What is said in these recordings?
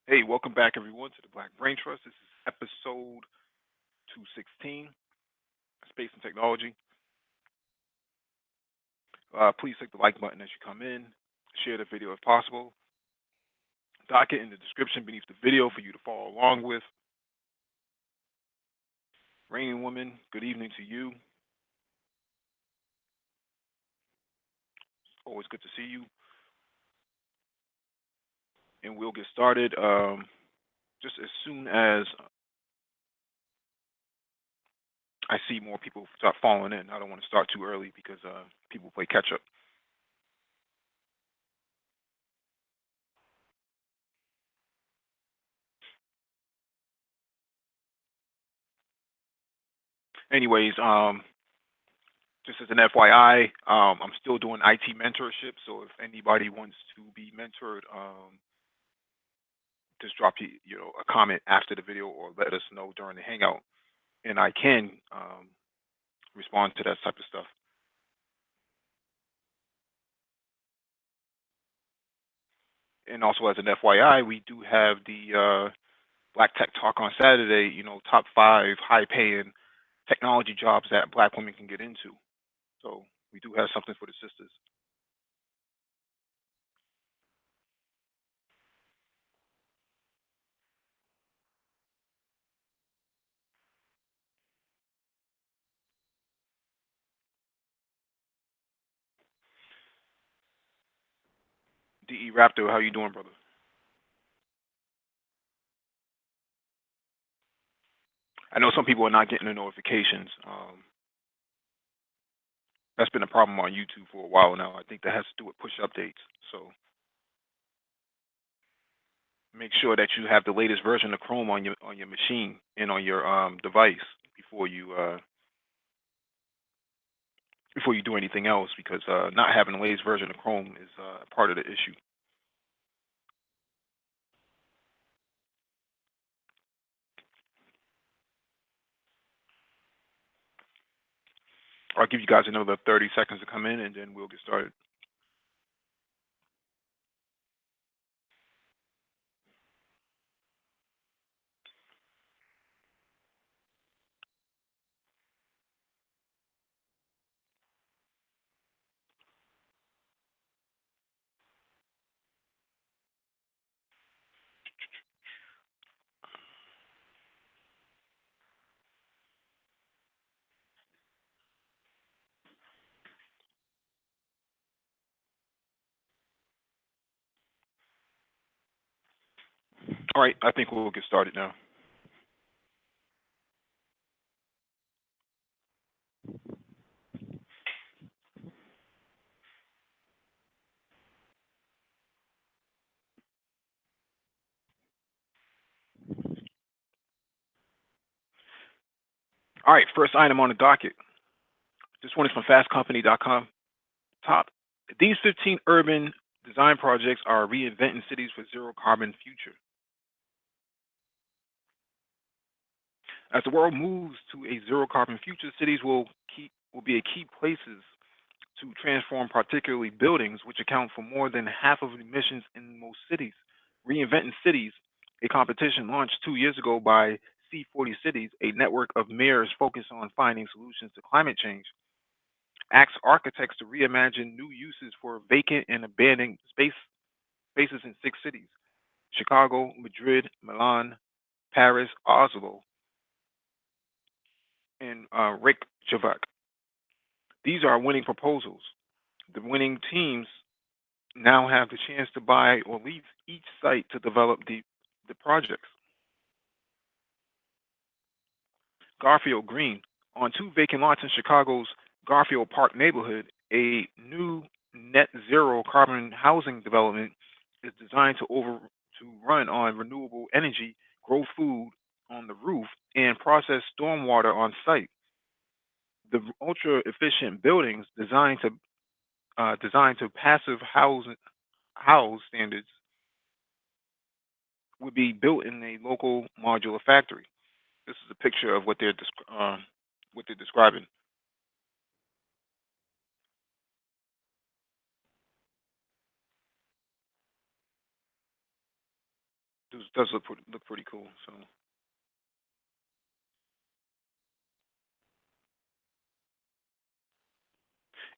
Hey, welcome back everyone to the Black Brain Trust. This is episode 216, Space and Technology. Please click the like button as you come in. Share the video if possible. Docket in the description beneath the video for you to follow along with. Raining Woman, good evening to you. Always good to see you. And we'll get started just as soon as I see more people start falling in. I don't want to start too early because people play catch up. Anyways, just as an FYI, I'm still doing IT mentorship. So if anybody wants to be mentored, just drop a comment after the video or let us know during the hangout, and I can respond to that type of stuff. And also as an FYI, we do have the Black Tech Talk on Saturday. Top 5 high-paying technology jobs that Black women can get into. So we do have something for the sisters. De Raptor, how you doing, brother? I know some people are not getting the notifications. That's been a problem on YouTube for a while now. I think that has to do with push updates. So make sure that you have the latest version of Chrome on your machine and on your device before you do anything else, because not having the latest version of Chrome is part of the issue. I'll give you guys another 30 seconds to come in, and then we'll get started. All right, I think we'll get started now. All right, first item on the docket. This one is from fastcompany.com. Top. These 15 urban design projects are reinventing cities for zero carbon future. As the world moves to a zero carbon future, cities will be a key places to transform, particularly buildings, which account for more than half of emissions in most cities. Reinventing Cities, a competition launched 2 years ago by C40 Cities, a network of mayors focused on finding solutions to climate change, asks architects to reimagine new uses for vacant and abandoned spaces in 6 cities: Chicago, Madrid, Milan, Paris, Oslo, and Reykjavik. These are winning proposals. The winning teams now have the chance to buy or lease each site to develop the projects. Garfield Green. On 2 vacant lots in Chicago's Garfield Park neighborhood, a new net zero carbon housing development is designed to run on renewable energy, grow food on the roof, and process stormwater on site. The ultra efficient buildings designed to passive house standards would be built in a local modular factory. This is a picture of what they're describing. does look pretty cool. So,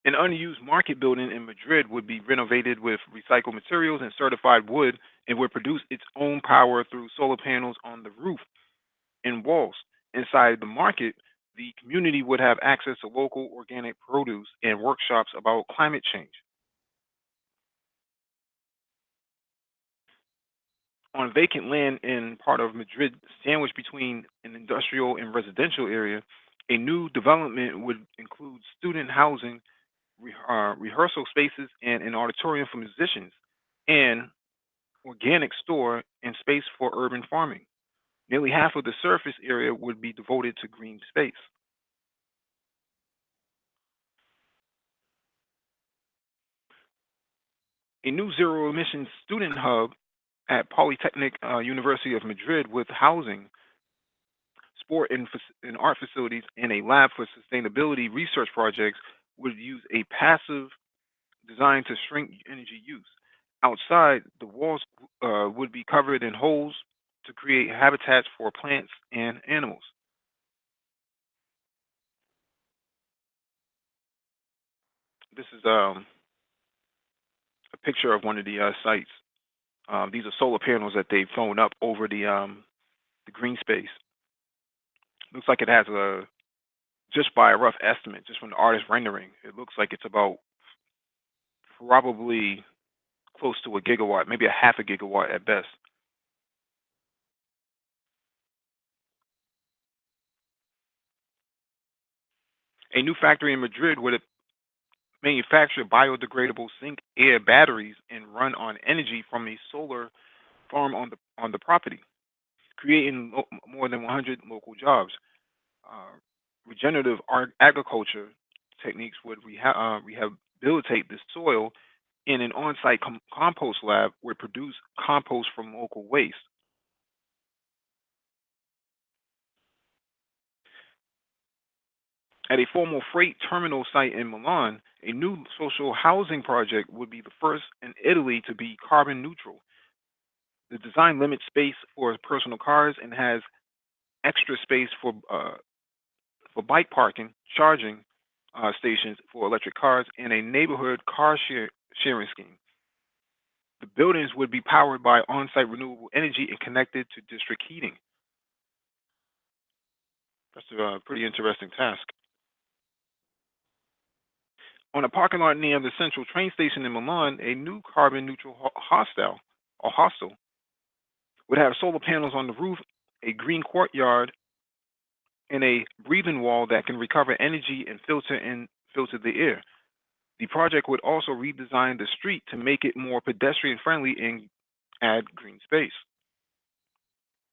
an unused market building in Madrid would be renovated with recycled materials and certified wood, and would produce its own power through solar panels on the roof and walls. Inside the market, the community would have access to local organic produce and workshops about climate change. On vacant land in part of Madrid, sandwiched between an industrial and residential area, a new development would include student housing, rehearsal spaces, and an auditorium for musicians, and organic store and space for urban farming. Nearly half of the surface area would be devoted to green space. A new zero emissions student hub at Polytechnic University of Madrid with housing, sport and art facilities, and a lab for sustainability research projects would use a passive design to shrink energy use. Outside, the walls would be covered in holes to create habitats for plants and animals. This is a picture of one of the sites. These are solar panels that they've thrown up over the green space. Looks like it has a, just by a rough estimate, just from the artist rendering, it looks like it's about probably close to a gigawatt, maybe a half a gigawatt at best. A new factory in Madrid would manufacture biodegradable zinc air batteries and run on energy from a solar farm on the property, creating more than 100 local jobs. Uh, Regenerative agriculture techniques would rehabilitate the soil, and an on-site compost lab would produce compost from local waste. At a formal freight terminal site in Milan, a new social housing project would be the first in Italy to be carbon neutral. The design limits space for personal cars and has extra space for bike parking, charging stations for electric cars, and a neighborhood sharing scheme. The buildings would be powered by on-site renewable energy and connected to district heating. That's a pretty interesting task. On a parking lot near the central train station in Milan, a new carbon neutral hostel would have solar panels on the roof, a green courtyard, and a breathing wall that can recover energy and filter the air. The project would also redesign the street to make it more pedestrian friendly and add green space.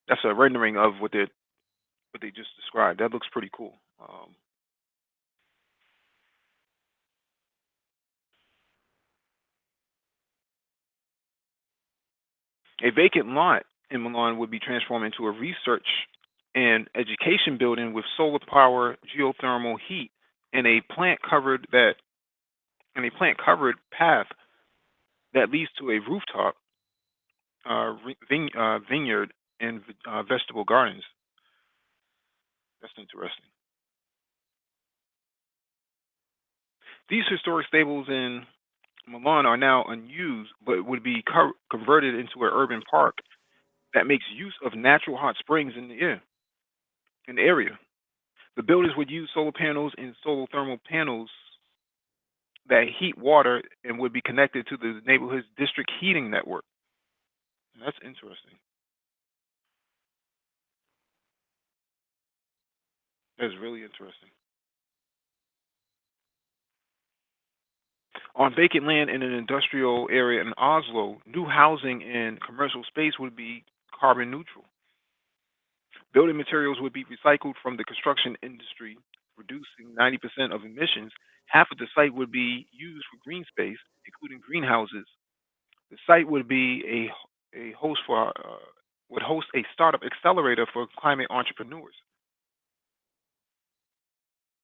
That's a rendering of what they just described. That looks pretty cool. A vacant lot in Milan would be transformed into a research and education building with solar power, geothermal heat, and a plant covered path that leads to a rooftop vineyard and vegetable gardens. That's interesting. These historic stables in Milan are now unused, but would be converted into an urban park that makes use of natural hot springs in the area. The builders would use solar panels and solar thermal panels that heat water and would be connected to the neighborhood's district heating network. That's interesting. That's really interesting. On vacant land in an industrial area in Oslo, new housing and commercial space would be carbon neutral. Building materials would be recycled from the construction industry, reducing 90% of emissions. Half of the site would be used for green space, including greenhouses. The site a host for would host a startup accelerator for climate entrepreneurs.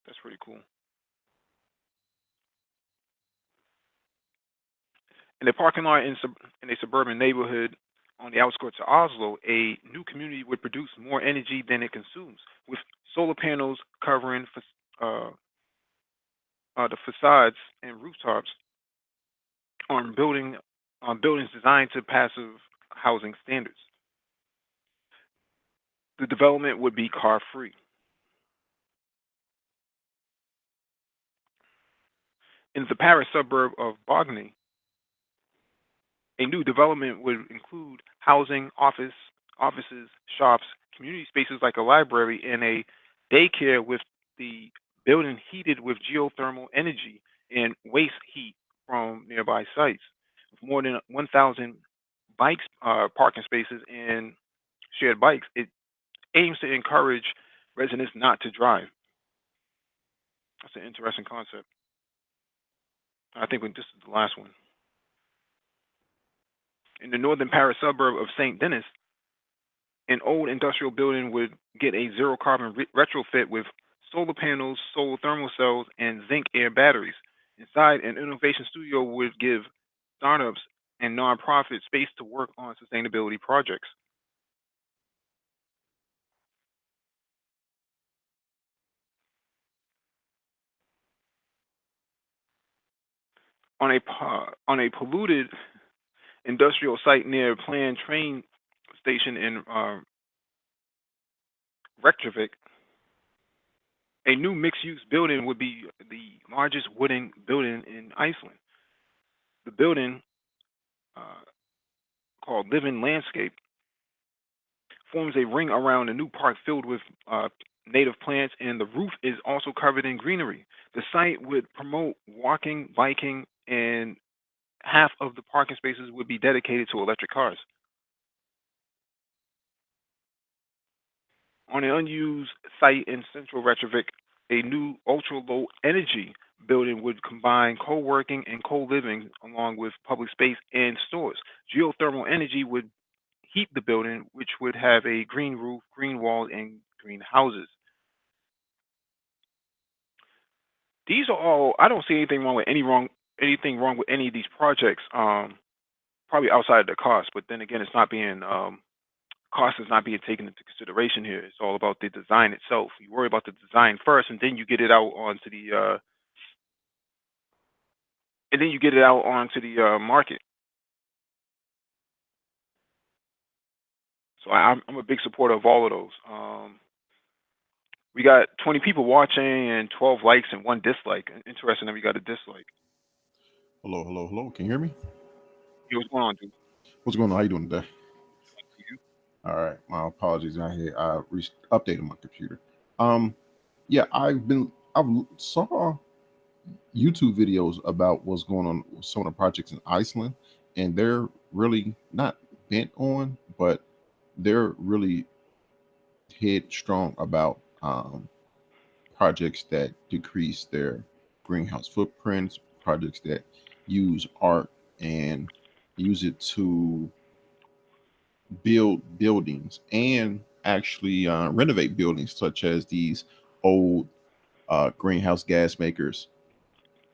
That's pretty cool. In a parking lot in a suburban neighborhood, on the outskirts of Oslo, a new community would produce more energy than it consumes, with solar panels covering uh, the facades and rooftops on buildings designed to passive housing standards. The development would be car free. In the Paris suburb of Bogny, a new development would include housing, offices, shops, community spaces like a library, and a daycare with the building heated with geothermal energy and waste heat from nearby sites. With more than 1,000 bikes, parking spaces, and shared bikes, it aims to encourage residents not to drive. That's an interesting concept. I think this is the last one. In the northern Paris suburb of St. Denis, an old industrial building would get a zero carbon retrofit with solar panels, solar thermal cells, and zinc air batteries. Inside, an innovation studio would give startups and nonprofits space to work on sustainability projects. On a polluted industrial site near a planned train station in Reykjavik, a new mixed-use building would be the largest wooden building in Iceland. The building, uh, called Living Landscape, forms a ring around a new park filled with native plants, and the roof is also covered in greenery. The site would promote walking, biking, and half of the parking spaces would be dedicated to electric cars. On an unused site in central Reykjavik, a new ultra low energy building would combine co working and co living along with public space and stores. Geothermal energy would heat the building, which would have a green roof, green walls, and green houses. These are all. I don't see anything wrong with any of these projects. Probably outside of the cost, but then again, it's not being cost is not being taken into consideration here. It's all about the design itself. You worry about the design first, and then you get it out onto the market. So I'm a big supporter of all of those. We got 20 people watching and 12 likes and one dislike. Interesting that we got a dislike. Hello, hello, hello. Can you hear me? Hey, what's going on, dude? What's going on? How you doing today? You? All right. My apologies. I updated my computer. Um, yeah, I've saw YouTube videos about what's going on with some of the projects in Iceland, and they're really not bent on, but they're really headstrong about projects that decrease their greenhouse footprints, projects that use art and use it to build buildings and actually renovate buildings, such as these old greenhouse gas makers,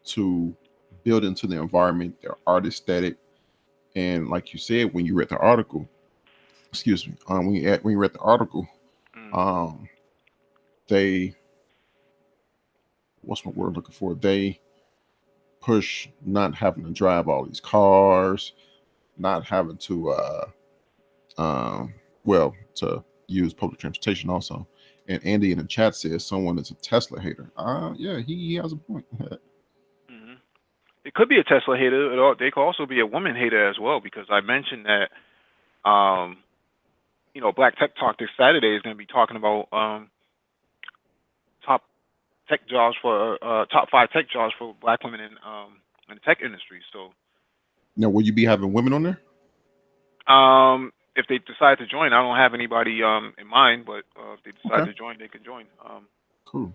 to build into the environment, their art aesthetic. And like you said, when you read the article, excuse me, when you read the article, Mm, um, they, what's my word looking for? They push not having to drive all these cars, not having to to use public transportation also. And Andy in the chat says someone is a Tesla hater. Yeah, he has a point. hmm It could be a Tesla hater. They could also be a woman hater as well, because I mentioned that um, Black Tech Talk this Saturday is going to be talking about top top 5 tech jobs for Black women in the tech industry. So Now, will you be having women on there? if they decide to join, I don't have anybody in mind, but if they decide Okay, to join, they can join. cool.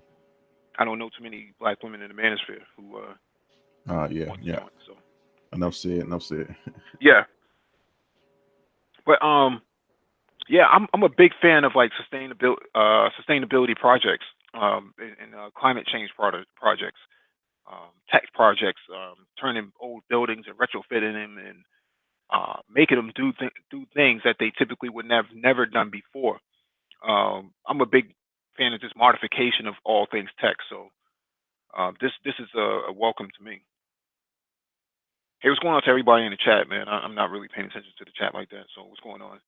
I don't know too many Black women in the manosphere who Yeah, want to yeah. join. So Enough said. Enough said. yeah, but yeah, I'm a big fan of like sustainability projects, and climate change projects, tech projects, turning old buildings and retrofitting them, making them do things that they typically would never done before. I'm a big fan of just modification of all things tech, so this is a welcome to me. Hey, what's going on to everybody in the chat, man? I'm not really paying attention to the chat like that, so what's going on?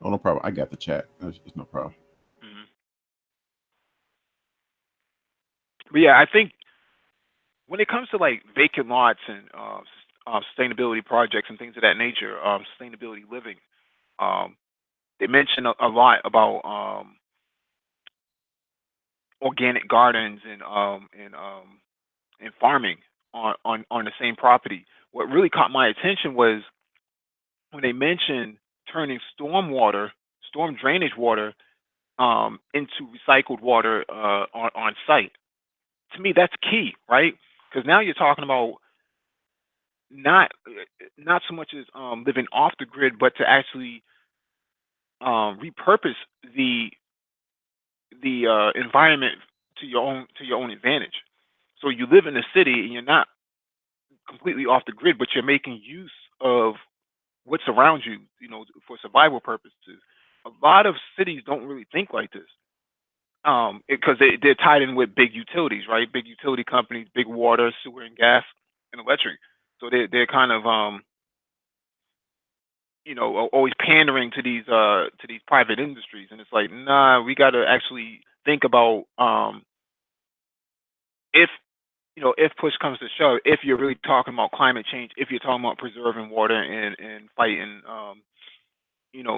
Oh, no problem. I got the chat. It's no problem. Hmm. But yeah, I think when it comes to like vacant lots and sustainability projects and things of that nature, sustainability living, um, they mention a lot about organic gardens and farming on the same property. What really caught my attention was when they mentioned turning storm drainage water, into recycled water on site. To me, that's key, right? Because now you're talking about not so much as living off the grid, but to actually repurpose the environment to your own advantage. So you live in the city and you're not completely off the grid, but you're making use of what's around you, for survival purposes. A lot of cities don't really think like this, because they're tied in with big utilities, right? Big utility companies, big water, sewer, and gas, and electric. So they're kind of always pandering to these private industries, and it's like, nah, we got to actually think about, if if push comes to shove, if you're really talking about climate change, if you're talking about preserving water and fighting,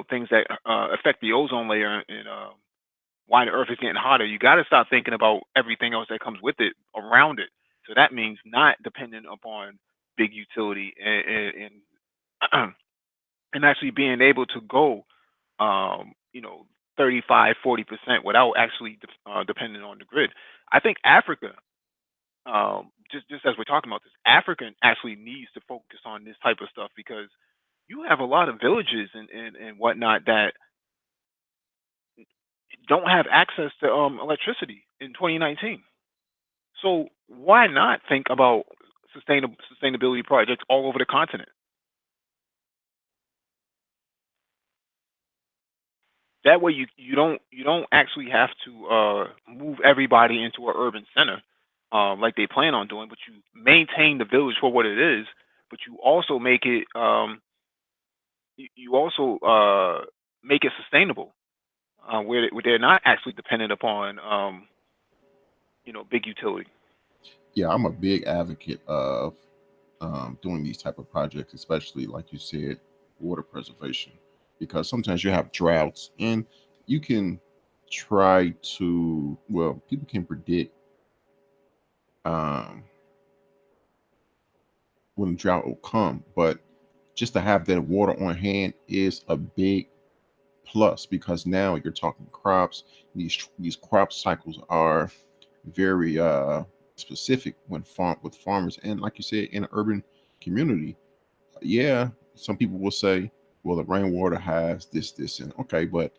things that affect the ozone layer and why the earth is getting hotter, you got to start thinking about everything else that comes with it around it. So that means not dependent upon big utility and and actually being able to go, um, you know, 35, 40% without actually depending on the grid. I think Africa, just as we're talking about this, Africa actually needs to focus on this type of stuff because you have a lot of villages and whatnot that don't have access to electricity in 2019. So why not think about sustainability projects all over the continent? That way you don't actually have to move everybody into an urban center, like they plan on doing, but you maintain the village for what it is, but you also make it you also make it sustainable, where they're not actually dependent upon big utility. Yeah, I'm a big advocate of doing these type of projects, especially like you said, water preservation, because sometimes you have droughts and you can try to, well, people can predict um, when the drought will come, but just to have that water on hand is a big plus because now you're talking crops. These crop cycles are very specific when farm with farmers, and like you said, in an urban community, yeah, some people will say, well, the rainwater has this, and okay, but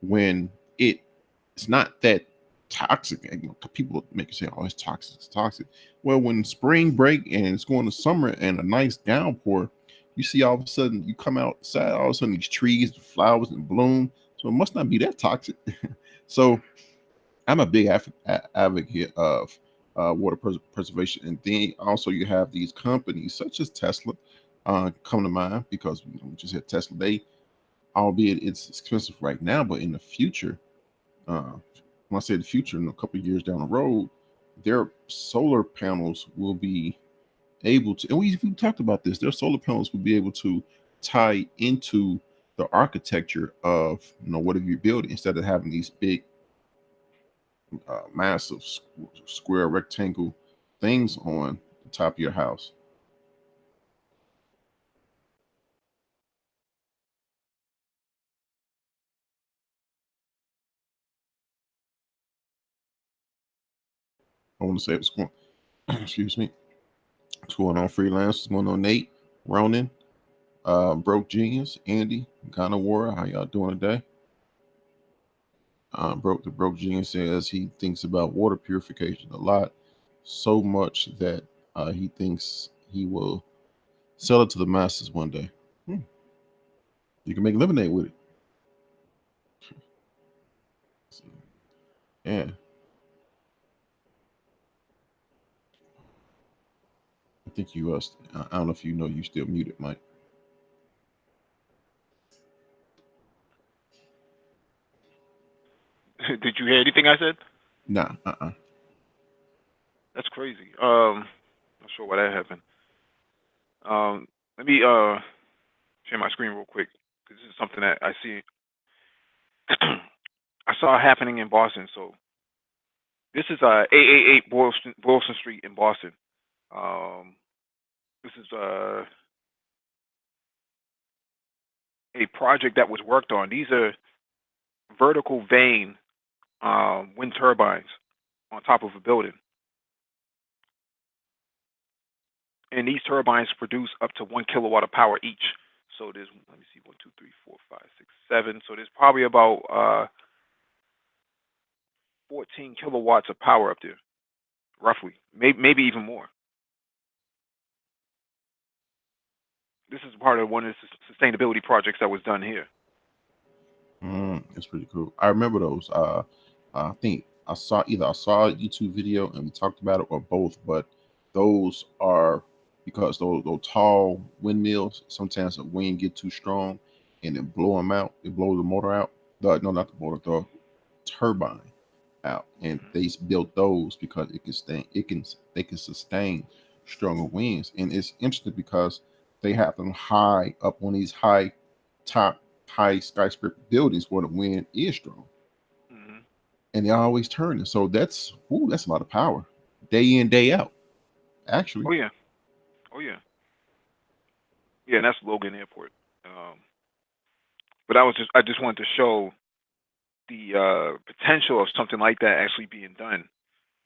when it's not that toxic, and, people make it say, oh, it's toxic. Well, when spring break and it's going to summer and a nice downpour, you see all of a sudden you come outside, all of a sudden these trees, the flowers and bloom. So it must not be that toxic. So I'm a big advocate of water preservation, and then also you have these companies such as Tesla come to mind because we just had Tesla. They, albeit it's expensive right now, but in the future, uh, when I say the future, in a couple of years down the road, their solar panels will be able to, and we talked about this. Their solar panels will be able to tie into the architecture of whatever you're building instead of having these big massive square rectangle things on the top of your house. I want to say what's going excuse me, what's going on, freelance, what's going on, Nate, Ronan, Broke Genius, Andy, Ghana War, how y'all doing today? Broke Genius says he thinks about water purification a lot, so much that He thinks he will sell it to the masses one day. Hmm. You can make lemonade with it. Yeah, I think you. I don't know if you know you still muted, Mike. Did you hear anything I said? Nah. That's crazy. Not sure why that happened. Let me share my screen real quick because this is something that I see. I saw happening in Boston. So this is 888 Boylston Street in Boston. Um, this is a project that was worked on. These are vertical vane wind turbines on top of a building, and these turbines produce up to 1 kilowatt of power each. So there's, let me see, one, two, three, four, five, six, seven. So there's probably about 14 kilowatts of power up there, roughly, maybe even more. This is part of one of the sustainability projects that was done here. That's pretty cool. I remember those. I think I saw a YouTube video and we talked about it, or both. But those are because those tall windmills. Sometimes the wind get too strong and it blow them out. It blows the motor out. No, not the motor. The turbine out, and Hmm. they built those because it can stand. They can sustain stronger winds, and it's interesting because they have them high up on these top high skyscraper buildings where the wind is strong, Hmm. and they're always turning. So that's a lot of power, day in day out. Actually, Oh yeah, oh yeah, yeah. And that's Logan Airport. Um, but I just wanted to show the potential of something like that actually being done.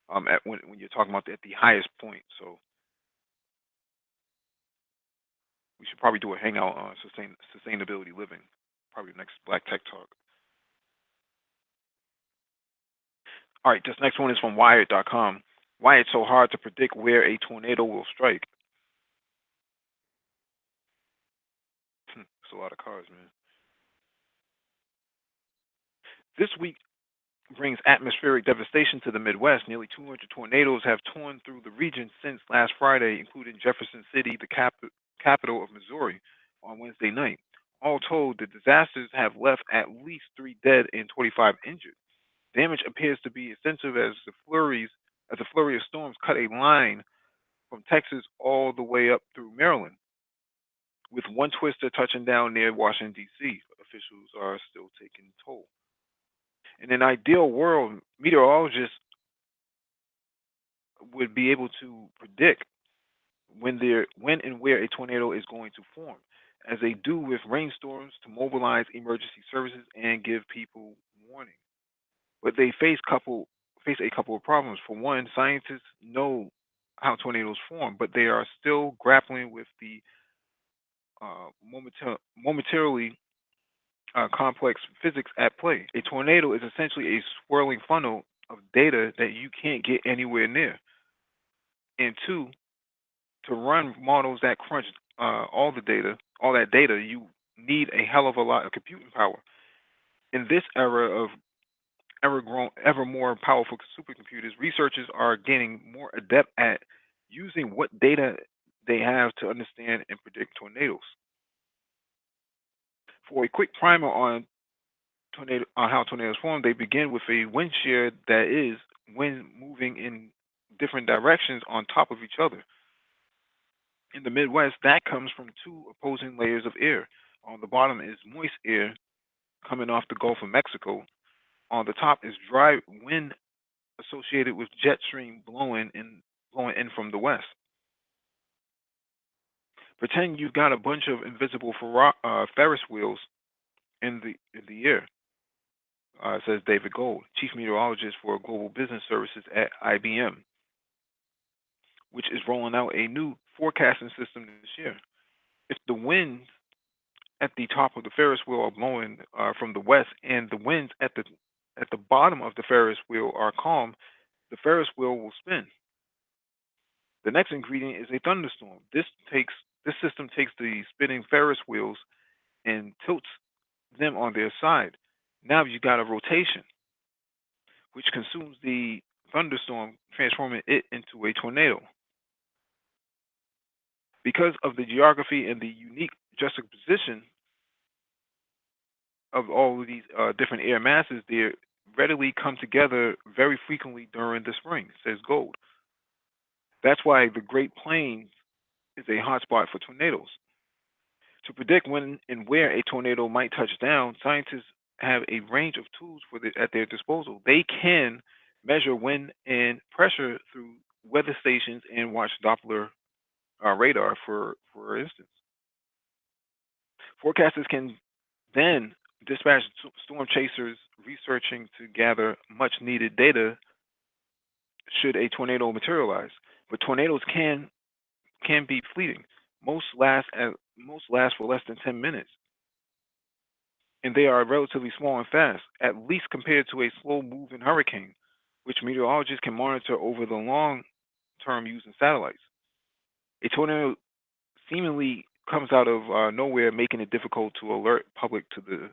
At when you're talking about at the highest point. So we should probably do a hangout on sustainability living. Probably next Black Tech Talk. All right, this next one is from Wired.com. Why it's so hard to predict where a tornado will strike. It's a lot of cars, man. This week brings atmospheric devastation to the Midwest. Nearly 200 tornadoes have torn through the region since last Friday, including Jefferson City, the capital of Missouri, on Wednesday night. All told, the disasters have left at least 3 dead and 25 injured. Damage appears to be extensive as a flurry of storms cut a line from Texas all the way up through Maryland, with one twister touching down near Washington D.C. Officials are still taking toll. In an ideal world, meteorologists would be able to predict when and where a tornado is going to form, as they do with rainstorms, to mobilize emergency services and give people warning. But they face a couple of problems. For one, scientists know how tornadoes form, but they are still grappling with the momentarily complex physics at play. A tornado is essentially a swirling funnel of data that you can't get anywhere near. And two, to run models that crunch all that data, you need a hell of a lot of computing power. In this era of ever more powerful supercomputers, researchers are getting more adept at using what data they have to understand and predict tornadoes. For a quick primer on how tornadoes form, they begin with a wind shear that is wind moving in different directions on top of each other. In the Midwest, that comes from two opposing layers of air. On the bottom is moist air coming off the Gulf of Mexico. On the top is dry wind associated with jet stream blowing in from the west. Pretend you've got a bunch of invisible Ferris wheels in the air, says David Gold, chief meteorologist for global business services at IBM, which is rolling out a new forecasting system this year. If the winds at the top of the Ferris wheel are blowing from the west, and the winds at the bottom of the Ferris wheel are calm, the Ferris wheel will spin. The next ingredient is a thunderstorm. This system takes the spinning Ferris wheels and tilts them on their side. Now you got a rotation, which consumes the thunderstorm, transforming it into a tornado. Because of the geography and the unique juxtaposition of all of these different air masses, they readily come together very frequently during the spring, says Gold. That's why the Great Plains is a hotspot for tornadoes. To predict when and where a tornado might touch down, scientists have a range of tools at their disposal. They can measure wind and pressure through weather stations and watch Doppler radar, for instance. Forecasters can then dispatch storm chasers researching to gather much needed data should a tornado materialize. But tornadoes can be fleeting. Most last for less than 10 minutes, and they are relatively small and fast, at least compared to a slow-moving hurricane, which meteorologists can monitor over the long term using satellites. A tornado seemingly comes out of nowhere, making it difficult to alert public to the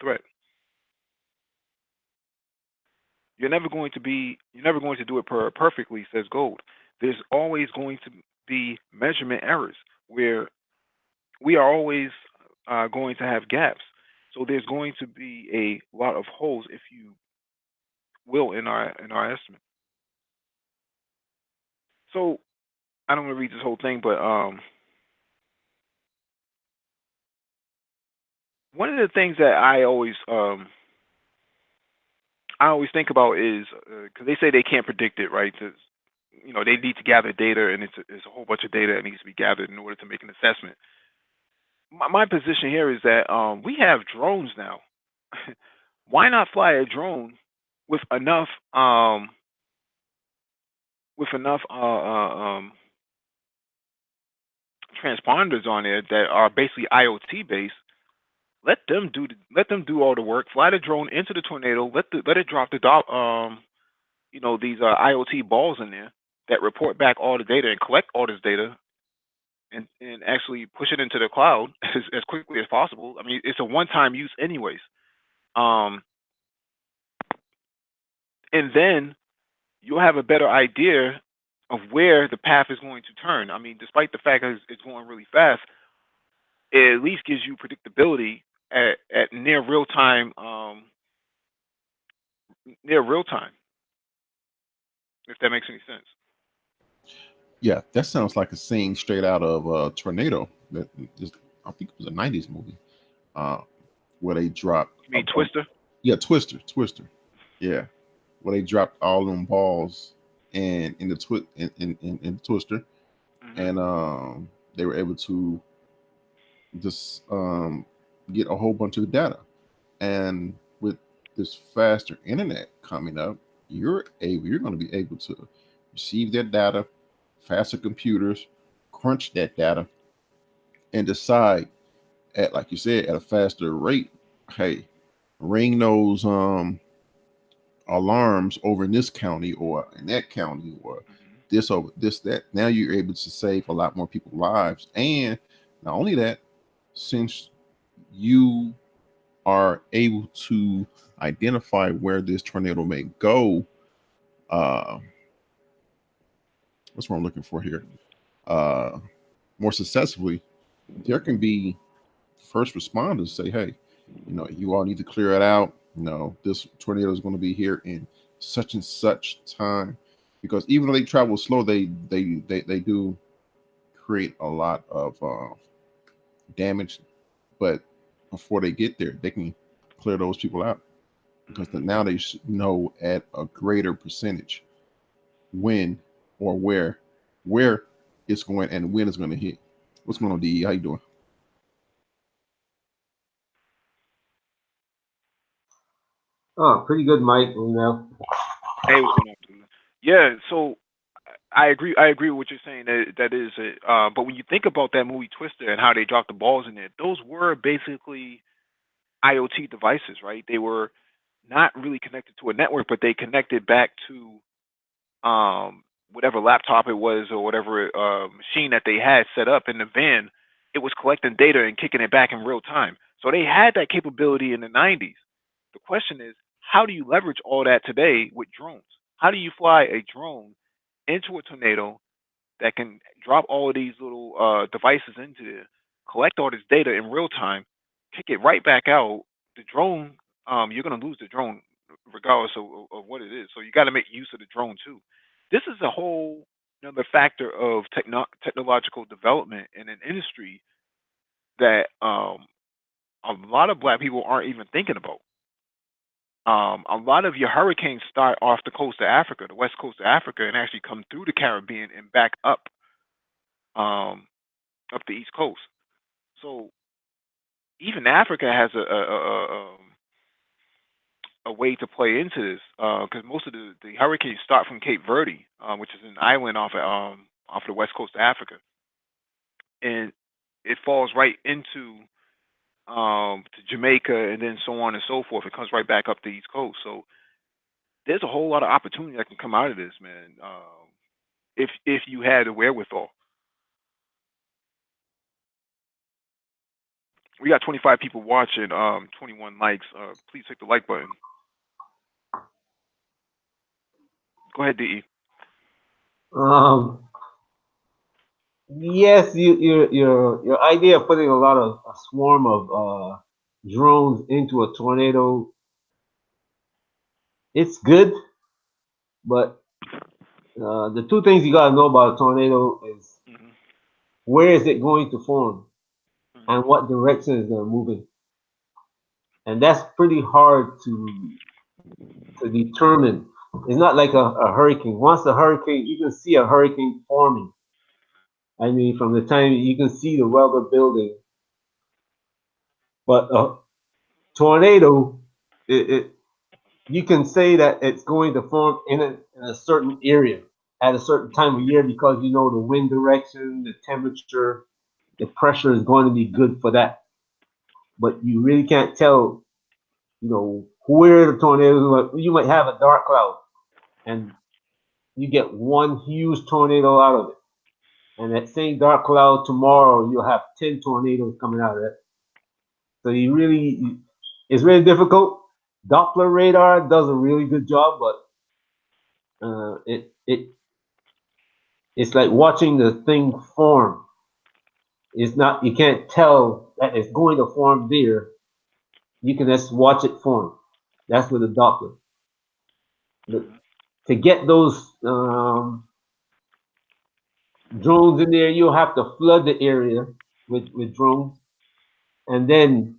threat. You're never going to do it perfectly, says Gold. There's always going to be measurement errors where we are always going to have gaps. So there's going to be a lot of holes, if you will, in our estimate. So I don't want to read this whole thing, but one of the things that I always think about is because they say they can't predict it, right? They need to gather data, and it's a whole bunch of data that needs to be gathered in order to make an assessment. My position here is that we have drones now. Why not fly a drone with enough transponders on there that are basically IoT based? Let them do all the work. Fly the drone into the tornado. Let it drop these IoT balls in there that report back all the data and collect all this data and actually push it into the cloud as quickly as possible. I mean, it's a one-time use, anyways. Um, and then you'll have a better idea of where the path is going to turn. I mean, despite the fact that it's going really fast, it at least gives you predictability at near real time, if that makes any sense. Yeah, that sounds like a scene straight out of Tornado. That just, I think it was a '90s movie, uh, where they dropped You mean Twister? yeah, Twister, yeah, where they dropped all them balls and in the in Twister, Hmm. and they were able to just get a whole bunch of data. And with this faster internet coming up, you're going to be able to receive that data, faster computers, crunch that data, and decide at, like you said, at a faster rate. Hey, ring those alarms over in this county or in that county or Hmm. this over this that. Now you're able to save a lot more people's lives, and not only that, since you are able to identify where this tornado may go, uh, what's what I'm looking for here? Uh, More successfully, there can be first responders say, "Hey, you all need to clear it out. This tornado is going to be here in such and such time." Because even though they travel slow, they do create a lot of damage. But before they get there, they can clear those people out because Hmm. now they know at a greater percentage when or where it's going and when it's going to hit. What's going on, DE? How you doing? Oh, pretty good, Mike. Hey, what's going on, dude? Yeah, so I agree. I agree with what you're saying. That is it. But when you think about that movie Twister and how they dropped the balls in it, those were basically IoT devices, right? They were not really connected to a network, but they connected back to whatever laptop it was or whatever machine that they had set up in the van, it was collecting data and kicking it back in real time. So they had that capability in the 90s. The question is, how do you leverage all that today with drones? How do you fly a drone into a tornado that can drop all of these little devices into there, collect all this data in real time, kick it right back out? The drone, you're going to lose the drone regardless of what it is. So you got to make use of the drone too. This is a whole another factor of technological development in an industry that a lot of black people aren't even thinking about. A lot of your hurricanes start off the coast of Africa, the west coast of Africa, and actually come through the Caribbean and back um, up the east coast. So even Africa has a way to play into this because most of the hurricanes start from Cape Verde, which is an island off the west coast of Africa, and it falls right into to Jamaica and then so on and so forth. It comes right back up the east coast. So there's a whole lot of opportunity that can come out of this, man. If you had the wherewithal. We got 25 people watching, 21 likes. Please hit the like button. Go ahead, DE. Um, yes, your idea of putting a swarm of drones into a tornado, it's good, but the two things you gotta know about a tornado is Hmm. where is it going to form Hmm. and what direction is it moving, and that's pretty hard to determine. It's not like a hurricane. Once a hurricane, you can see a hurricane forming. I mean, from the time you can see the weather building, but a tornado, it you can say that it's going to form in a certain area at a certain time of year because you know the wind direction, the temperature, the pressure is going to be good for that. But you really can't tell, where the tornado. You might have a dark cloud, and you get one huge tornado out of it, and that same dark cloud tomorrow you'll have 10 tornadoes coming out of it. So it's really difficult. Doppler radar does a really good job, but it's like watching the thing form. It's not you can't tell that it's going to form there. You can just watch it form. That's with the Doppler. But Hmm. to get those drones in there, you'll have to flood the area with drones, and then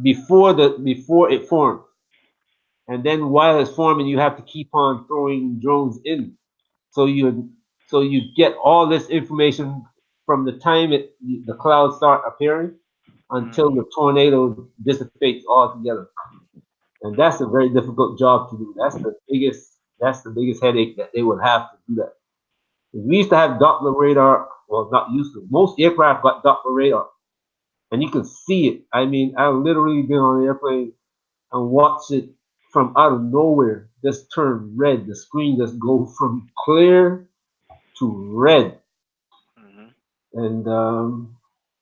before it forms, and then while it's forming, you have to keep on throwing drones in. So you get all this information from the time the clouds start appearing until Hmm. the tornado dissipates altogether. And that's a very difficult job to do. That's the biggest headache that they would have to do that. We used to have Doppler radar. Well, not used to. Most aircraft got Doppler radar, and you can see it. I mean, I've literally been on an airplane and watched it from out of nowhere just turn red. The screen just go from clear to red. Hmm. And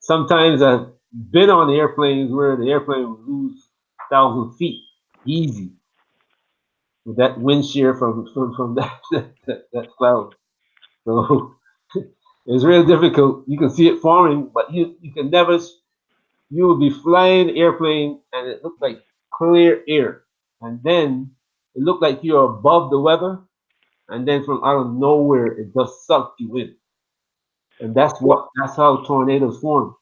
sometimes I've been on airplanes where the airplane would lose 1,000 feet easy with that wind shear from that cloud. So it's really difficult. You can see it forming, but you can never. You will be flying the airplane and it looked like clear air, and then it looked like you're above the weather, and then from out of nowhere it just sucked you in, and Well, that's how tornadoes form.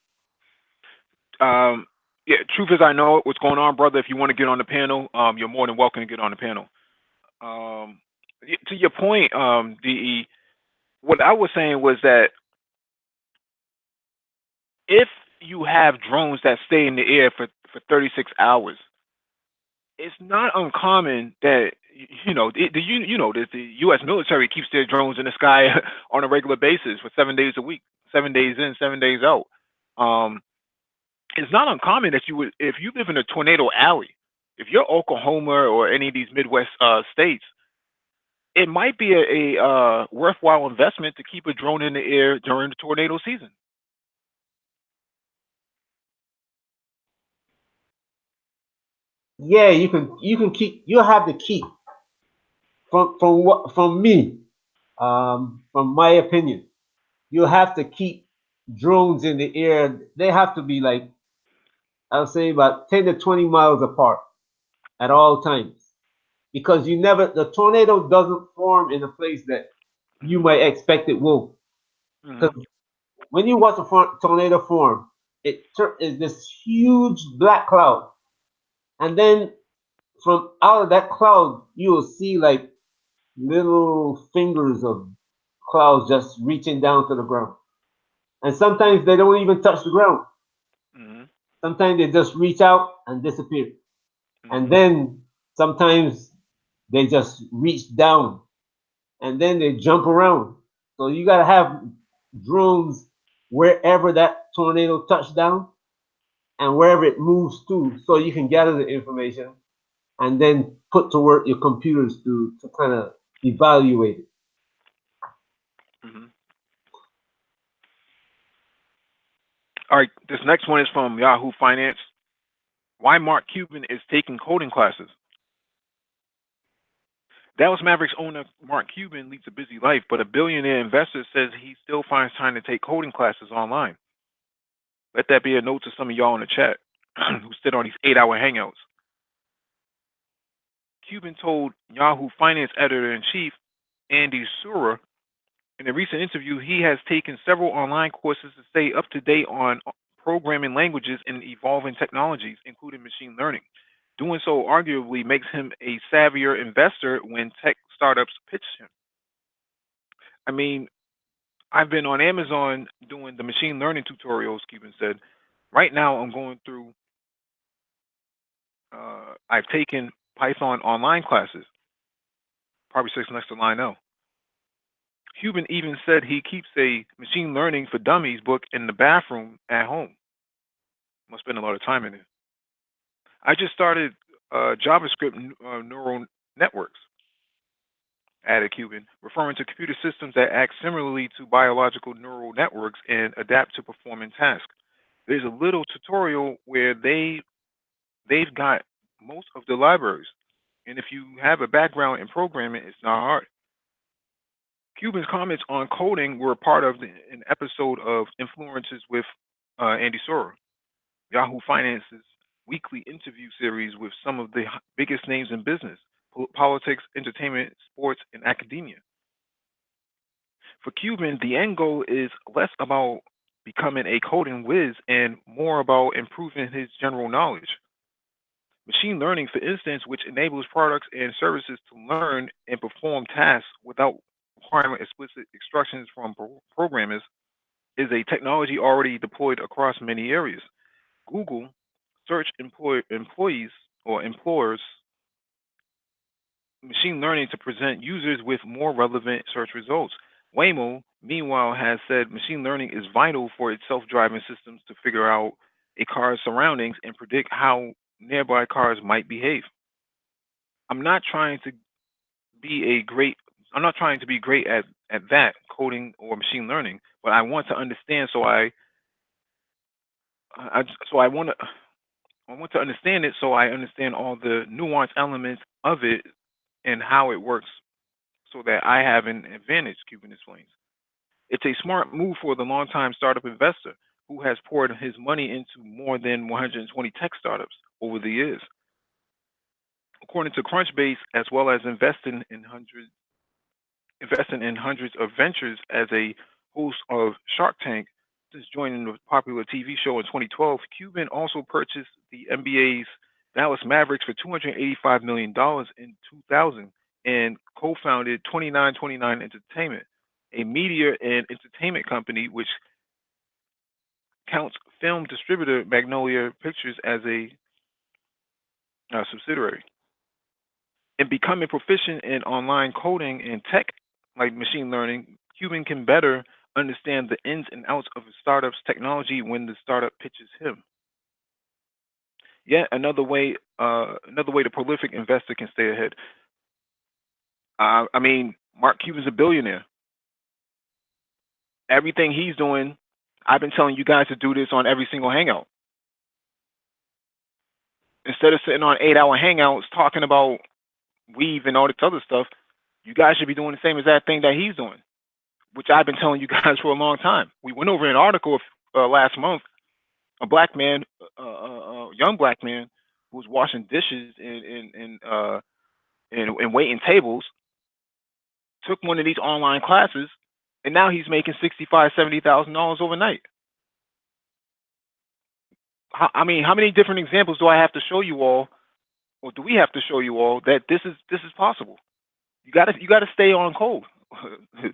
um, yeah. Truth is, I know what's going on, brother. If you want to get on the panel, you're more than welcome to get on the panel. Um, to your point, DE, what I was saying was that if you have drones that stay in the air for 36 hours, it's not uncommon that that the U.S. military keeps their drones in the sky on a regular basis for 7 days a week, 7 days in, 7 days out. Um, it's not uncommon that if you live in a tornado alley, if you're Oklahoma or any of these Midwest states, It might be a worthwhile investment to keep a drone in the air during the tornado season. Yeah, you can keep you have to keep from me, from my opinion, you have to keep drones in the air. They have to be like, I'll say, about 10 to 20 miles apart at all times, because you never the tornado doesn't form in a place that you Hmm. might expect it will. Hmm. Because when you watch a tornado form, is this huge black cloud, and then from out of that cloud you will see like little fingers of clouds just reaching down to the ground. And sometimes they don't even touch the ground. Hmm. Sometimes they just reach out and disappear. And Hmm. then sometimes they just reach down and then they jump around. So you got to have drones wherever that tornado touched down and wherever it moves to, so you can gather the information and then put to work your computers to kind of evaluate it. Hmm. All right, this next one is from Yahoo Finance. Why Mark Cuban is taking coding classes. Dallas Mavericks owner Mark Cuban leads a busy life, but a billionaire investor says he still finds time to take coding classes online. Let that be a note to some of y'all in the chat who sit on these 8-hour hangouts. Cuban told Yahoo Finance editor in chief Andy Sura in a recent interview he has taken several online courses to stay up to date on programming languages and evolving technologies, including machine learning. Doing so arguably makes him a savvier investor when tech startups pitch him. I mean, I've been on Amazon doing the machine learning tutorials, Cuban said. Right now, I'm going through, I've taken Python online classes, probably six next to Lionel. Cuban even said he keeps a machine learning for dummies book in the bathroom at home. Must spend a lot of time in it. I just started JavaScript neural networks, added Cuban, referring to computer systems that act similarly to biological neural networks and adapt to performing tasks. There's a little tutorial where they've got most of the libraries, and if you have a background in programming, it's not hard. Cuban's comments on coding were part of an episode of Influences with Andy Sora, Yahoo Finance's weekly interview series with some of the biggest names in business, politics, entertainment, sports, and academia. For Cuban, the end goal is less about becoming a coding whiz and more about improving his general knowledge. Machine learning, for instance, which enables products and services to learn and perform tasks without requiring explicit instructions from programmers, is a technology already deployed across many areas. Google search employees or employers machine learning to present users with more relevant search results. Waymo, meanwhile, has said machine learning is vital for its self driving systems to figure out a car's surroundings and predict how nearby cars might behave. I'm not trying to be a great I'm not trying to be great at that coding or machine learning, but I want to understand I so I want to understand it so I understand all the nuanced elements of it and how it works so that I have an advantage, Cuban explains. It's a smart move for the longtime startup investor who has poured his money into more than 120 tech startups over the years. According to Crunchbase, as well as investing in hundreds of ventures as a host of Shark Tank since joining the popular TV show in 2012, Cuban also purchased the NBA's Dallas Mavericks for $285 million in 2000 and co-founded 2929 Entertainment, a media and entertainment company which counts film distributor Magnolia Pictures as a subsidiary. In becoming proficient in online coding and tech like machine learning, Cuban can better understand the ins and outs of a startup's technology when the startup pitches him. Yet another way the prolific investor can stay ahead. I mean, Mark Cuban's a billionaire. Everything he's doing, I've been telling you guys to do this on every single hangout. Instead of sitting on 8 hour hangouts talking about weave and all this other stuff, you guys should be doing the same exact thing that he's doing, which I've been telling you guys for a long time. We went over an article last month. A black man, young black man, who was washing dishes and waiting tables, took one of these online classes, and now he's making $65,000 $70,000 overnight. I mean, how many different examples do I have to show you all, or do we have to show you all that this is possible? You gotta stay on code,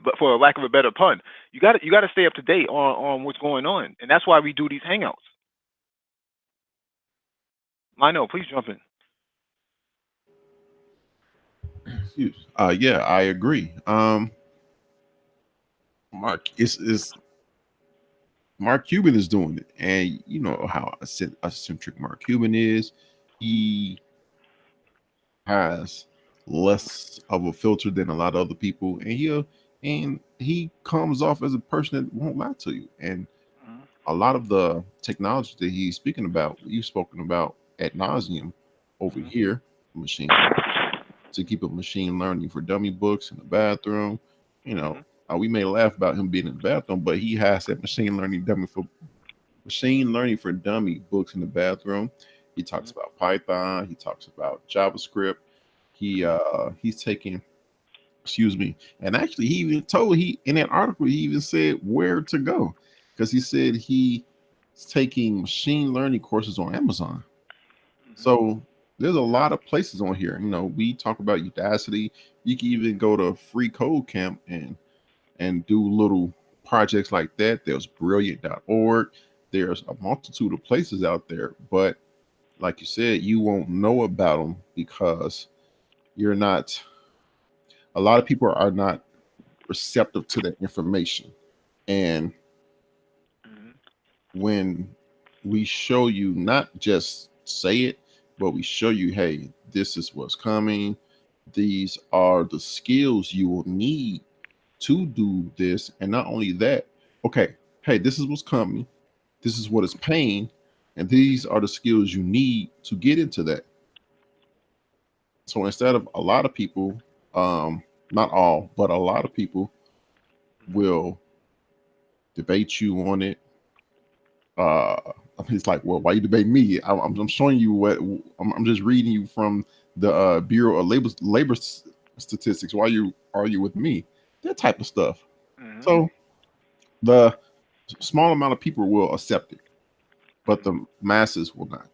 but for lack of a better pun, you gotta stay up to date on what's going on, and that's why we do these hangouts. I know. Please jump in. Huge. Yeah, I agree. Mark is Mark Cuban is doing it, and you know how eccentric Mark Cuban is. He has less of a filter than a lot of other people, and he comes off as a person that won't lie to you. And Mhm. a lot of the technology that he's speaking about, you've spoken about ad nauseum over Mhm. here, machine to keep a machine learning for dummy books in the bathroom. You know, Mhm. we may laugh about him being in the bathroom, but he has that machine learning for dummy books in the bathroom. He talks Mhm. about Python. He talks about JavaScript. Mhm. He's taking, excuse me, and actually he even told he in that article he even said where to go because he said he's taking machine learning courses on Amazon. Mhm. So there's a lot of places on here. You know, we talk about Udacity. You can even go to Free Code Camp and do little projects like that. There's brilliant.org. There's a multitude of places out there, but like you said, you won't know about them because you're not. A lot of people are not receptive to that information, and Mhm. when we show you not just say it, but we show you, hey, this is what's coming. These are the skills you will need to do this. And not only that, okay, hey, this is what's coming. This is what it's paying. And these are the skills you need to get into that. So instead of a lot of people, not all, but a lot of people Mhm. will debate you on it. uh it's like, well, why you debate me? I'm showing you what I'm just reading you from the Bureau of Labor Statistics. Why you argue with me? That type of stuff. Mhm. So the small amount of people will accept it, but Mhm. the masses will not.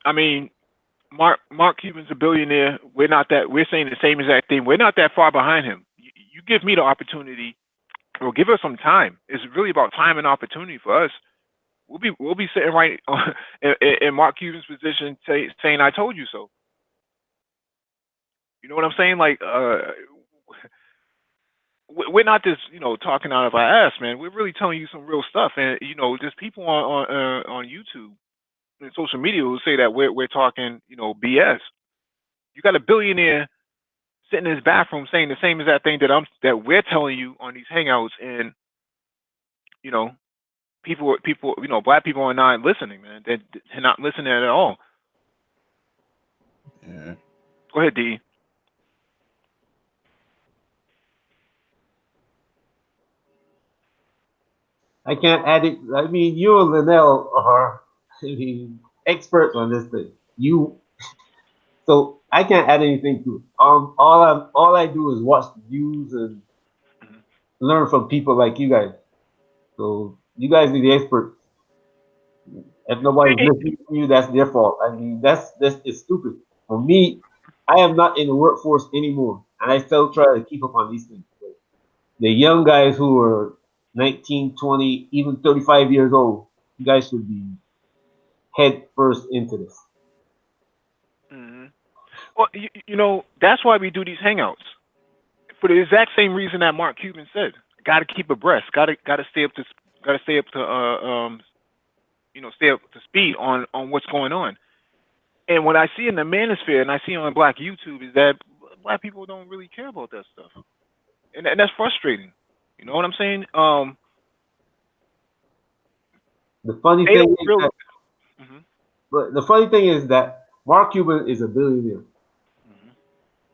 I mean, Mark Cuban's a billionaire. We're not that. We're saying the same exact thing. We're not that far behind him. You give me the opportunity, or give us some time. It's really about time and opportunity for us. We'll be sitting right in Mark Cuban's position, saying "I told you so." You know what I'm saying? Like, we're not just talking out of our ass, man. We're really telling you some real stuff, and just people on YouTube and social media will say that we're talking BS. You got a billionaire sitting in his bathroom saying the same exact thing that we're telling you on these hangouts, and you know people black people are not listening, man. They're not listening at all. Yeah. Go ahead, D. I can't add it. I mean, you and Linnell are I mean, experts on this thing. So I can't add anything to it. All I do is watch the news and Mhm. learn from people like you guys. So you guys are the experts. If nobody's listening to you, that's their fault. I mean, that's it's stupid. For me, I am not in the workforce anymore, and I still try to keep up on these things. The young guys who are 19, 20, even 35 years old, you guys should be head first into this. Mhm. Well, that's why we do these hangouts for the exact same reason that Mark Cuban said. Got to keep abreast. Got to stay up to got to stay up to stay up to speed on what's going on. And what I see in the manosphere and I see on Black YouTube is that black people don't really care about that stuff, and that's frustrating. You know what I'm saying? The funny They thing don't is really. that, Hmm. but the funny thing is that Mark Cuban is a billionaire. Hmm.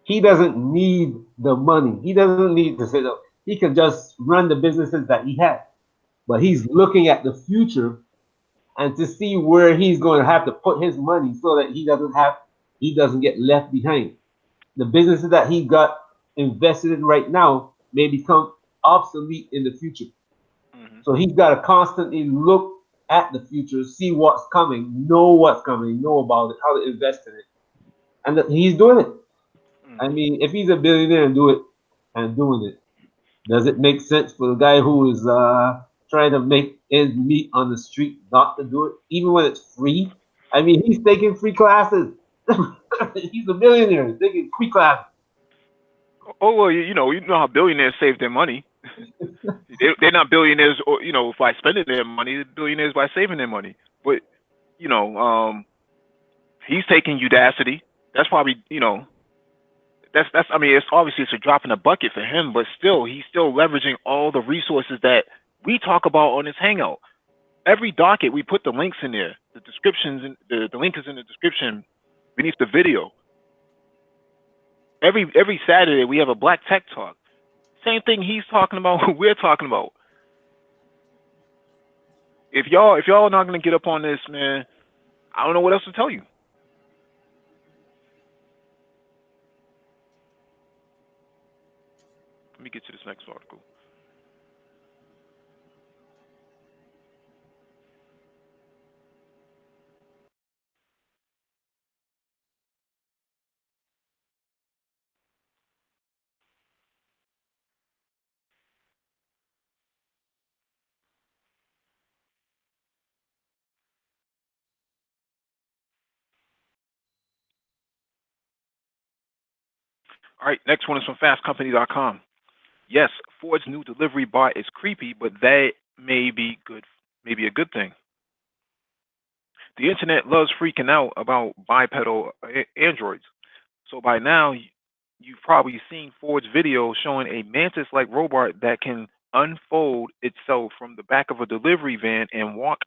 He doesn't need the money. He doesn't need to sit up. He can just run the businesses that he has. But he's Hmm. looking at the future and to see where he's going to have to put his money so that he doesn't get left behind. The businesses that he got invested in right now may become obsolete in the future. Hmm. So he's got to constantly look at the future, see what's coming, know about it, how to invest in it, and he's doing it. I Hmm. mean, if he's a billionaire and doing it, does it make sense for the guy who is trying to make ends meet on the street not to do it, even when it's free? I mean, he's taking free classes. He's a millionaire he's taking free classes. Oh well, you know how billionaires save their money. They're not billionaires, or by spending their money. They're billionaires by saving their money. But you know, he's taking Udacity. That's probably that's. I mean, it's obviously it's a drop in the bucket for him, but still, he's still leveraging all the resources that we talk about on this hangout. Every docket, we put the links in there. The descriptions, and the link is in the description beneath the video. Every Saturday, we have a Black Tech Talk. Same thing he's talking about. What we're talking about. If y'all are not gonna get up on this, man, I don't know what else to tell you. Let me get to this next article. All right, next one is from FastCompany.com. Yes, Ford's new delivery bot is creepy, but that may be good, maybe a good thing. The internet loves freaking out about bipedal androids. So by now, you've probably seen Ford's video showing a mantis-like robot that can unfold itself from the back of a delivery van and walk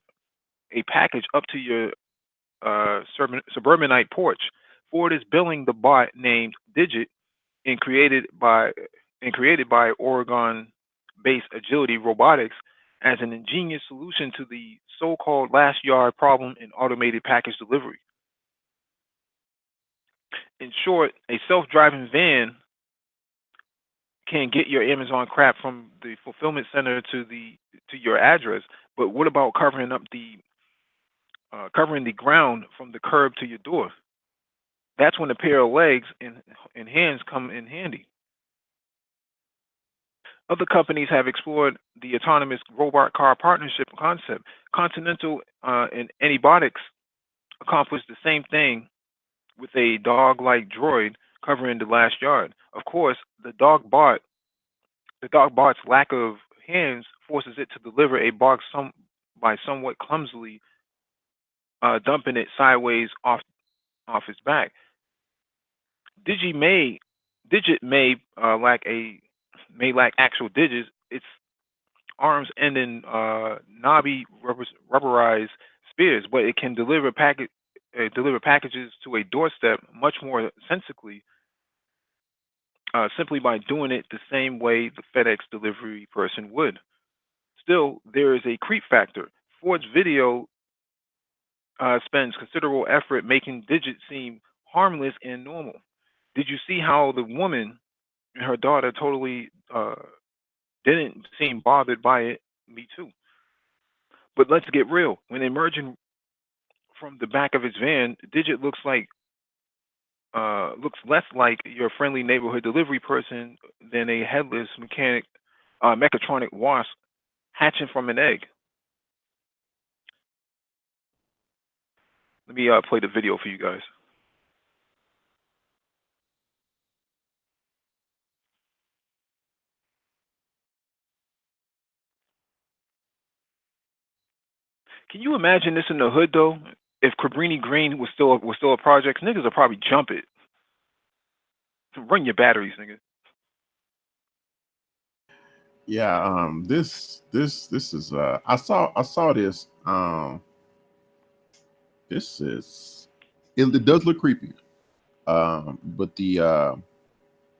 a package up to your suburbanite porch. Ford is billing the bot named Digit and created by Oregon-based Agility Robotics as an ingenious solution to the so-called last yard problem in automated package delivery. In short, a self-driving van can get your Amazon crap from the fulfillment center to your address, but what about covering the ground from the curb to your door? That's when a pair of legs and hands come in handy. Other companies have explored the autonomous robot car partnership concept. Continental and Anybotics accomplished the same thing with a dog-like droid covering the last yard. Of course, the dog bot's lack of hands forces it to deliver a box by somewhat clumsily dumping it sideways off its back. Digi may Digit may lack actual digits. Its arms end in knobby rubberized spears, but it can deliver packages to a doorstep much more sensibly, simply by doing it the same way the FedEx delivery person would. Still, there is a creep factor. Ford's video spends considerable effort making digits seem harmless and normal. Did you see how the woman and her daughter totally didn't seem bothered by it? Me too. But let's get real. When emerging from the back of its van, Digit looks less like your friendly neighborhood delivery person than a headless mechatronic wasp hatching from an egg. Let me play the video for you guys. Can you imagine this in the hood though? If Cabrini Green was still a project, niggas would probably jump it. Run your batteries, nigga. Yeah, this is I saw this. This is it does look creepy. But the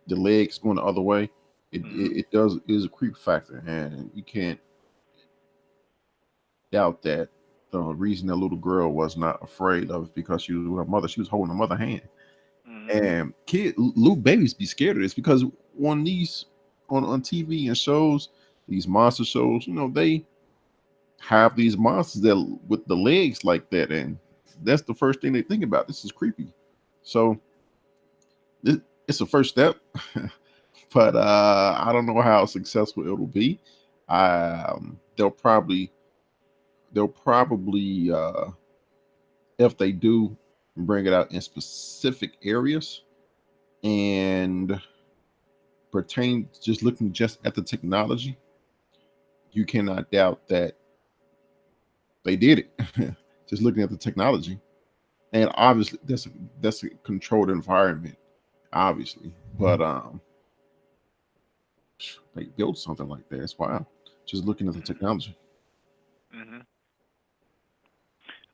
legs going the other way, it does is a creep factor, and you can't doubt that the reason that little girl was not afraid of it because she was with her mother. She was holding her mother hand, and little babies be scared of this because on these on TV and shows, these monster shows, they have these monsters that with the legs like that, and that's the first thing they think about. This is creepy. So this, it's a first step, but I don't know how successful it'll be. They'll probably if they do bring it out in specific areas and pertain just looking just at the technology, you cannot doubt that they did it. Just looking at the technology, and obviously that's a controlled environment, obviously, but they built something like that. It's wild. Just looking at the technology. Mm-hmm.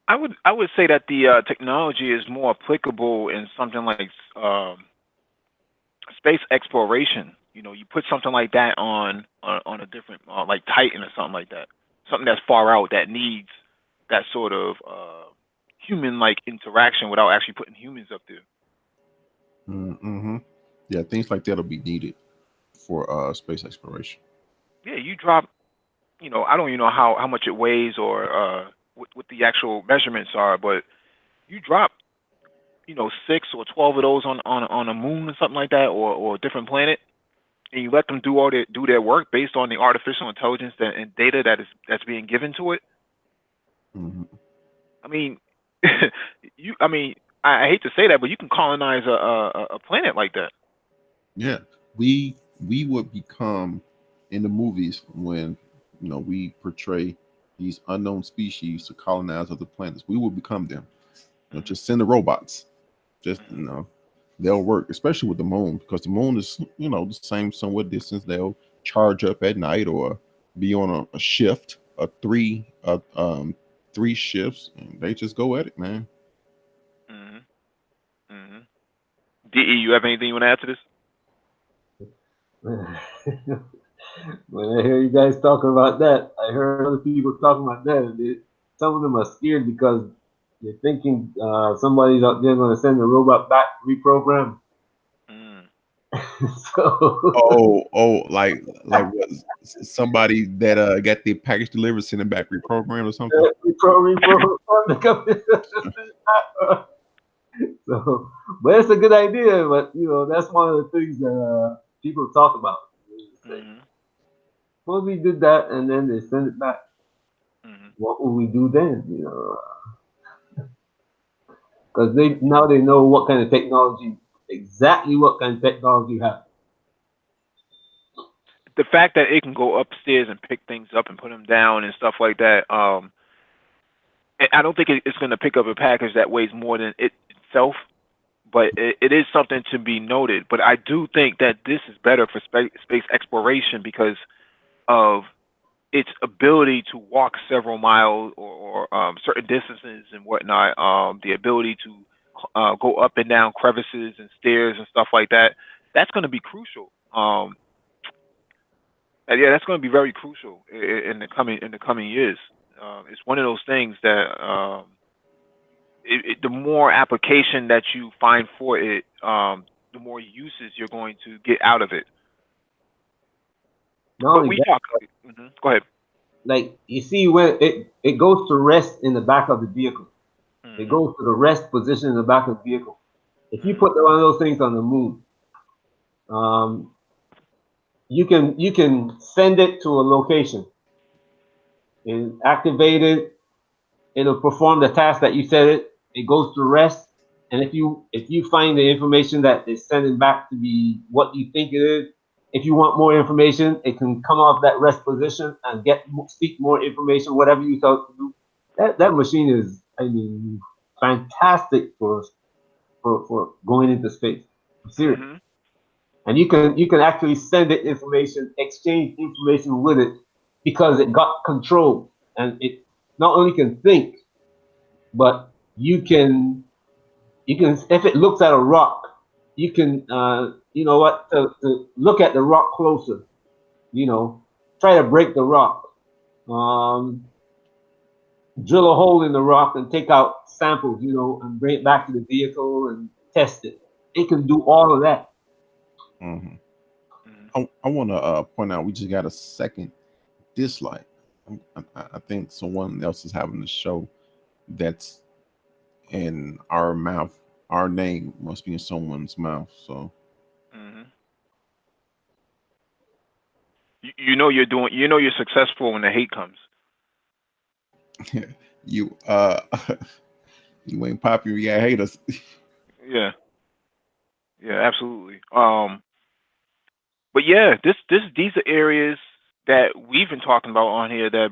I would say that the technology is more applicable in something like space exploration. You put something like that on a different like Titan or something like that, something that's far out that needs that sort of human like interaction without actually putting humans up there. Mm-hmm. Yeah, things like that'll be needed for space exploration. Yeah, you drop. I don't even know how much it weighs or what the actual measurements are, but you drop 6 or 12 of those on a moon or something like that, or a different planet, and you let them do their work based on the artificial intelligence and data that's being given to it. Hmm. I mean, I mean, I hate to say that, but you can colonize a planet like that. Yeah, we would become in the movies when we portray these unknown species to colonize other planets. We will become them. Hmm. Just send the robots. Just Hmm. they'll work, especially with the moon because the moon is the same somewhat distance. They'll charge up at night or be on a shift, three shifts, and they just go at it, man. Hmm. Hmm. De, you have anything you want to add to this? When I hear you guys talking about that, I heard other people talking about that, and some of them are scared because they're thinking somebody's out there going to send the robot back reprogrammed. Mm. So Like what? Somebody that got the package delivered, sent it back reprogrammed or something. reprogrammed. So, but it's a good idea. But that's one of the things that people talk about. Say, Hmm. suppose we did that, and then they send it back. Hmm. What will we do then? Because they know what kind of technology, exactly what kind of technology you have. The fact that it can go upstairs and pick things up and put them down and stuff like that. I don't think it's going to pick up a package that weighs more than it itself, but it is something to be noted. But I do think that this is better for space exploration because of its ability to walk several miles or certain distances and whatnot. The ability to go up and down crevices and stairs and stuff like that. That's going to be crucial. And yeah, that's going to be very crucial in the coming years. It's one of those things that the more application that you find for it, the more uses you're going to get out of it. Not But only we that, talk. Go ahead. like you see, when it goes to rest in the back of the vehicle, it Hmm. goes to the rest position in the back of the vehicle. If you Hmm. put one of those things on the moon, um, you can send it to a location and activate it. It'll perform the task that you said it goes to rest, and if you find the information that is sending back to be what you think it is, if you want more information, it can come off that rest position and seek more information, whatever you thought to do. That machine is, I mean, fantastic for going into space. I'm serious. Hmm. and you can actually send it information, exchange information with it, because it got control, and it not only can think, but you can if it looks at a rock, you can you know what to look at the rock closer, you know, try to break the rock, um, drill a hole in the rock and take out samples, and bring it back to the vehicle and test it. It can do all of that. Hmm. Mhm. I want to point out we just got a second dislike. I think someone else is having a show that's in our mouth. Our name must be in someone's mouth. So Mhm. You know you're successful when the hate comes. you you ain't popular, you hate us. Yeah. Yeah, absolutely. But yeah, these are areas that we've been talking about on here that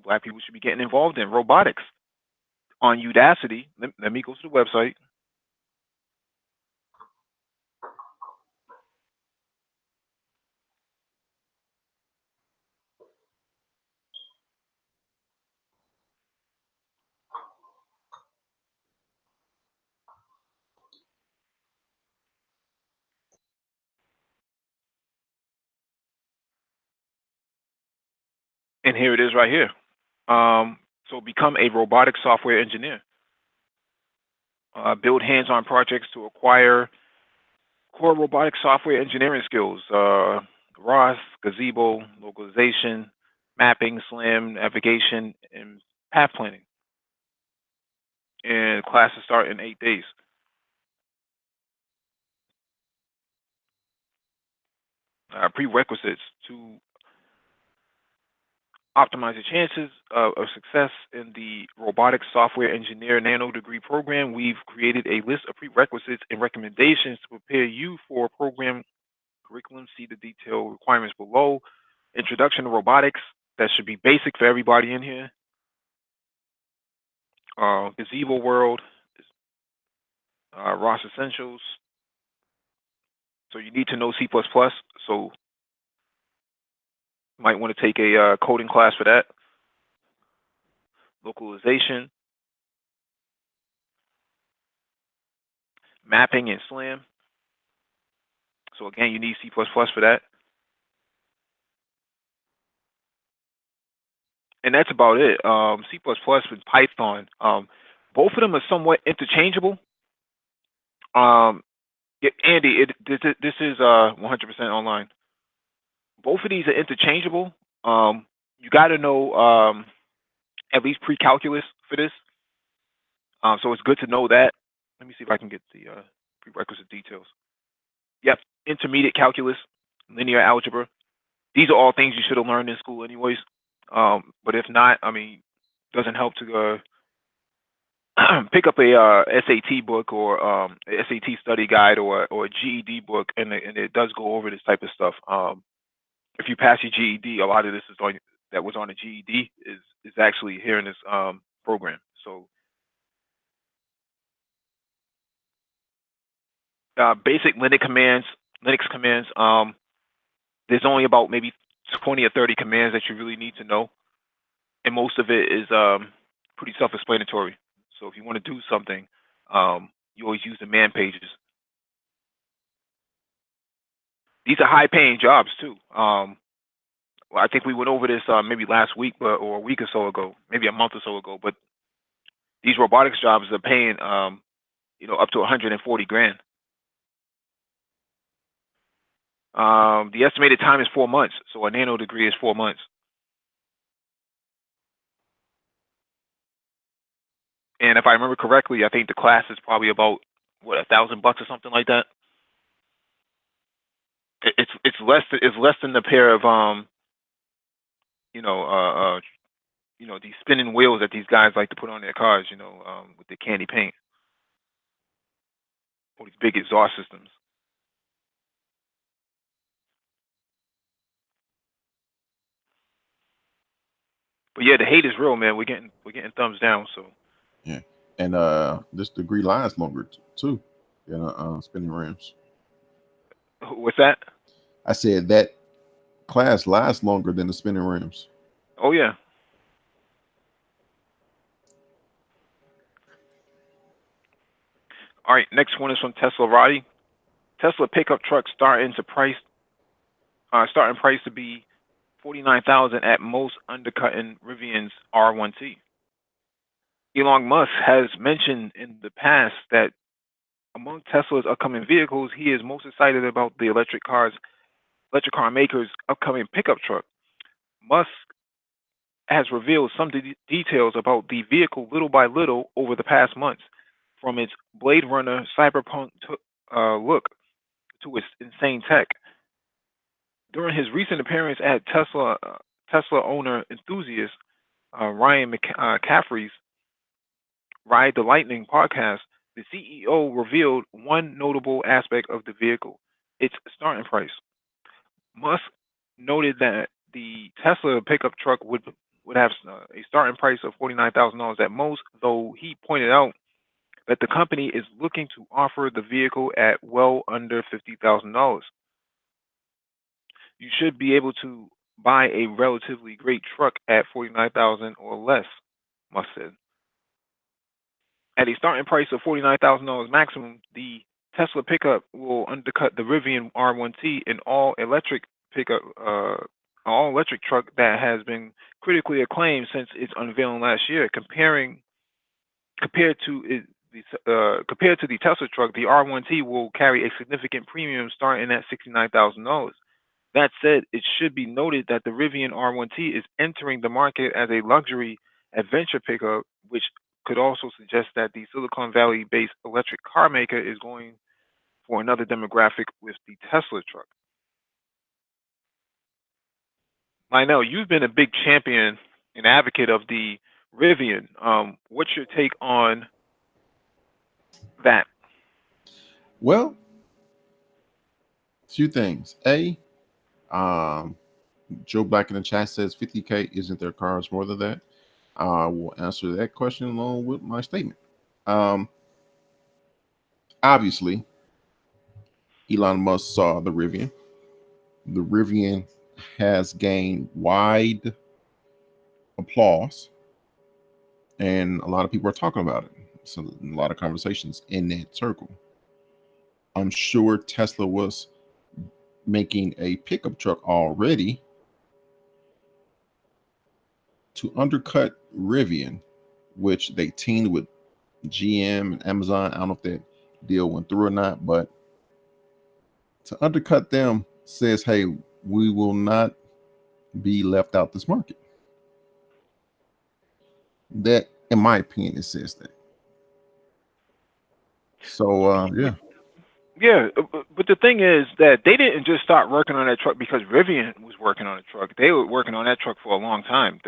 black people should be getting involved in. Robotics on Udacity. Let me go to the website. And here it is right here. So become a robotic software engineer. Build hands-on projects to acquire core robotic software engineering skills. ROS, gazebo, localization, mapping, SLAM, navigation, and path planning. And classes start in 8 days. Prerequisites to optimize your chances of success in the robotic software engineer nano degree program. We've created a list of prerequisites and recommendations to prepare you for program curriculum. See the detailed requirements below. Introduction to robotics. That should be basic for everybody in here. Gazebo world. ROS essentials. So you need to know C++. So you might want to take a coding class for that. Localization, mapping, and SLAM. So again, you need C++ for that. And that's about it. C++ and Python. Both of them are somewhat interchangeable. Um, yeah, Andy, this is 100% online. Both of these are interchangeable. You got to know at least pre-calculus for this. So it's good to know that. Let me see if I can get the prerequisite details. Yep, intermediate calculus, linear algebra. These are all things you should have learned in school, anyways. But if not, I mean, doesn't help to pick up a SAT book or SAT study guide or a GED book, and it does go over this type of stuff. If you pass your GED, a lot of this is on that was on the GED is actually here in this program. So basic Linux commands. There's only about maybe 20 or 30 commands that you really need to know, and most of it is pretty self-explanatory. So if you want to do something, you always use the man pages. These are high-paying jobs too. Well, I think we went over this maybe last week, or a week or so ago, maybe a month or so ago. But these robotics jobs are paying, up to 140 grand. The estimated time is 4 months, so a nano degree is 4 months. And if I remember correctly, I think the class is probably about what $1,000 or something like that. It's less than the pair of you know uh, uh these spinning wheels that these guys like to put on their cars, with the candy paint or these big exhaust systems. But yeah, the hate is real, man. We're getting thumbs down. So Yeah, and this degree lasts longer too than spinning rims. What's that? I said that class lasts longer than the spinning rims. Oh yeah. All right. Next one is from Tesla Roddy. Tesla pickup truck starting price to be 49,000 at most, undercutting Rivian's R1T. Elon Musk has mentioned in the past that among Tesla's upcoming vehicles, he is most excited about the electric car maker's upcoming pickup truck. Musk has revealed some details about the vehicle little by little over the past months, from its Blade Runner cyberpunk look to its insane tech. During his recent appearance at Tesla owner enthusiast Ryan McCaffrey's Ride the Lightning podcast, the CEO revealed one notable aspect of the vehicle: its starting price. Musk noted that the Tesla pickup truck would have a starting price of $49,000 at most, though he pointed out that the company is looking to offer the vehicle at well under $50,000. You should be able to buy a relatively great truck at 49,000 or less, Musk said. At a starting price of $49,000 maximum, the Tesla pickup will undercut the Rivian R1T, an all electric truck that has been critically acclaimed since its unveiling last year. Compared to the Tesla truck, the R1T will carry a significant premium starting at $69,000. That said, it should be noted that the Rivian R1T is entering the market as a luxury adventure pickup, which could also suggest that the Silicon Valley based electric car maker is going for another demographic with the Tesla truck. Lionel, you've been a big champion and advocate of the Rivian. What's your take on that? Well, two things. Um, Joe Black in the chat says 50K isn't their cars more than that. I will answer that question along with my statement. Um, Obviously, Elon Musk saw the Rivian. The Rivian has gained wide applause, and a lot of people are talking about it. So, a lot of conversations in that circle. I'm sure Tesla was making a pickup truck already to undercut Rivian, which they teamed with GM and Amazon. I don't know if that deal went through or not, but to undercut them says, hey, we will not be left out this market. That, in my opinion, it says that. So, yeah. Yeah, but the thing is that they didn't just start working on that truck because Rivian was working on the truck. They were working on that truck for a long time.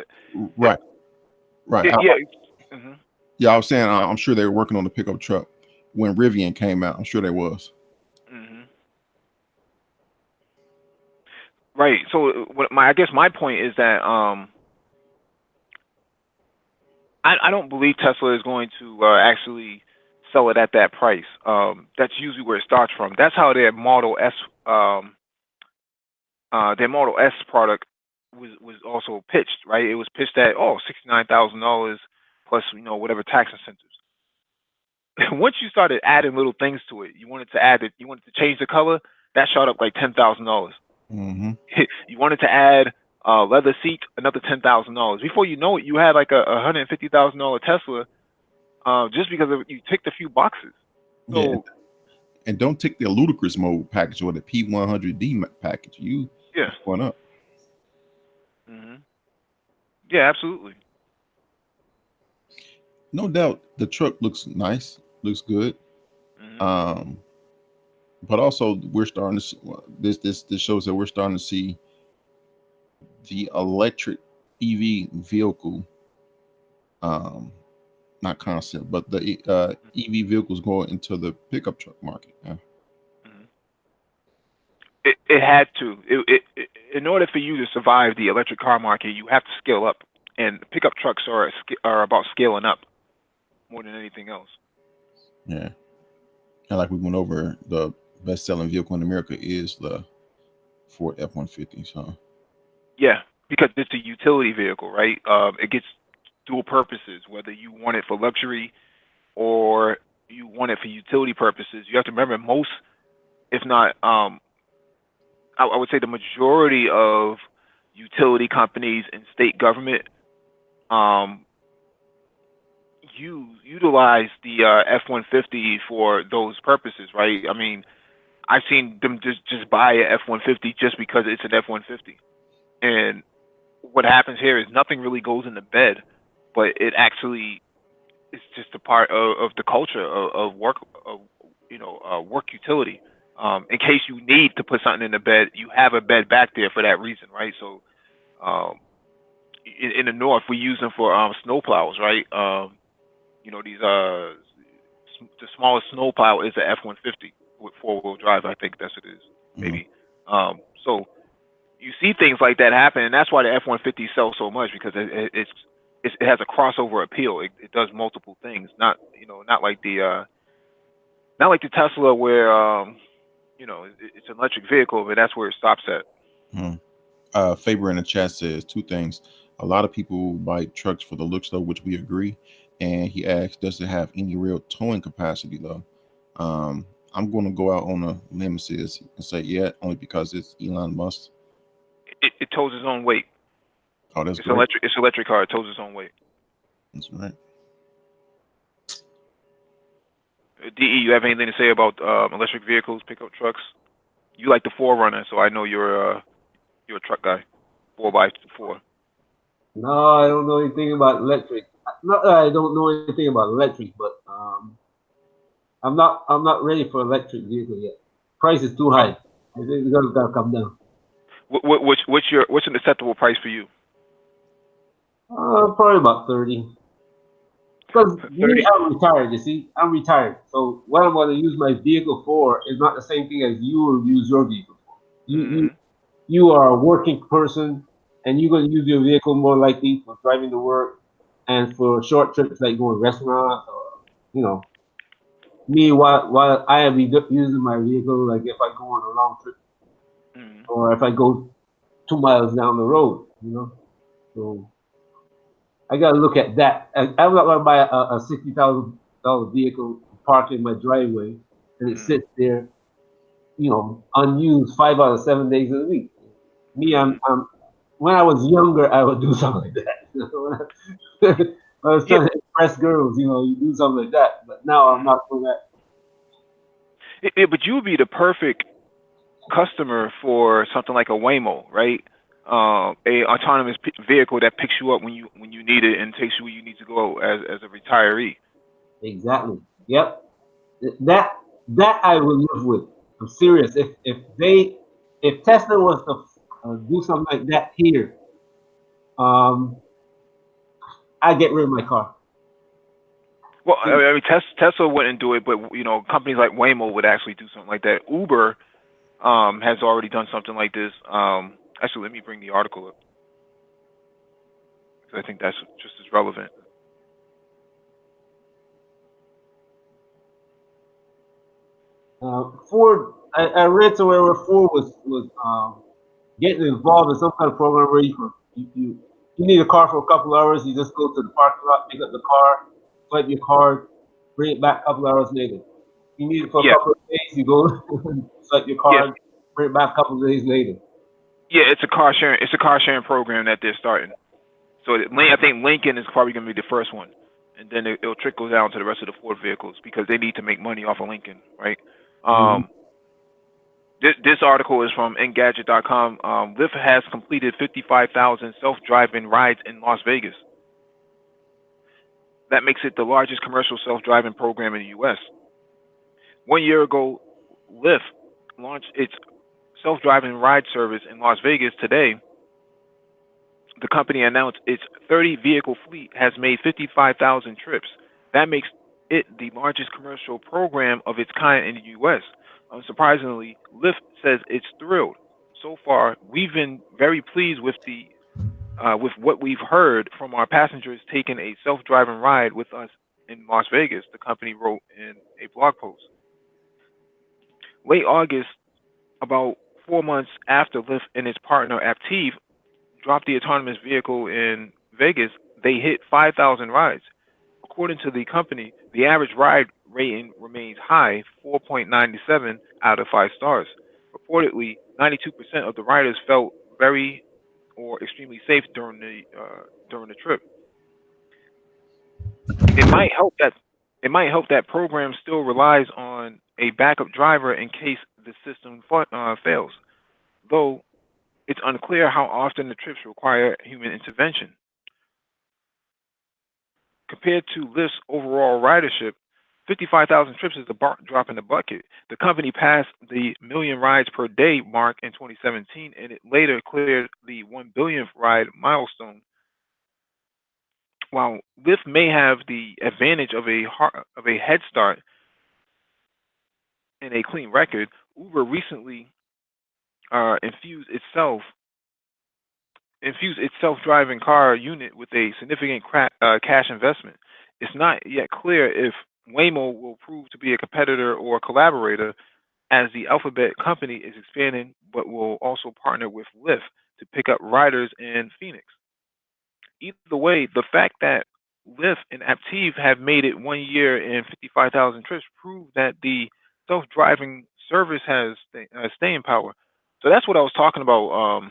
Right, right. Yeah. Hmm. Yeah, I was saying, I'm sure they were working on the pickup truck when Rivian came out. I'm sure they was. Hmm. Right. So, I guess my point is that I don't believe Tesla is going to actually sell it at that price. That's usually where it starts from. That's how their Model S product was also pitched, right? It was pitched at $69,000 plus whatever tax incentives. Once you started adding little things to it, you wanted to change the color, that shot up like $10,000. Mm-hmm. You wanted to add leather seat, another $10,000. Before you know it, you had like a $150,000 Tesla, just because you ticked a few boxes. Yeah, So and don't take the ludicrous mode package or the P100D package. You yeah. going up. Hmm. Yeah, absolutely. No doubt, the truck looks nice, looks good. Hmm. Um, but also we're starting to this shows that we're starting to see the electric EV vehicle, um, not concept, but the EV vehicles going into the pickup truck market. Yeah. Hmm. It had to. In order for you to survive the electric car market, you have to scale up, and pickup trucks are about scaling up more than anything else. Yeah. And like we went over, the best-selling vehicle in America is the Ford F-150. So, Yeah, because it's a utility vehicle, right? It gets dual purposes, whether you want it for luxury or you want it for utility purposes. You have to remember most, if not, I would say the majority of utility companies and state government um, utilize the F-150 for those purposes, right? I mean, I've seen them just buy a F-150 just because it's an F-150. And what happens here is nothing really goes in the bed, but it actually is just a part of the culture of work, of, work utility. In case you need to put something in the bed, you have a bed back there for that reason, right? So, um, in the north, we use them for snow plows, right? These the smallest snow plow is a F-150 with four-wheel drive. I think that's what it is, mhm, maybe. So you see things like that happen, and that's why the F-150 sells so much because it has a crossover appeal. It does multiple things, not like the Tesla where it's an electric vehicle, but that's where it stops at. mhm. Faber in the chat says two things. A lot of people buy trucks for the looks, though, which we agree. And he asks, does it have any real towing capacity, though? I'm going to go out on a limb and say, yeah, only because it's Elon Musk. It tows its own weight. Oh, that's It's an great. electric. It's an electric car. It tows its own weight. That's right. De, you have anything to say about electric vehicles, pickup trucks? You like the Forerunner, so I know you're a truck guy. 4x4. No, I don't know anything about electric. Not that I don't know anything about electric, but I'm not ready for electric vehicle yet. Price is too high. Oh, I think it's gotta come down. what's an acceptable price for you? Probably about 30. Because me, 30. I'm retired. You see, I'm retired. So what I'm going to use my vehicle for is not the same thing as you will use your vehicle for. You you Mm-hmm. you are a working person, and you're going to use your vehicle more likely for driving to work and for short trips like going to restaurants or you know. Me, while I be using my vehicle, like if I go on a long trip Mm-hmm. or if I go 2 miles down the road, you know. So I got to look at that. I'm not going to buy a $60,000 vehicle, park in my driveway, and it Mm-hmm. sits there, unused 5 out of 7 days of the week. Me, Mm-hmm. I'm when I was younger, I would do something like that. When I was Yeah. trying to impress girls, you do something like that. But now I'm Mm-hmm. not doing that. But you would be the perfect customer for something like a Waymo, right? A autonomous vehicle that picks you up when you need it and takes you where you need to go as a retiree. Exactly. Yep. That that I will live with. I'm serious. If Tesla was to do something like that here, um, I get rid of my car. Well, I mean, Tesla wouldn't do it, but companies like Waymo would actually do something like that. Uber has already done something like this. Actually, let me bring the article up because I think that's just as relevant. Ford, I read somewhere where Ford was getting involved in some kind of program where you need a car for a couple hours. You just go to the parking lot, pick up the car, swipe your card, bring it back a couple hours later. You need it for a Yeah, couple of days. You go swipe your yes, card, bring it back a couple of days later. yeah. It's a car sharing. It's a car sharing program that they're starting. So I think Lincoln is probably going to be the first one, and then it'll trickle down to the rest of the Ford vehicles because they need to make money off of Lincoln, right? Hmm. Um, this article is from Engadget.com. Lyft has completed 55,000 self-driving rides in Las Vegas. That makes it the largest commercial self-driving program in the U.S. 1 year ago, Lyft launched its self-driving ride service in Las Vegas. Today, the company announced its 30 vehicle fleet has made 55,000 trips. That makes it the largest commercial program of its kind in the U.S. Unsurprisingly, Lyft says it's thrilled. So far, we've been very pleased with what we've heard from our passengers taking a self-driving ride with us in Las Vegas. The company wrote in a blog post. Late August, about 4 months after Lyft and its partner Aptiv dropped the autonomous vehicle in Vegas, they hit 5,000 rides. According to the company, the average ride rating remains high, 4.97 out of 5 stars. Reportedly, 92% of the riders felt very or extremely safe during the trip. It might help that program still relies on a backup driver in case the system fails, though it's unclear how often the trips require human intervention. Compared to Lyft's overall ridership, 55,000 trips is a drop in the bucket. The company passed the million rides per day mark in 2017, and it later cleared the 1 billionth ride milestone. While Lyft may have the advantage of a head start and a clean record, Uber recently uh, infused itself infused its self-driving car unit with a significant cash investment. It's not yet clear if Waymo will prove to be a competitor or collaborator, as the Alphabet company is expanding, but will also partner with Lyft to pick up riders in Phoenix. Either way, the fact that Lyft and Aptiv have made it 1 year and 55,000 trips prove that the self-driving service has staying power. So that's what I was talking about.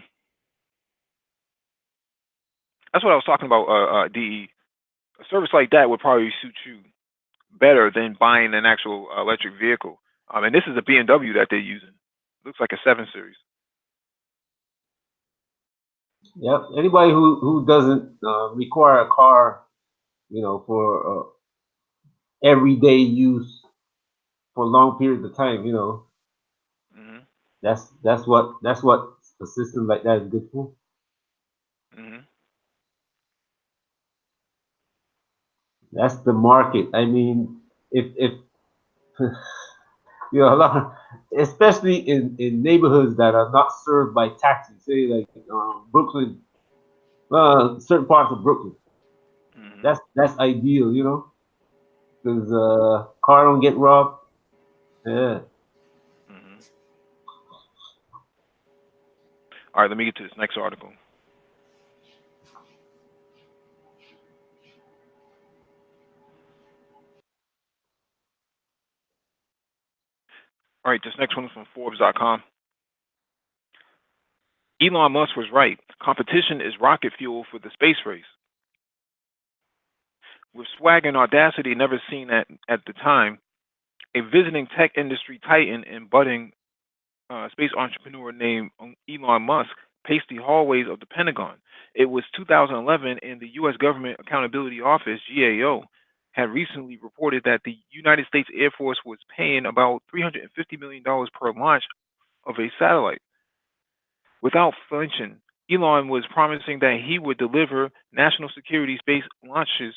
That's what I was talking about. A service like that would probably suit you better than buying an actual electric vehicle. And this is a BMW that they're using. Looks like a 7 Series. Yep. Anybody who doesn't require a car, for everyday use for long periods of time, Mhm. that's what a system like that is good for. Mhm. That's the market. I mean, if a lot, especially in neighborhoods that are not served by taxis, say like Brooklyn, certain parts of Brooklyn. Mhm. That's ideal, because car don't get robbed. Yeah. Mhm. All right, let me get to this next article. All right, this next one is from Forbes.com. Elon Musk was right. Competition is rocket fuel for the space race. With swag and audacity never seen at the time, a visiting tech industry titan and budding space entrepreneur named Elon Musk paced the hallways of the Pentagon. It was 2011, and the U.S. Government Accountability Office (GAO) had recently reported that the United States Air Force was paying about $350 million per launch of a satellite. Without flinching, Elon was promising that he would deliver national security space launches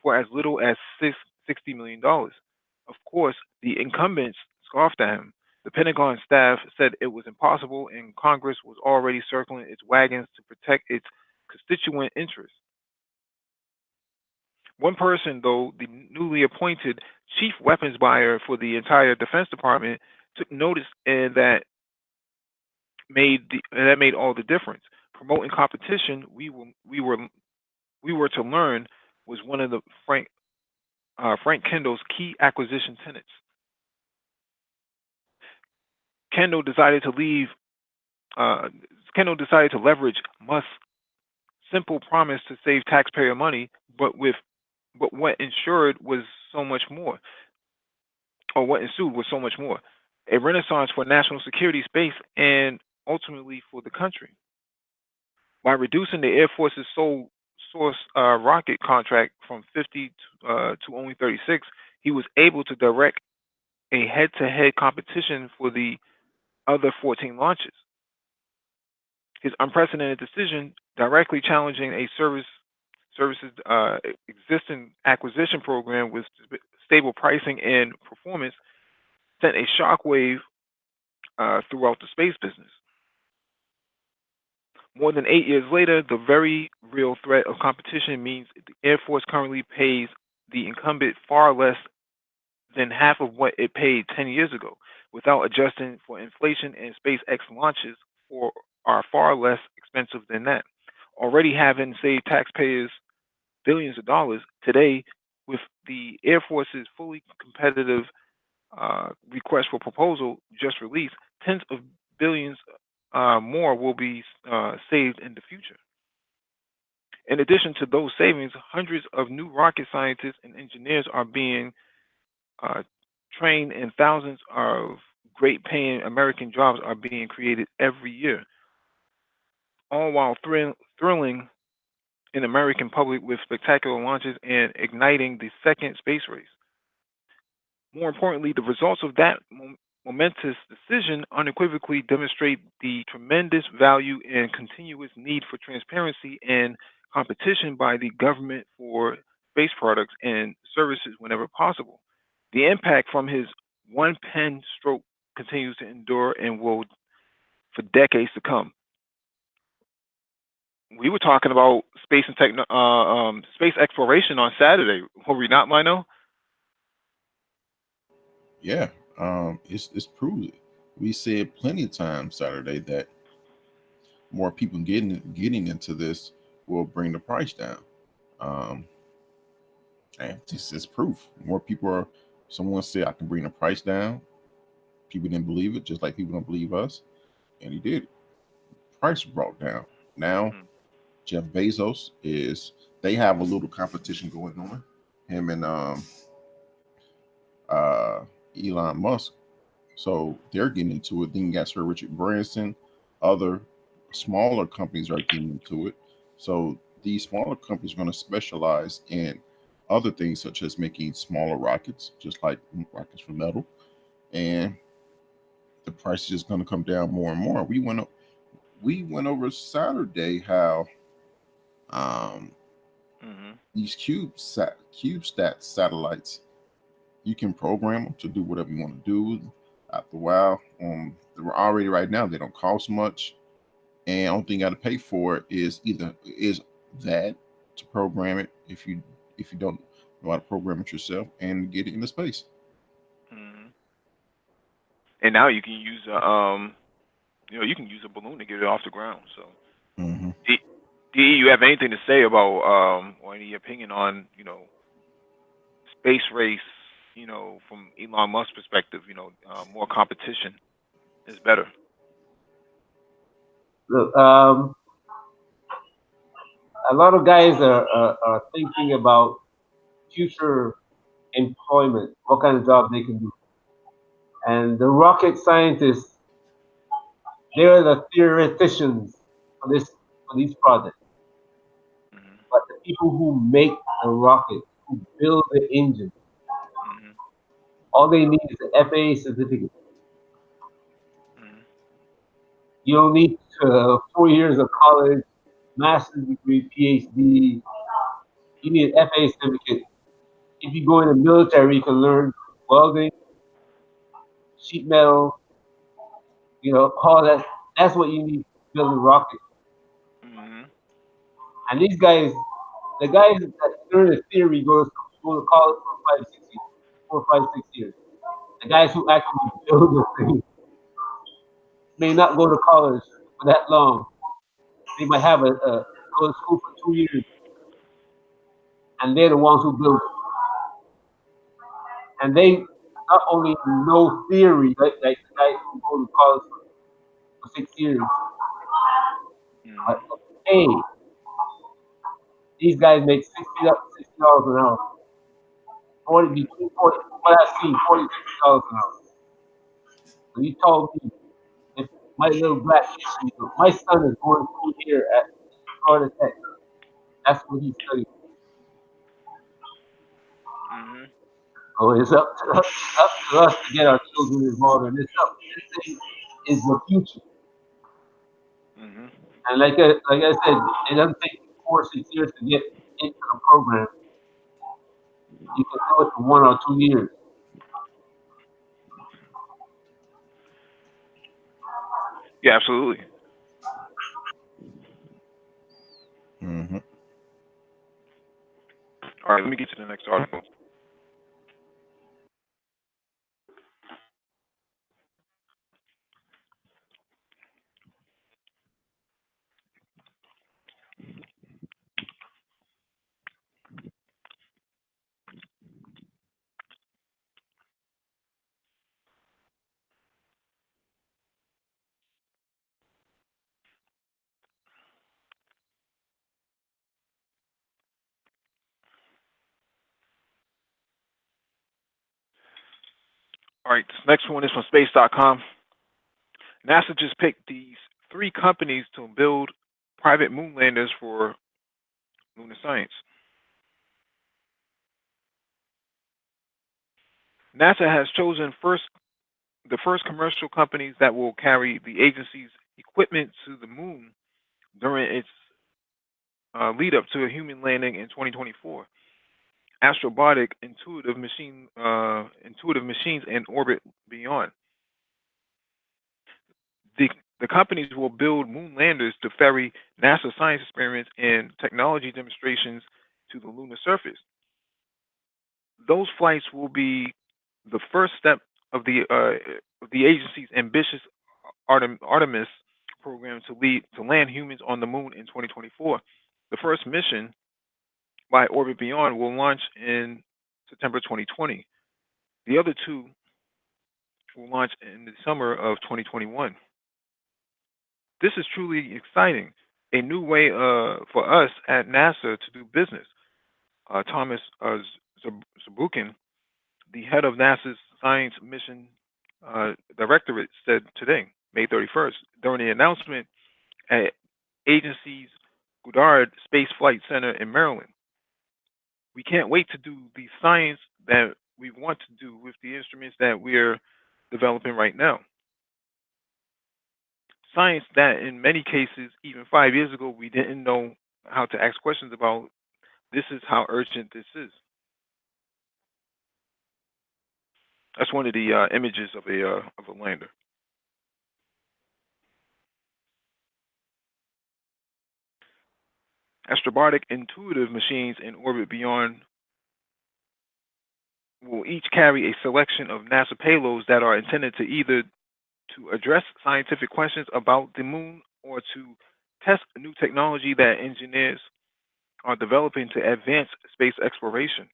for as little as $60 million. Of course, the incumbents scoffed at him. The Pentagon staff said it was impossible, and Congress was already circling its wagons to protect its constituent interests. One person, though, the newly appointed chief weapons buyer for the entire Defense Department, took notice, and that made all the difference. Promoting competition, we were to learn, was one of the Frank Kendall's key acquisition tenets. Kendall decided to leave. Uh, Kendall decided to leverage Musk's simple promise to save taxpayer money, but what ensured was so much more, or what ensued was so much more. A renaissance for national security space and ultimately for the country. By reducing the Air Force's sole source rocket contract from 50 to only 36, he was able to direct a head-to-head competition for the other 14 launches. His unprecedented decision, directly challenging a services existing acquisition program with stable pricing and performance, sent a shockwave throughout the space business. More than 8 years later, the very real threat of competition means the Air Force currently pays the incumbent far less than half of what it paid 10 years ago. without adjusting for inflation, and SpaceX launches for are far less expensive than that. Already having saved taxpayers billions of dollars today with the Air Force's fully competitive request for proposal just released, tens of billions more will be saved in the future. In addition to those savings, hundreds of new rocket scientists and engineers are being uh, trained, and thousands of great paying American jobs are being created every year, all while thrilling an American public with spectacular launches and igniting the second space race. More importantly, the results of that momentous decision unequivocally demonstrate the tremendous value and continuous need for transparency and competition by the government for space products and services whenever possible. The impact from his one pen stroke continues to endure and will for decades to come. We were talking about space exploration on Saturday, were we not, Mino? Yeah, it's proved. We said plenty of times Saturday that more people getting into this will bring the price down. Um, and this is proof. More people are. Someone said I can bring the price down. People didn't believe it, just like people don't believe us, and he did. Price brought down. Now Mm, Jeff Bezos is. They have a little competition going on. Him and uh, Elon Musk. So they're getting into it. Then you got Sir Richard Branson, other smaller companies are getting into it. So these smaller companies are going to specialize in other things such as making smaller rockets, just like rockets from metal, and the price is just going to come down more and more. We went over Saturday how um, mhm, these CubeSat satellites, you can program them to do whatever you want to do. After a while, they're already right now they don't cost much, and only thing you got to pay for is that to program it if you don't know how to program it yourself and get it into space. mhm. And now you can use you can use a balloon to get it off the ground. So, Hmm. D, D, you have anything to say about or any opinion on space race? From Elon Musk's perspective, more competition is better. Look, a lot of guys are thinking about future employment, what kind of job they can do. And the rocket scientists, they're the theoreticians for these projects. Mhm, But the people who make the rocket, who build the engine, mhm, all they need is an FAA certificate. mhm, You don't need 4 years of college, master's degree, PhD. You need an FAA certificate. If you go in the military, you can learn welding, sheet metal, all that. That's what you need to build a rocket. mhm, And these guys, the guys that learn the theory go to college for 5, 6 years, 4, 5, 6 years. The guys who actually build the thing may not go to college for that long. They might have a go to school for 2 years, and they're the ones who build it. And they not only know theory, like the guys who go to college for 6 years, but mhm, hey, these guys make $60 an hour, 40 between 40. What I've seen, $40, $60 an hour. So you told me if my little black kid, my son is going to school here at Florida Tech. That's what he's studying. mhm, So it's up to us to get our children involved in this. This thing is the future. mhm. And like I said, it doesn't take 4, 6 years to get into the program. You can do it in 1 or 2 years. Yeah, absolutely. Hmm. All right, let me get to the next article. All right, this next one is from space.com. NASA just picked these three companies to build private moon landers for lunar science. NASA has chosen the first commercial companies that will carry the agency's equipment to the moon during its lead up to a human landing in 2024. Astrobotic intuitive machines in orbit beyond. The the companies will build moon landers to ferry NASA science experiments and technology demonstrations to the lunar surface. Those flights will be the first step of the agency's ambitious Artemis program to land humans on the moon in 2024. The first mission by Orbit Beyond will launch in September 2020. The other two will launch in the summer of 2021. This is truly exciting, a new way for us at NASA to do business. Thomas Zabukin, the head of NASA's Science Mission Directorate, said today, May 31st, during the announcement at agency's Goddard Space Flight Center in Maryland. We can't wait to do the science that we want to do with the instruments that we're developing right now. Science that, in many cases, even 5 years ago, we didn't know how to ask questions about. This is how urgent this is. That's one of the images of a lander. Astrobotic intuitive machines in orbit beyond will each carry a selection of NASA payloads that are intended to either to address scientific questions about the moon or to test new technology that engineers are developing to advance space exploration.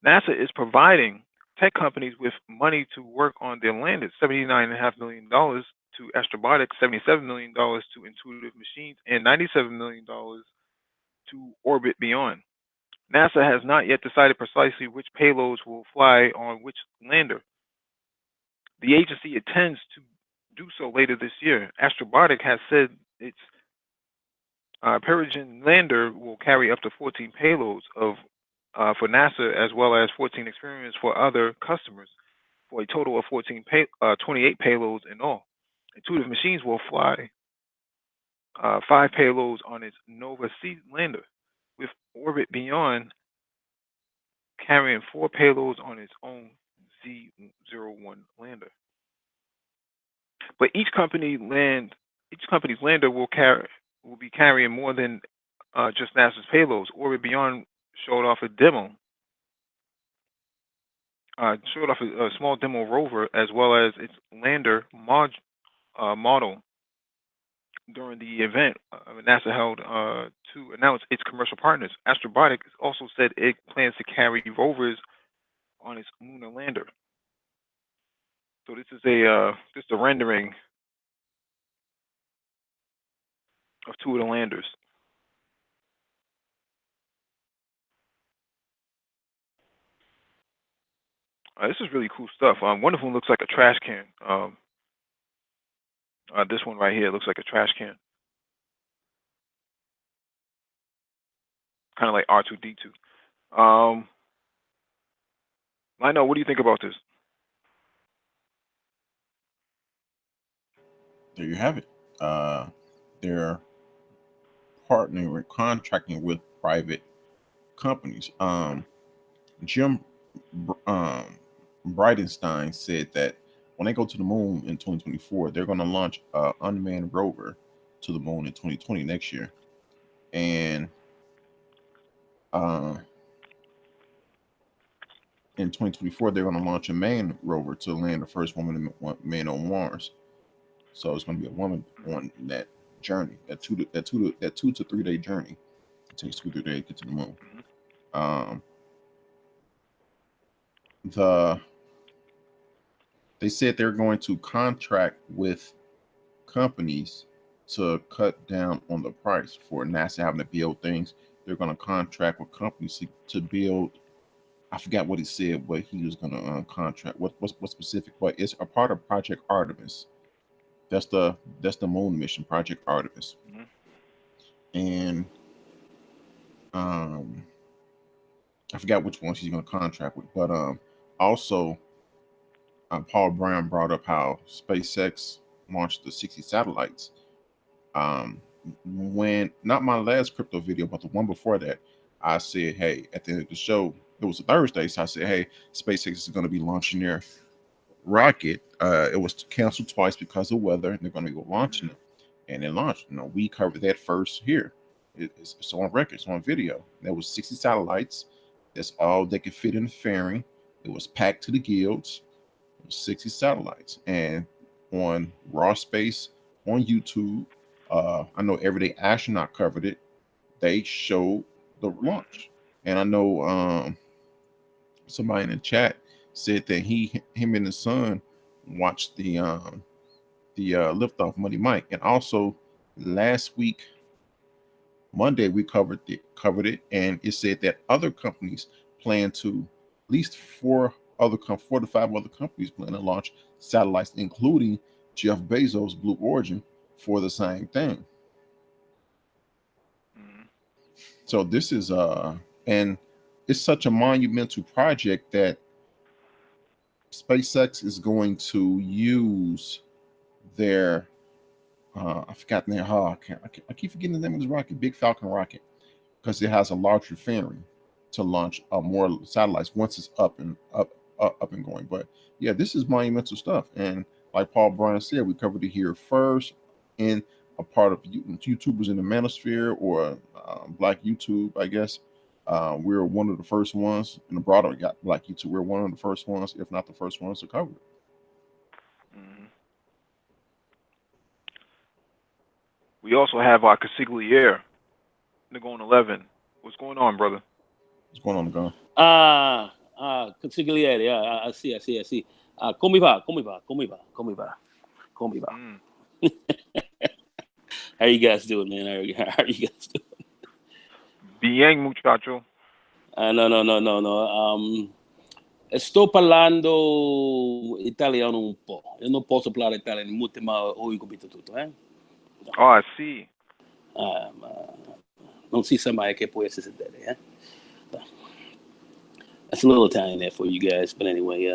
NASA is providing tech companies with money to work on their landers, $79.5 million to Astrobotics, $77 million to Intuitive Machines, and $97 million to Orbit Beyond. NASA has not yet decided precisely which payloads will fly on which lander. The agency intends to do so later this year. Astrobotic has said its Peregrine lander will carry up to 14 payloads for NASA as well as 14 experiments for other customers for a total of 28 payloads in all. Intuitive Machines will fly 5 payloads on its Nova C lander, with Orbit Beyond carrying 4 payloads on its own Z01 lander. But each company's lander will be carrying more than just NASA's payloads. Orbit Beyond showed off a demo, showed off a small demo rover as well as its lander model during the event NASA held to announce its commercial partners. Astrobotic also said it plans to carry rovers on its lunar lander. So this is just a rendering of two of the landers. This is really cool stuff. One of them looks like a trash can. This one right here looks like a trash can, kind of like R2D2. I know. What do you think about this? There you have it. They're partnering or contracting with private companies. Jim Bridenstine said that when they go to the moon in 2024, they're going to launch an unmanned rover to the moon in 2020 next year, and uh, in 2024 they're going to launch a manned rover to land the first man on Mars. So it's going to be a woman on that journey, that 2 to 3 day journey. It takes 2 to 3 days to get to the moon. Um, the They said they're going to contract with companies to cut down on the price for NASA having to build things. They're going to contract with companies to build I forgot what he said, what he was gonna contract, what specific, but it's a part of Project Artemis. That's the moon mission, Project Artemis, Hmm. and um, I forgot which ones he's gonna contract with, but also Paul Brown brought up how SpaceX launched the 60 satellites. Um, when not my last crypto video, but the one before that, I said, hey, at the end of the show, it was a Thursday, so I said, hey, SpaceX is going to be launching their rocket. It was canceled twice because of weather, and they're going to go launching it, and they launched. We covered that first here. It's on record, it's on video. There was 60 satellites. That's all they could fit in the fairing. It was packed to the gills. 60 satellites, and on Raw Space on YouTube, I know Everyday Astronaut covered it. They showed the launch, and I know somebody in the chat said that him and his son watched the liftoff Money Mike, and also last week Monday we covered it, and it said that other companies plan to at least four to five other companies plan to launch satellites, including Jeff Bezos' Blue Origin, for the same thing. Hmm. So this is and it's such a monumental project that SpaceX is going to use their I forgot the name. Oh, I keep forgetting the name of this rocket, Big Falcon rocket, because it has a larger fairing to launch more satellites once it's up and going. But yeah, this is monumental stuff, and like Paul Bryan said, we covered it here first in a part of YouTubers in the manosphere, or Black YouTube, I guess. We're one of the first ones in the broader Black YouTube. We're one of the first ones, if not the first ones, to cover it. Hmm. We also have our Consigliere, Nagon 11. What's going on, brother? What's going on, Gun? Consigliere, I see. Come va, come va, come va, come va, come va. Mm. How you guys doing, man? How are you guys doing? Bien, muchacho. No. Sto parlando italiano un po'. Io non posso parlare italiano molto, ma ho capito tutto, eh? Oh, I see. Ma non si sa mai che può essere sedere, eh? That's a little Italian there for you guys. But anyway,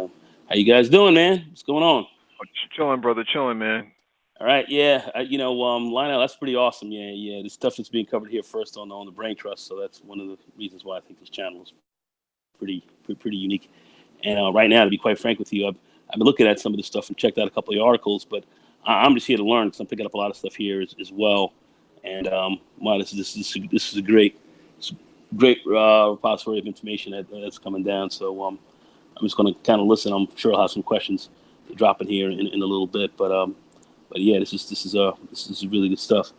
how you guys doing, man? What's going on? Oh, chilling, brother. Chilling, man. All right, yeah, Lionel, that's pretty awesome. Yeah, the stuff that's being covered here first on the Brain Trust. So that's one of the reasons why I think this channel is pretty unique. And right now, to be quite frank with you, I've been looking at some of this stuff and checked out a couple of the articles, but I'm just here to learn because I'm picking up a lot of stuff here as well. And wow, this is a great repository of information that's coming down. So I'm just going to kind of listen. I'm sure I'll have some questions to drop in here in a little bit, but yeah, this is really good stuff.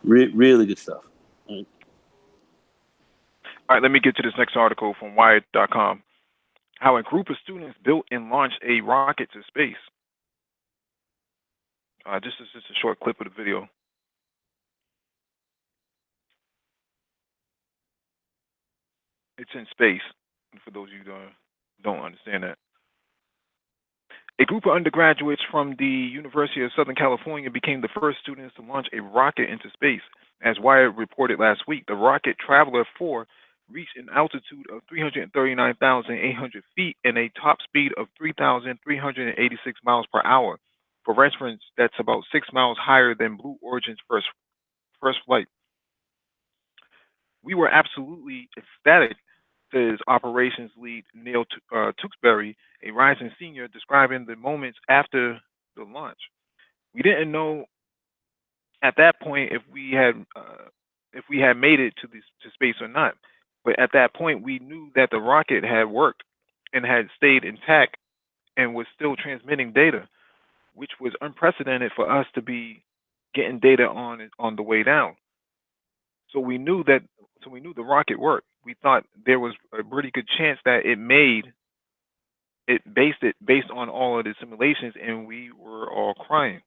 Really good stuff. All right. All right, let me get to this next article from Wired.com. How a group of students built and launched a rocket to space. This is just a short clip of the video. It's in space, for those of you who don't understand that. A group of undergraduates from the University of Southern California became the first students to launch a rocket into space. As Wired reported last week, the rocket Traveler 4 reached an altitude of 339,800 feet and a top speed of 3,386 miles per hour. For reference, that's about 6 miles higher than Blue Origin's first flight. We were absolutely ecstatic, says operations lead Neil Tewksbury, a rising senior, describing the moments after the launch. We didn't know at that point if we had made it to space or not, but at that point we knew that the rocket had worked and had stayed intact and was still transmitting data, which was unprecedented for us to be getting data on the way down. So we knew that. So we knew the rocket worked. We thought there was a pretty good chance that it based on all of the simulations, and we were all crying.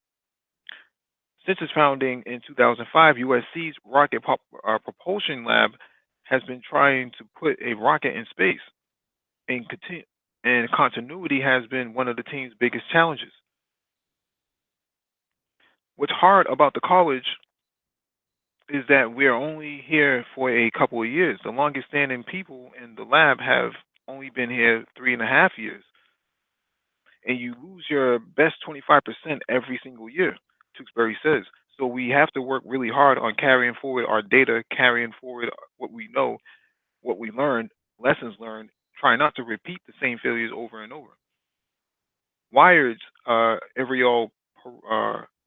Since its founding in 2005, USC's Propulsion Lab has been trying to put a rocket in space. and continue. And continuity has been one of the team's biggest challenges. What's hard about the college is that we're only here for a couple of years. The longest standing people in the lab have only been here 3.5 years, and you lose your best 25% every single year, Tewksbury says. So we have to work really hard on carrying forward our data, carrying forward what we know, what we learned, lessons learned, try not to repeat the same failures over and over. Wired's Ariel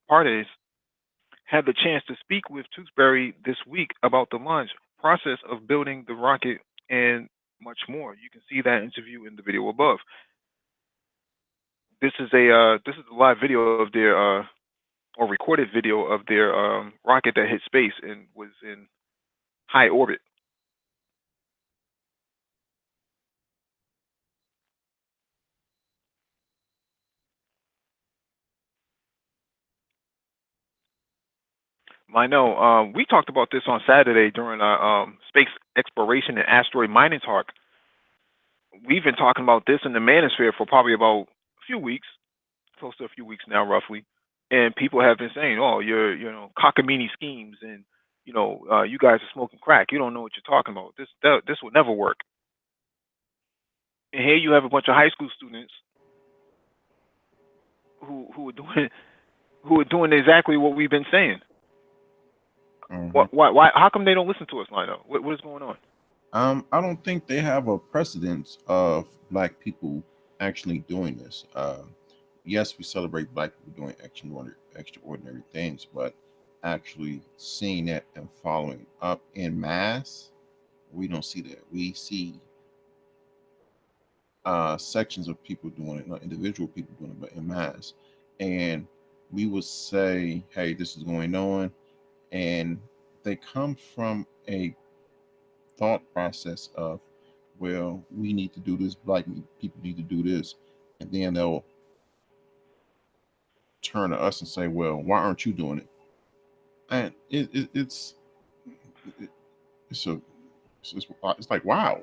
Pardes had the chance to speak with Tewksbury this week about the launch process of building the rocket and much more. You can see that interview in the video above. This is a live video of their or recorded video of their rocket that hit space and was in high orbit. I know. We talked about this on Saturday during our space exploration and asteroid mining talk. We've been talking about this in the manosphere for probably about a few weeks, close to a few weeks now, roughly. And people have been saying, "Oh, you're, cockamamie schemes, and you guys are smoking crack. You don't know what you're talking about. This will never work." And here you have a bunch of high school students who are doing who are doing exactly what we've been saying. Hmm. Why? How come they don't listen to us, Lionel? What is going on? I don't think they have a precedence of black people actually doing this. Yes, we celebrate black people doing extraordinary things, but actually seeing that and following up in mass, we don't see that. We see sections of people doing it, not individual people doing it, but in mass. And we would say, hey, this is going on. And they come from a thought process of, well, we need to do this, black people need to do this. And then they'll turn to us and say, well, why aren't you doing it? And it, it's a it's like, wow,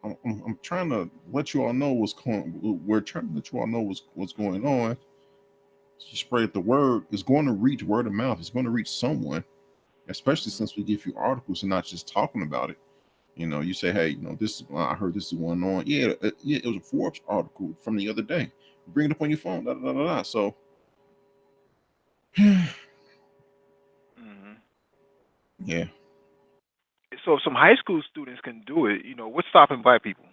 I'm trying to let you all know what's going. We're trying to let you all know what's going on. You spread the word. It's going to reach word of mouth. It's going to reach someone, especially Mhm. since we give you articles and not just talking about it. You say, hey, this. I heard this is going on. Yeah, yeah, it was a Forbes article from the other day. Bring it up on your phone. Da, da, da, da, da. So, Mhm. yeah, So if some high school students can do it, what's stopping black people?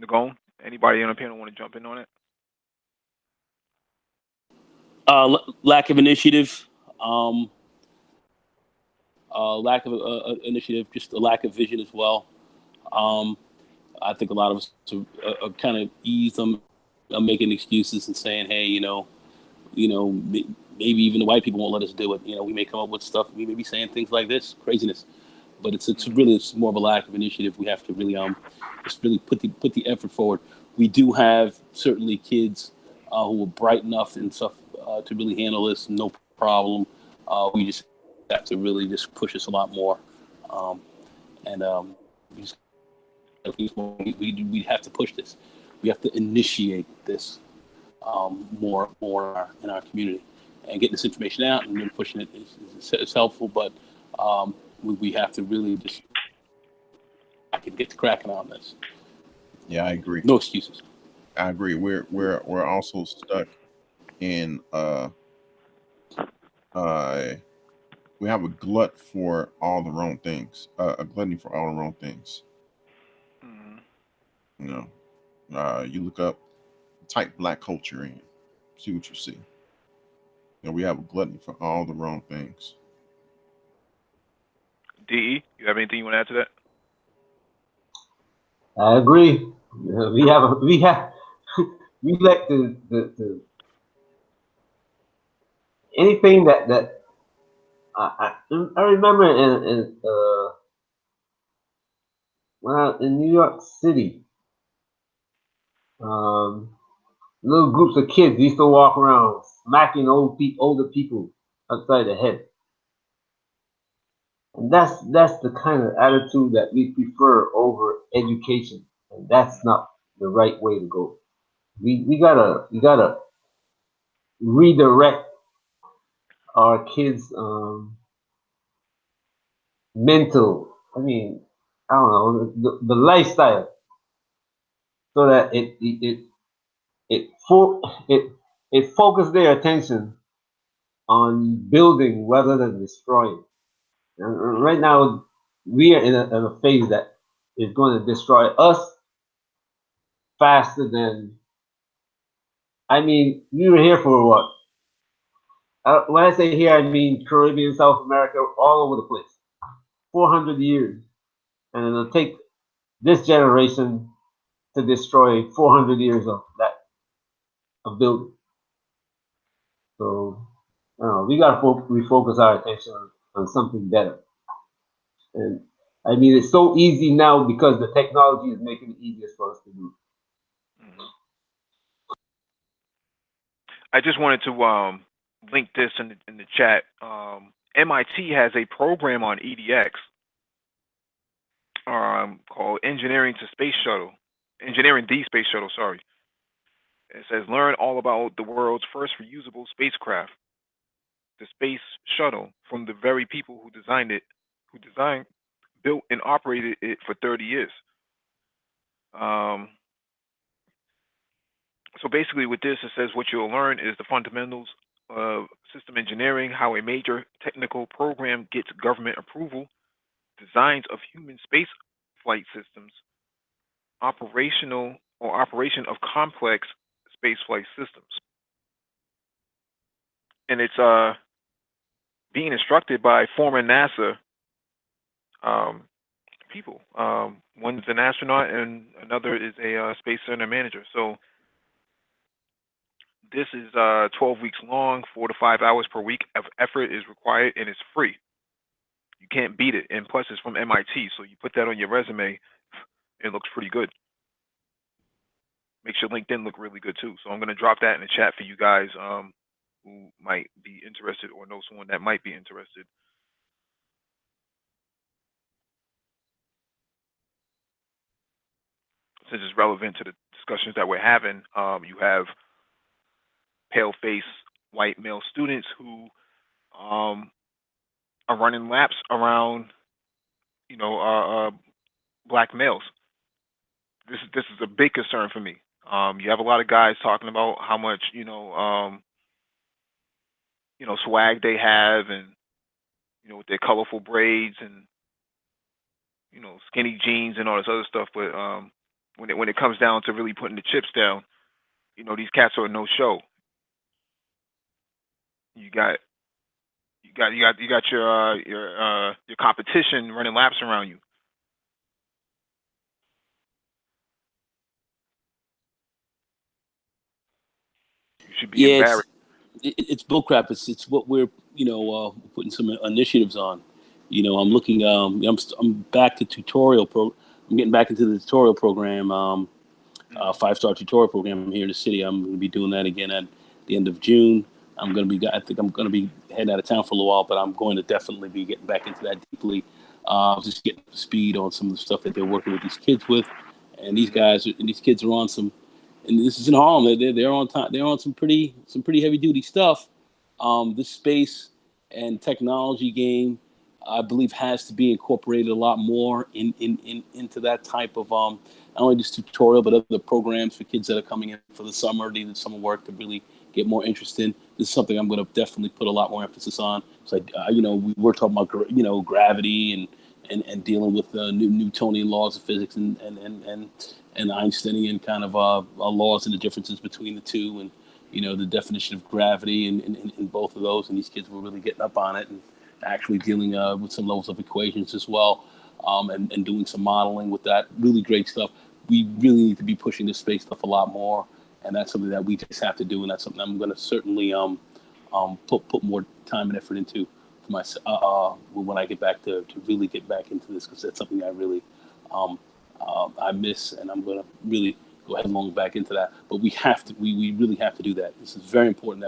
Nagone, anybody on the panel want to jump in on it? Lack of initiative, um, lack of initiative, just a lack of vision as well. Um, I think a lot of us are kind of eased on making excuses and saying, hey, maybe even the white people won't let us do it. We may come up with stuff. We may be saying things like this, craziness, but it's more of a lack of initiative. We have to really just really put the effort forward. We do have certainly kids who are bright enough and stuff to really handle this, no problem. We just have to really just push us a lot more, um, and we just we have to push this. We have to initiate this more in our community, and getting this information out and then pushing it is helpful. But we have to really just I can get to cracking on this. yeah, I agree. No excuses. I agree. We're also stuck in uh we have a glut for all the wrong things. A gluttony for all the wrong things. Mhm. You you look up type black culture and see what you see. We have a gluttony for all the wrong things. De, you have anything you want to add to that? I agree. We have we let the anything that I remember in when I was in New York City, um, little groups of kids used to walk around smacking older people upside the head. And that's the kind of attitude that we prefer over education, and that's not the right way to go. We gotta redirect our kids' mental. I mean, I don't know the lifestyle, so that it fo- it it focus their attention on building rather than destroying. And right now, we are in a phase that is going to destroy us faster than. I mean, we were here for what? When I say here, I mean Caribbean, South America, all over the place. 400 years, and it'll take this generation to destroy 400 years of that of building. So, we got to refocus our attention on something better. And I mean, it's so easy now because the technology is making it easier for us to do. Hmm. I just wanted to link this in the chat. MIT has a program on EDX called Engineering the Space Shuttle. Sorry, it says learn all about the world's first reusable spacecraft, the space shuttle, from the very people who designed, built, and operated it for 30 years. Um, so basically, with this, it says what you'll learn is the fundamentals of system engineering, how a major technical program gets government approval, designs of human space flight systems, operation of complex space flight systems, and it's being instructed by former NASA um, people. One's an astronaut, and another is a space center manager. So this is 12 weeks long, 4 to 5 hours per week of effort is required, and it's free. You can't beat it. And plus, it's from MIT, so you put that on your resume, it looks pretty good. Makes your LinkedIn look really good too. So I'm gonna drop that in the chat for you guys who might be interested or know someone that might be interested. Since it's relevant to the discussions that we're having, you have pale face white male students who um, are running laps around, you know, black males. This is a big concern for me. You have a lot of guys talking about how much swag they have, and with their colorful braids and skinny jeans and all this other stuff. But when it comes down to really putting the chips down, these cats are no show. You got you got your competition running laps around you. You should be Yeah, embarrassed. it's bullcrap. It's what we're putting some initiatives on. I'm looking. I'm back to tutorial pro. I'm getting back into the tutorial program. 5-star tutorial program here in the city. I'm going to be doing that again at the end of June. I'm going to be. I think I'm going to be heading out of town for a little while, but I'm going to definitely be getting back into that deeply. Just getting up to speed on some of the stuff that they're working with these kids with, and these Hmm. guys and these kids are on some. And this is in Harlem. They're on time. They're on some pretty heavy duty stuff. This space and technology game, I believe, has to be incorporated a lot more into that type of not only just tutorial but other programs for kids that are coming in for the summer, needing summer work to really get more interest in. This is something I'm going to definitely put a lot more emphasis on. So, we're talking about gravity and dealing with Newtonian laws of physics and Einsteinian kind of laws and the differences between the two, and the definition of gravity in both of those. And these kids were really getting up on it and actually dealing with some levels of equations as well, and doing some modeling with that. Really great stuff. We really need to be pushing this space stuff a lot more, and that's something that we just have to do. And that's something I'm going to certainly put more time and effort into for my when I get back to really get back into this, because that's something I really um, I miss, and I'm going to really go headlong back into that. But we really have to do that. This is very important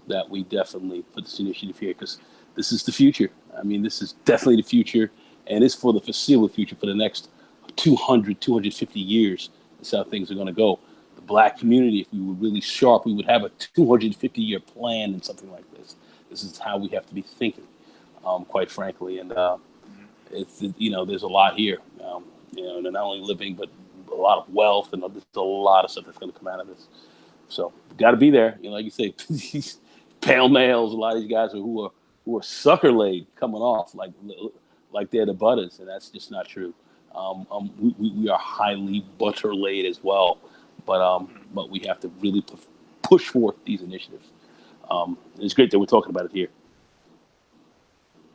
that we definitely put this initiative here, because this is the future. I mean, this is definitely the future, and it's for the foreseeable future for the next 200, 250 years. That's how things are going to go. The black community, if we were really sharp, we would have a 250-year plan and something like this. This is how we have to be thinking, quite frankly. And it's, there's a lot here. And not only living, but a lot of wealth, and there's a lot of stuff that's going to come out of this. So got to be there. Like you say, these pale males, a lot of these guys who are sucker laid coming off like they're the butters, and that's just not true. We are highly butter laid as well, but we have to really push forth these initiatives. It's great that we're talking about it here.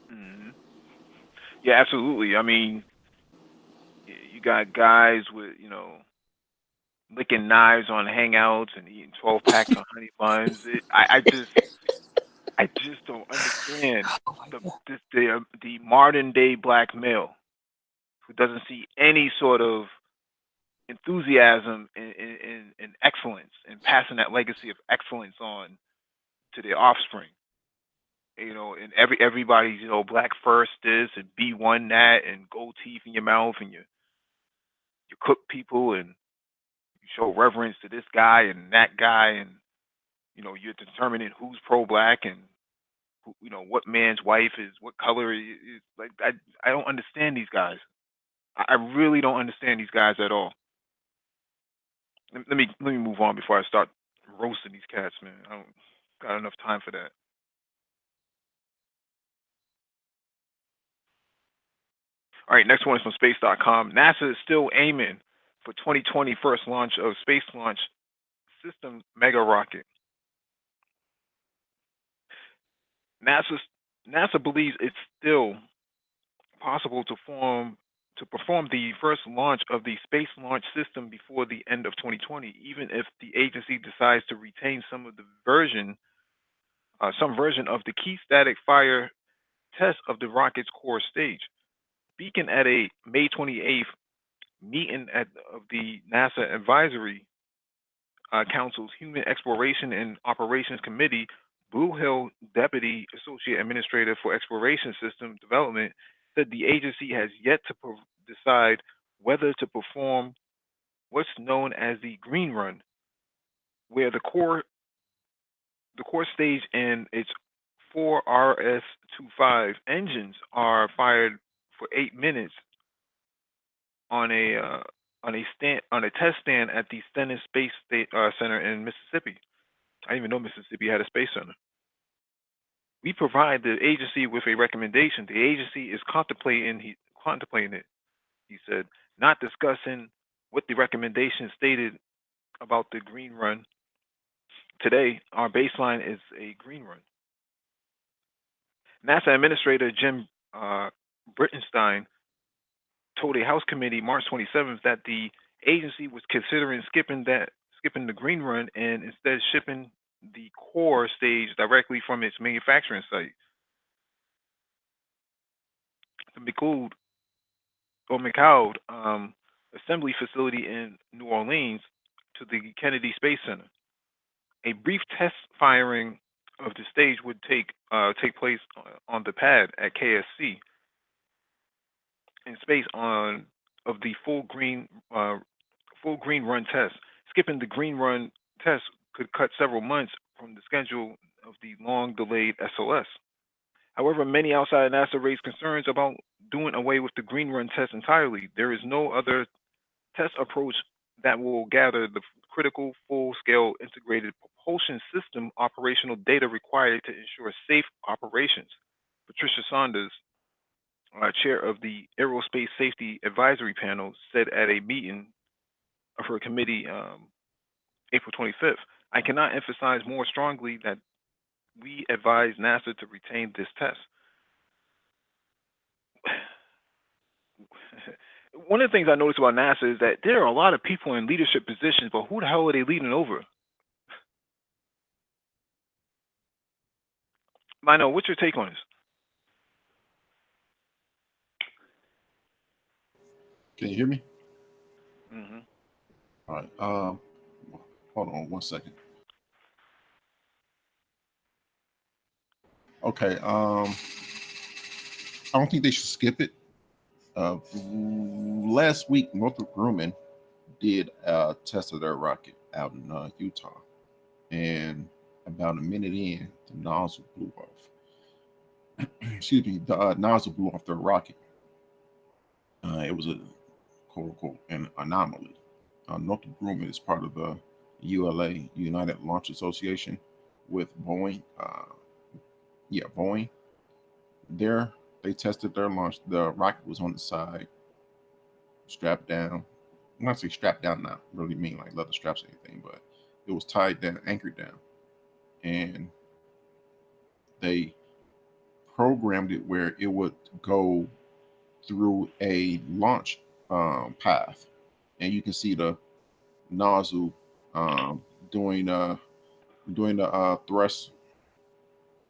Hmm. Yeah, absolutely. I mean, you got guys with licking knives on hangouts and eating 12 packs of honey buns. I just don't understand the modern day black male who doesn't see any sort of enthusiasm in excellence and passing that legacy of excellence on to their offspring. And everybody's black first this and B1 that and gold teeth in your mouth and you cook people and you show reverence to this guy and that guy and you're determining who's pro black and what man's wife is, what color is. Like I don't understand these guys. I really don't understand these guys at all. Let me move on before I start roasting these cats, man. I don't got enough time for that. All right, next one is from space.com. NASA is still aiming for 2020 first launch of Space Launch System mega rocket. NASA NASA believes it's still possible to perform the first launch of the Space Launch System before the end of 2020, even if the agency decides to retain some version of the key static fire test of the rocket's core stage. Speaking at a May 28th meeting of the NASA Advisory Council's Human Exploration and Operations Committee, Blue Hill Deputy Associate Administrator for Exploration System Development said the agency has yet to decide whether to perform what's known as the Green Run, where the core stage and its four RS-25 engines are fired for 8 minutes on a test stand at the Stennis Center in Mississippi. I didn't even know Mississippi had a space center. We provide the agency with a recommendation. The agency is contemplating it. He said, not discussing what the recommendation stated about the green run. Today, our baseline is a green run. NASA Administrator Jim Brittenstein told a House committee March 27th that the agency was considering skipping the green run and instead shipping the core stage directly from its manufacturing site. The McCloud assembly facility in New Orleans to the Kennedy Space Center. A brief test firing of the stage would take place on the pad at KSC in space of the full green run test. Skipping the green run test could cut several months from the schedule of the long delayed SOS. However, many outside NASA raised concerns about doing away with the green run test entirely. There is no other test approach that will gather the critical full-scale integrated propulsion system operational data required to ensure safe operations. Patricia Saunders, chair of the Aerospace Safety Advisory Panel, said at a meeting of her committee April 25th, I cannot emphasize more strongly that we advise NASA to retain this test. One of the things I noticed about NASA is that there are a lot of people in leadership positions, but who the hell are they leading over? Lionel, what's your take on this? Can you hear me? Mm-hmm. All right. Hold on one second. Okay. I don't think they should skip it. Last week, Northrop Grumman did a test of their rocket out in Utah, and about a minute in, the nozzle blew off. Excuse me, the nozzle blew off their rocket. It was a quote unquote an anomaly. Northrop Grumman is part of the ULA, United Launch Association, with Boeing. Boeing. There, they tested their launch. The rocket was on the side, strapped down. When I say strapped down, not really mean like leather straps or anything, but it was tied down, anchored down, and they programmed it where it would go through a launch path, and you can see the nozzle um, doing doing the thrust.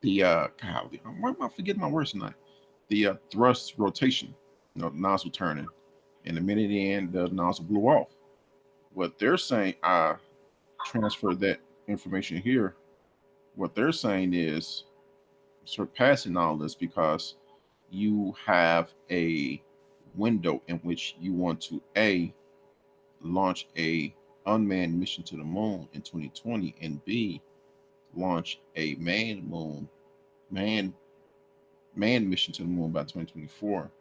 The golly, why am I forgetting my words tonight? The thrust rotation, nozzle turning, and the minute in, the nozzle blew off. What they're saying, I transferred that information here. What they're saying is surpassing all this because you have a window in which you want to launch a unmanned mission to the moon in 2020 and b launch a man manned mission to the moon by 2024.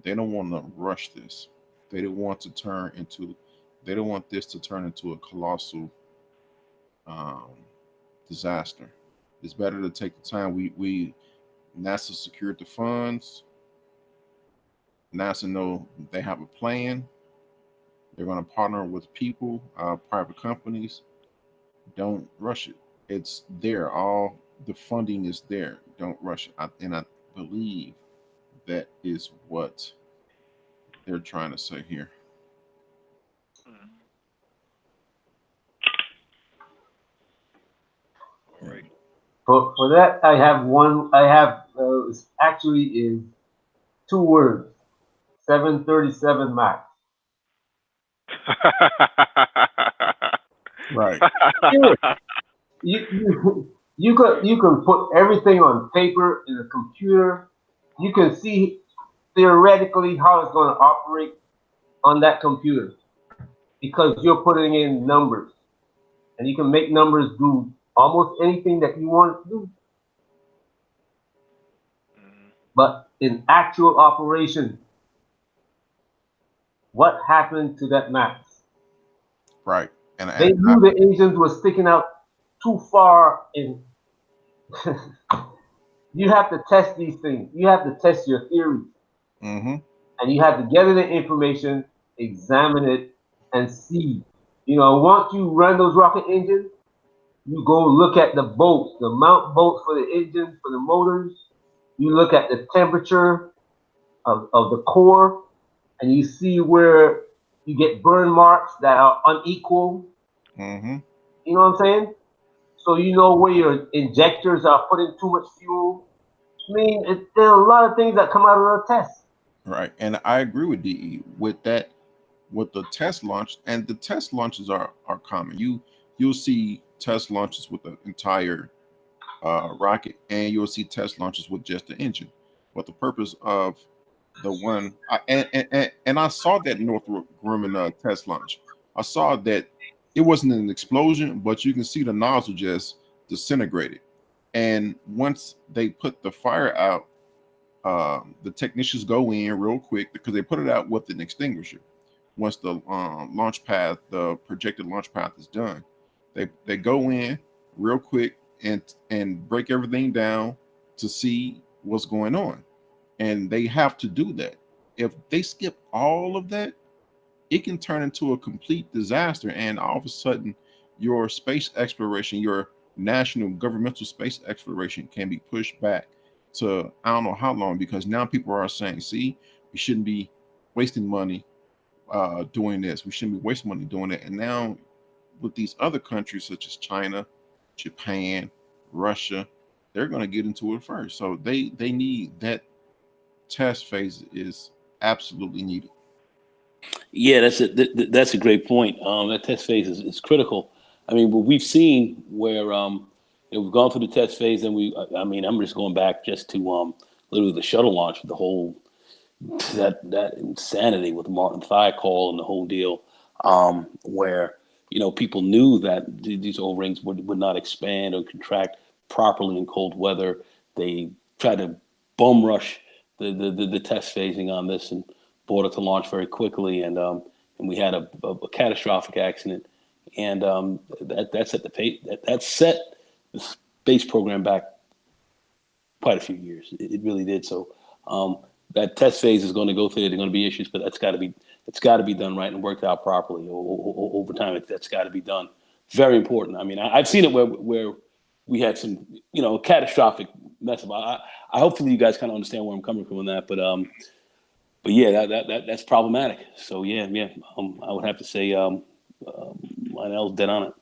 They don't want to rush this. They don't want to turn into they don't want this to turn into a colossal um, disaster. It's better to take the time. We NASA secured the funds. NASA know they have a plan. They're going to partner with people, private companies. Don't rush it. It's there. All the funding is there. Don't rush it. And I believe that is what they're trying to say here. Mm. All right. For that, I have one. I have actually is 2 words. 737 Max. Right. Sure. You can put everything on paper in a computer. You can see theoretically how it's going to operate on that computer because you're putting in numbers, and you can make numbers do almost anything that you want it to do. Mm. But in actual operation, what happened to that Max? Right. They And knew the engines were sticking out too far in. You have to test these things. You have to test your theories, mm-hmm. and you have to gather the information, examine it, and see. Once you run those rocket engines, you go look at the bolts, the mount bolts for the engines, for the motors. You look at the temperature of the core, and you see where you get burn marks that are unequal. Mm-hmm. You know what I'm saying? So you know where your injectors are putting too much fuel. I mean, there are a lot of things that come out of the test. Right. And I agree with DE with that, with the test launch, and the test launches are common. You'll see test launches with the entire rocket, and you'll see test launches with just the engine. But the purpose of the one, and I saw that Northrop Grumman test launch. I saw that it wasn't an explosion, but you can see the nozzle just disintegrated. And once they put the fire out, the technicians go in real quick because they put it out with an extinguisher. Once the launch path, the projected launch path is done, they go in real quick and break everything down to see what's going on, and they have to do that. If they skip all of that, it can turn into a complete disaster, and all of a sudden, your space exploration, your national governmental space exploration, can be pushed back to I don't know how long because now people are saying, "See, we shouldn't be wasting money doing this. We shouldn't be wasting money doing it." And now with these other countries such as China, Japan, Russia, they're going to get into it first. So they need that test phase is absolutely needed. Yeah, that's a great point. That test phase is critical. I mean, what we've seen where we've gone through the test phase, and I mean, I'm just going back just to literally the shuttle launch, the whole that insanity with the Martin Thiokol and the whole deal, where people knew that these O-rings would not expand or contract properly in cold weather. They tried to bum rush the test phasing on this and brought it to launch very quickly, and we had a catastrophic accident, and that set the space program back quite a few years. It really did. So that test phase is going to go through. There are going to be issues, but it's got to be done right and worked out properly over time. That's got to be done. Very important. I mean, I've seen it where we had some catastrophic mess up. I hopefully you guys kind of understand where I'm coming from on that, but yeah, that's problematic. So yeah. I would have to say Lionel's dead on it.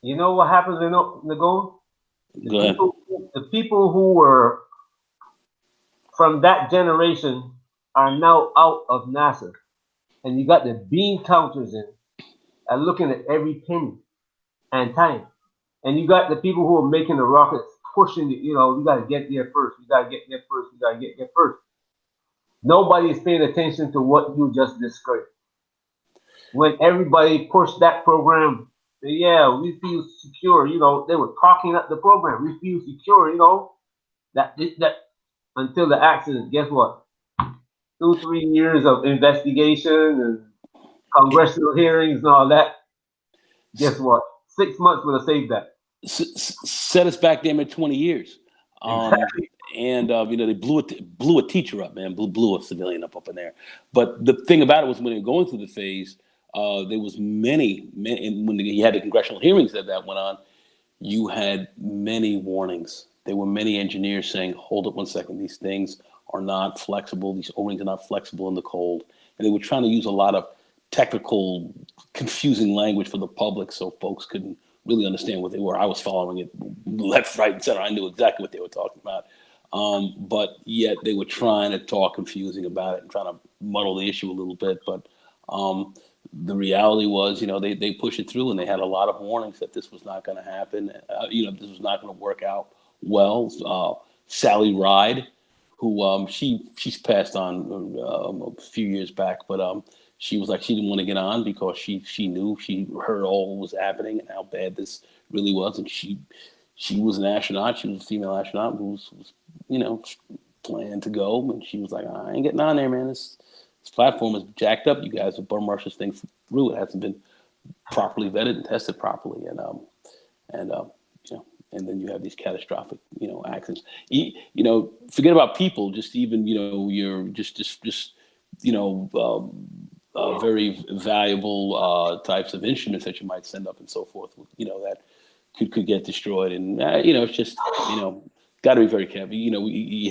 You know what happens in Nagon? Go ahead. The people who were from that generation are now out of NASA, and you got the bean counters in and looking at every penny and time, and you got the people who are making the rockets pushing it. You got to get there first. You got to get there first. You got to get there first. Nobody is paying attention to what you just described. When everybody pushed that program, yeah, we feel secure. They were talking up the program. We feel secure. That until the accident. Guess what? 2, 3 years of investigation and congressional hearings and all that. Guess what? 6 months would have saved that. Set us back damn at 20 years. Exactly. And they blew a teacher up, man, blew a civilian up in there. But the thing about it was when they were going through the phase, there was many, and when you had the congressional hearings that went on, you had many warnings. There were many engineers saying, hold up one second, these things are not flexible. These O-rings are not flexible in the cold. And they were trying to use a lot of technical, confusing language for the public so folks couldn't really understand what they were. I was following it left, right, and center. I knew exactly what they were talking about. But yet they were trying to talk confusing about it and trying to muddle the issue a little bit. But the reality was, they pushed it through, and they had a lot of warnings that this was not going to happen. This was not going to work out well. Sally Ride, who she's passed on a few years back, but she was like she didn't want to get on because she knew, she heard all what was happening and how bad this really was, and she was an astronaut. She was a female astronaut who was planned to go, and she was like, I ain't getting on there, man. This platform is jacked up. You guys have bum rushed this thing through. It hasn't been properly vetted and tested properly, and and then you have these catastrophic accidents. Forget about people. Just even you're just very valuable types of instruments that you might send up and so forth. That could get destroyed, and it's just got to be very careful. You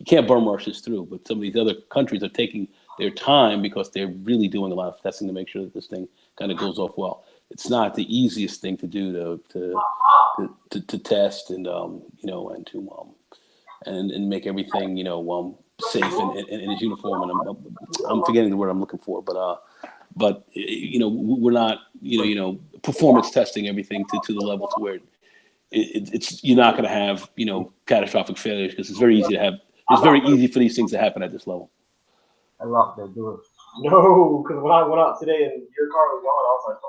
can't bum rush this through. But some of these other countries are taking their time because they're really doing a lot of testing to make sure that this thing kind of goes off well. It's not the easiest thing to do to test and and make everything safe and as uniform. And I'm forgetting the word I'm looking for, but we're not performance testing everything to the level to where it's you're not going to have catastrophic failures, because it's very easy for these things to happen at this level. I locked that door. No, because when I went out today and your car was going, I was like,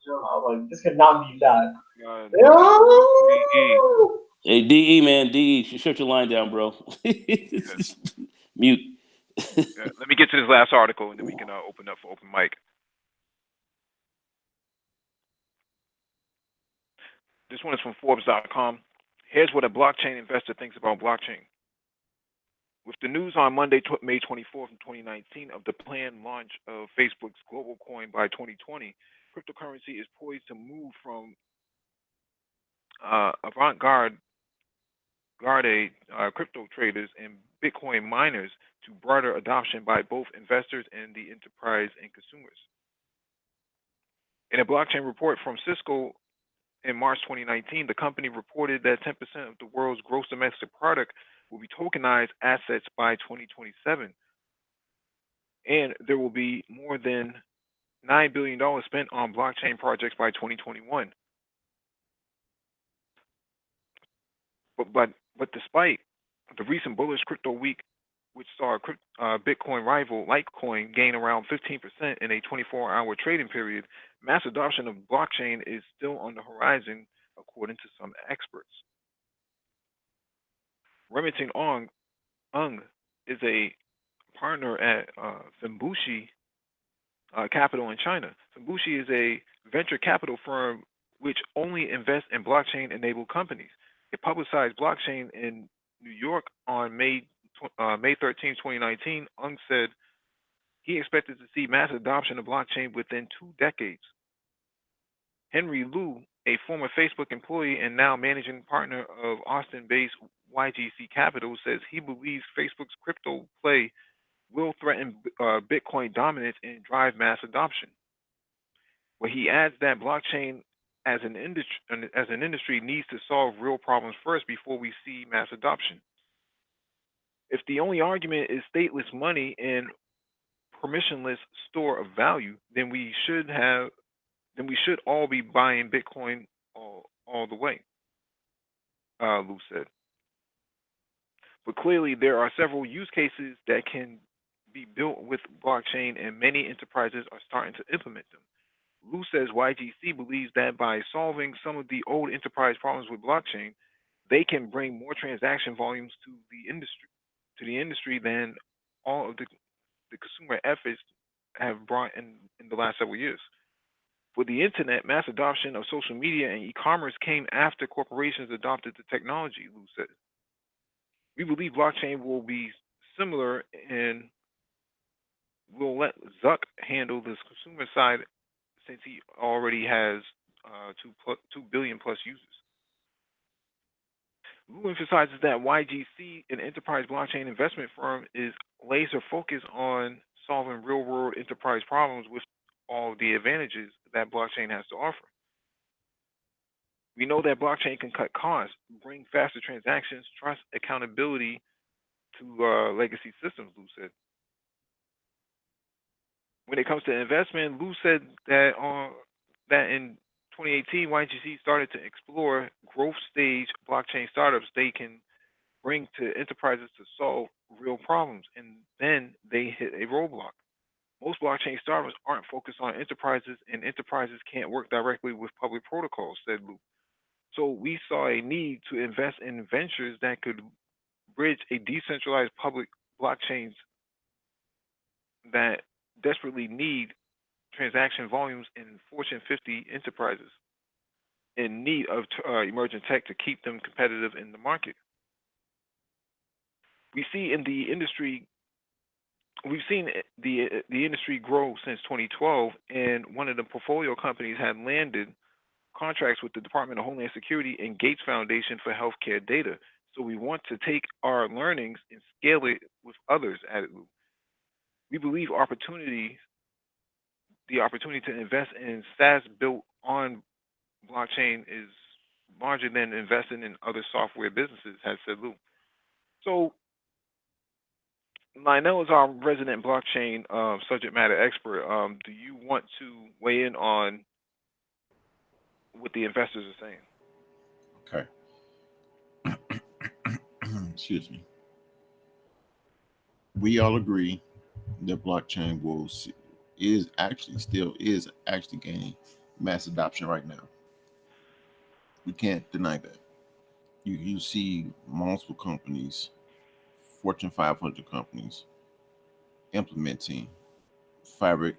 I was like, this could not be that. Hey, DE, man, DE, shut your line down, bro. Mute. Let me get to this last article, and then we can open up for open mic. This one is from Forbes.com. Here's what a blockchain investor thinks about blockchain. With the news on Monday, May 24th, 2019, of the planned launch of Facebook's global coin by 2020, cryptocurrency is poised to move from avant-garde crypto traders and Bitcoin miners to broader adoption by both investors and the enterprise and consumers. In a blockchain report from Cisco in March 2019, the company reported that 10% of the world's gross domestic product will be tokenized assets by 2027, and there will be more than $9 billion spent on blockchain projects by 2021. But despite the recent bullish crypto week, which saw Bitcoin rival Litecoin gain around 15% in a 24-hour trading period, mass adoption of blockchain is still on the horizon, according to some experts. Remington Ung is a partner at Fimbushi Capital in China. Fimbushi is a venture capital firm which only invests in blockchain-enabled companies. It publicized blockchain in New York on May 13, 2019. Ung said he expected to see mass adoption of blockchain within 2 decades. Henry Liu, a former Facebook employee and now managing partner of Austin-based YGC Capital, says he believes Facebook's crypto play will threaten Bitcoin dominance and drive mass adoption. Where he adds that blockchain as an industry needs to solve real problems first before we see mass adoption. If the only argument is stateless money and permissionless store of value, then we should all be buying Bitcoin all the way, Lou said. But clearly, there are several use cases that can be built with blockchain, and many enterprises are starting to implement them. Lou says YGC believes that by solving some of the old enterprise problems with blockchain, they can bring more transaction volumes to the industry than all of the consumer efforts have brought in the last several years. For the internet, mass adoption of social media and e-commerce came after corporations adopted the technology, Lou said. We believe blockchain will be similar and will let Zuck handle this consumer side since he already has 2 billion plus users. Lou emphasizes that YGC, an enterprise blockchain investment firm, is laser focused on solving real world enterprise problems with all the advantages that blockchain has to offer. We know that blockchain can cut costs, bring faster transactions, trust, accountability to legacy systems, Lou said. When it comes to investment, Lou said that in 2018, YGC started to explore growth stage blockchain startups they can bring to enterprises to solve real problems, and then they hit a roadblock. Most blockchain startups aren't focused on enterprises, and enterprises can't work directly with public protocols, said Lou. So we saw a need to invest in ventures that could bridge a decentralized public blockchains that desperately need transaction volumes in Fortune 50 enterprises in need of emerging tech to keep them competitive in the market. We see in the industry, we've seen the industry grow since 2012, and one of the portfolio companies had landed contracts with the Department of Homeland Security and Gates Foundation for healthcare data. So we want to take our learnings and scale it with others, added Lou. We believe the opportunity to invest in SaaS built on blockchain is larger than investing in other software businesses, has said Lou. So Lionel is our resident blockchain subject matter expert. Do you want to weigh in on what the investors are saying? Okay. Excuse me. We all agree that blockchain is actually gaining mass adoption right now. We can't deny that. You see multiple companies, Fortune 500 companies, implementing Fabric,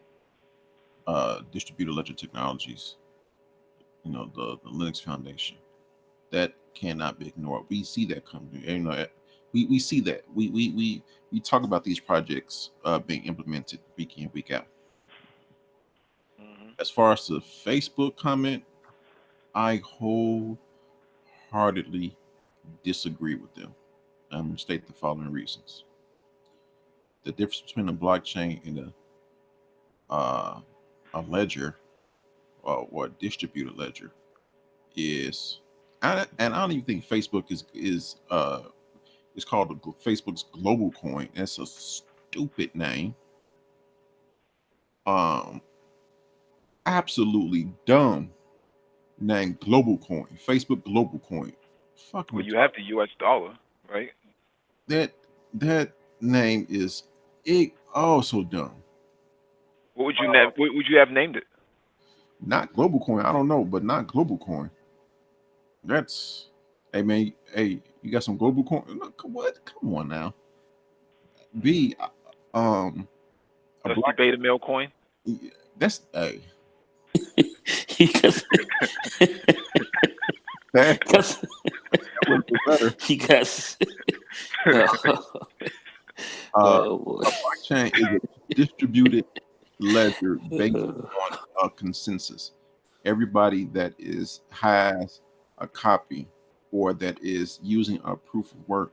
distributed ledger technologies, the Linux Foundation. That cannot be ignored. We see that coming. We see that. We talk about these projects being implemented week in, week out. As far as the Facebook comment, I wholeheartedly disagree with them. I'm going to state the following reasons. The difference between a blockchain and a ledger or a distributed ledger is, and I don't even think Facebook is it's called Facebook's global coin. That's a stupid name. Absolutely dumb name, global coin, Facebook global coin. Fucking Well, you retarded. have the U.S. dollar, right? That that name is so dumb. What would you have named it? Not global coin. I don't know, but not global coin. That's hey man, hey, you got some global coin? What? Come on now. B um a Dusty block Beta Mail coin. that's hey Because that because would be better. because oh, oh boy. A blockchain is a distributed ledger based on a consensus. Everybody that has a copy or that is using a proof of work,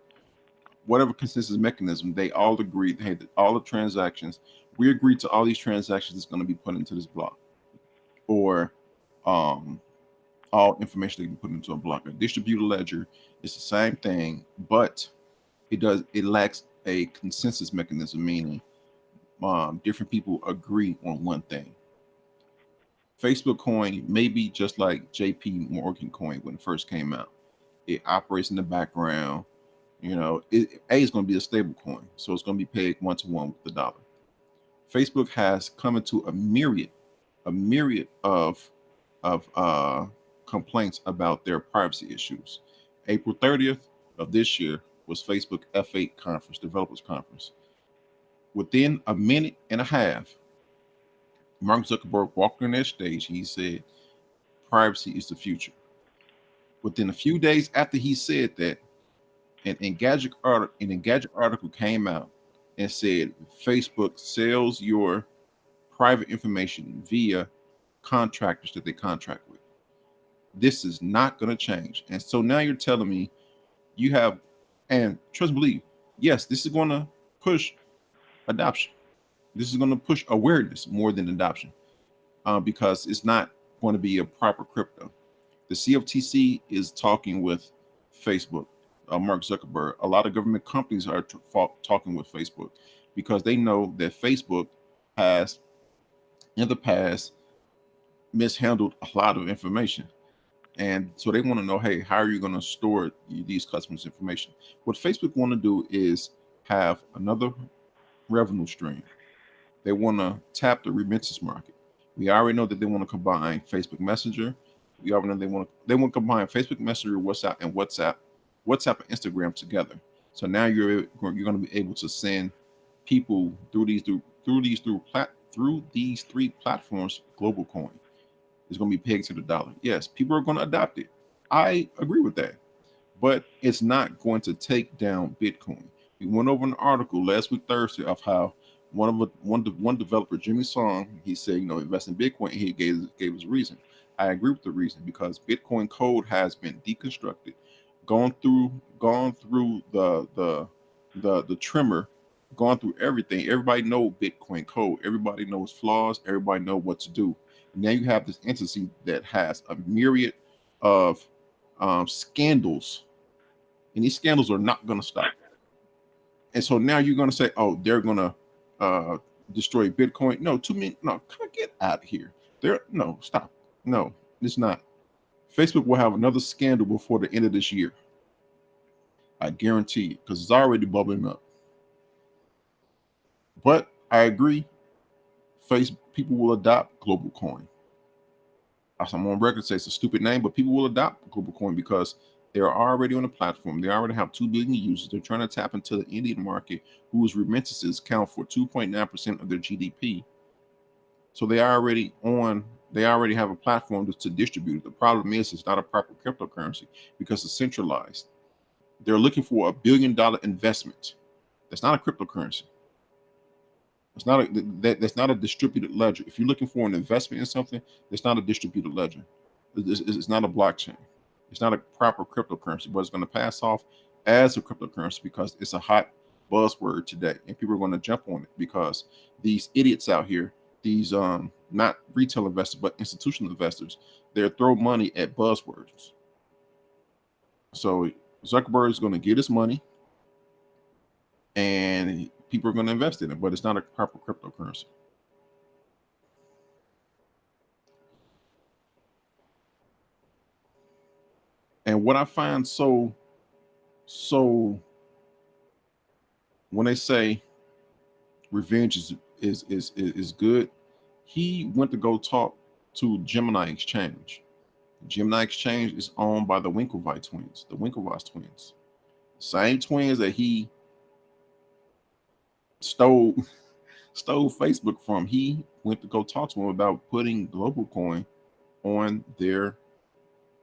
whatever consensus mechanism, they all agree. Hey, that all the transactions, we agree to all these transactions is going to be put into this block, or um, all information that can be put into a block. A distributed ledger is the same thing, but it lacks a consensus mechanism, meaning different people agree on one thing. Facebook coin may be just like JP Morgan coin when it first came out. It operates in the background. A is going to be a stable coin, so it's going to be paid 1-to-1 with the dollar. Facebook has come into a myriad of complaints about their privacy issues. April 30th of this year was Facebook F8 conference, developers conference. Within a minute and a half, Mark Zuckerberg walked on that stage. He said, "Privacy is the future." Within a few days after he said that, an Engadget article came out and said Facebook sells your private information via contractors that they contract with. This is not going to change. And so now you're telling me you have, and trust and believe, yes, this is going to push adoption. This is going to push awareness more than adoption, because it's not going to be a proper crypto. The CFTC is talking with Facebook, Mark Zuckerberg. A lot of government companies are talking with Facebook because they know that Facebook has, in the past, mishandled a lot of information. And so they want to know, hey, how are you going to store these customers' information? What Facebook want to do is have another revenue stream. They want to tap the remittance market. We already know that they want to combine Facebook Messenger. We already know they want to combine Facebook Messenger, WhatsApp and Instagram together. So now you're going to be able to send people through these three platforms. Global coin is going to be pegged to the dollar. Yes, people are going to adopt it. I agree with that, but it's not going to take down Bitcoin. We went over an article last week Thursday of how one developer, Jimmy Song, he said, invest in Bitcoin. And he gave his reason. I agree with the reason because Bitcoin code has been deconstructed, gone through the trimmer, gone through everything. Everybody know Bitcoin code. Everybody knows flaws. Everybody know what to do. And now you have this entity that has a myriad of scandals, and these scandals are not going to stop. And so now you're going to say, oh, they're going to destroy Bitcoin. No, no, get out of here. No, stop. No, it's not. Facebook will have another scandal before the end of this year. I guarantee you, because it's already bubbling up. But I agree, people will adopt global coin. I'm on record say it's a stupid name, but people will adopt global coin because they're already on the platform. They already have 2 billion users. They're trying to tap into the Indian market, whose remittances count for 2.9% of their GDP. So they already have a platform to distribute it. The problem is it's not a proper cryptocurrency because it's centralized. They're looking for $1 billion investment. That's not a cryptocurrency. That's not a distributed ledger. If you're looking for an investment in something, it's not a distributed ledger. It's not a blockchain. It's not a proper cryptocurrency, but it's going to pass off as a cryptocurrency because it's a hot buzzword today, and people are going to jump on it because these idiots out here, these not retail investors but institutional investors, they're throw money at buzzwords. So Zuckerberg is going to get his money, and people are going to invest in it, but it's not a proper cryptocurrency. And what I find so when they say revenge is good, he went to go talk to Gemini Exchange. Gemini Exchange is owned by the Winklevoss twins. Same twins that he stole Facebook from. He went to go talk to them about putting Global Coin on their.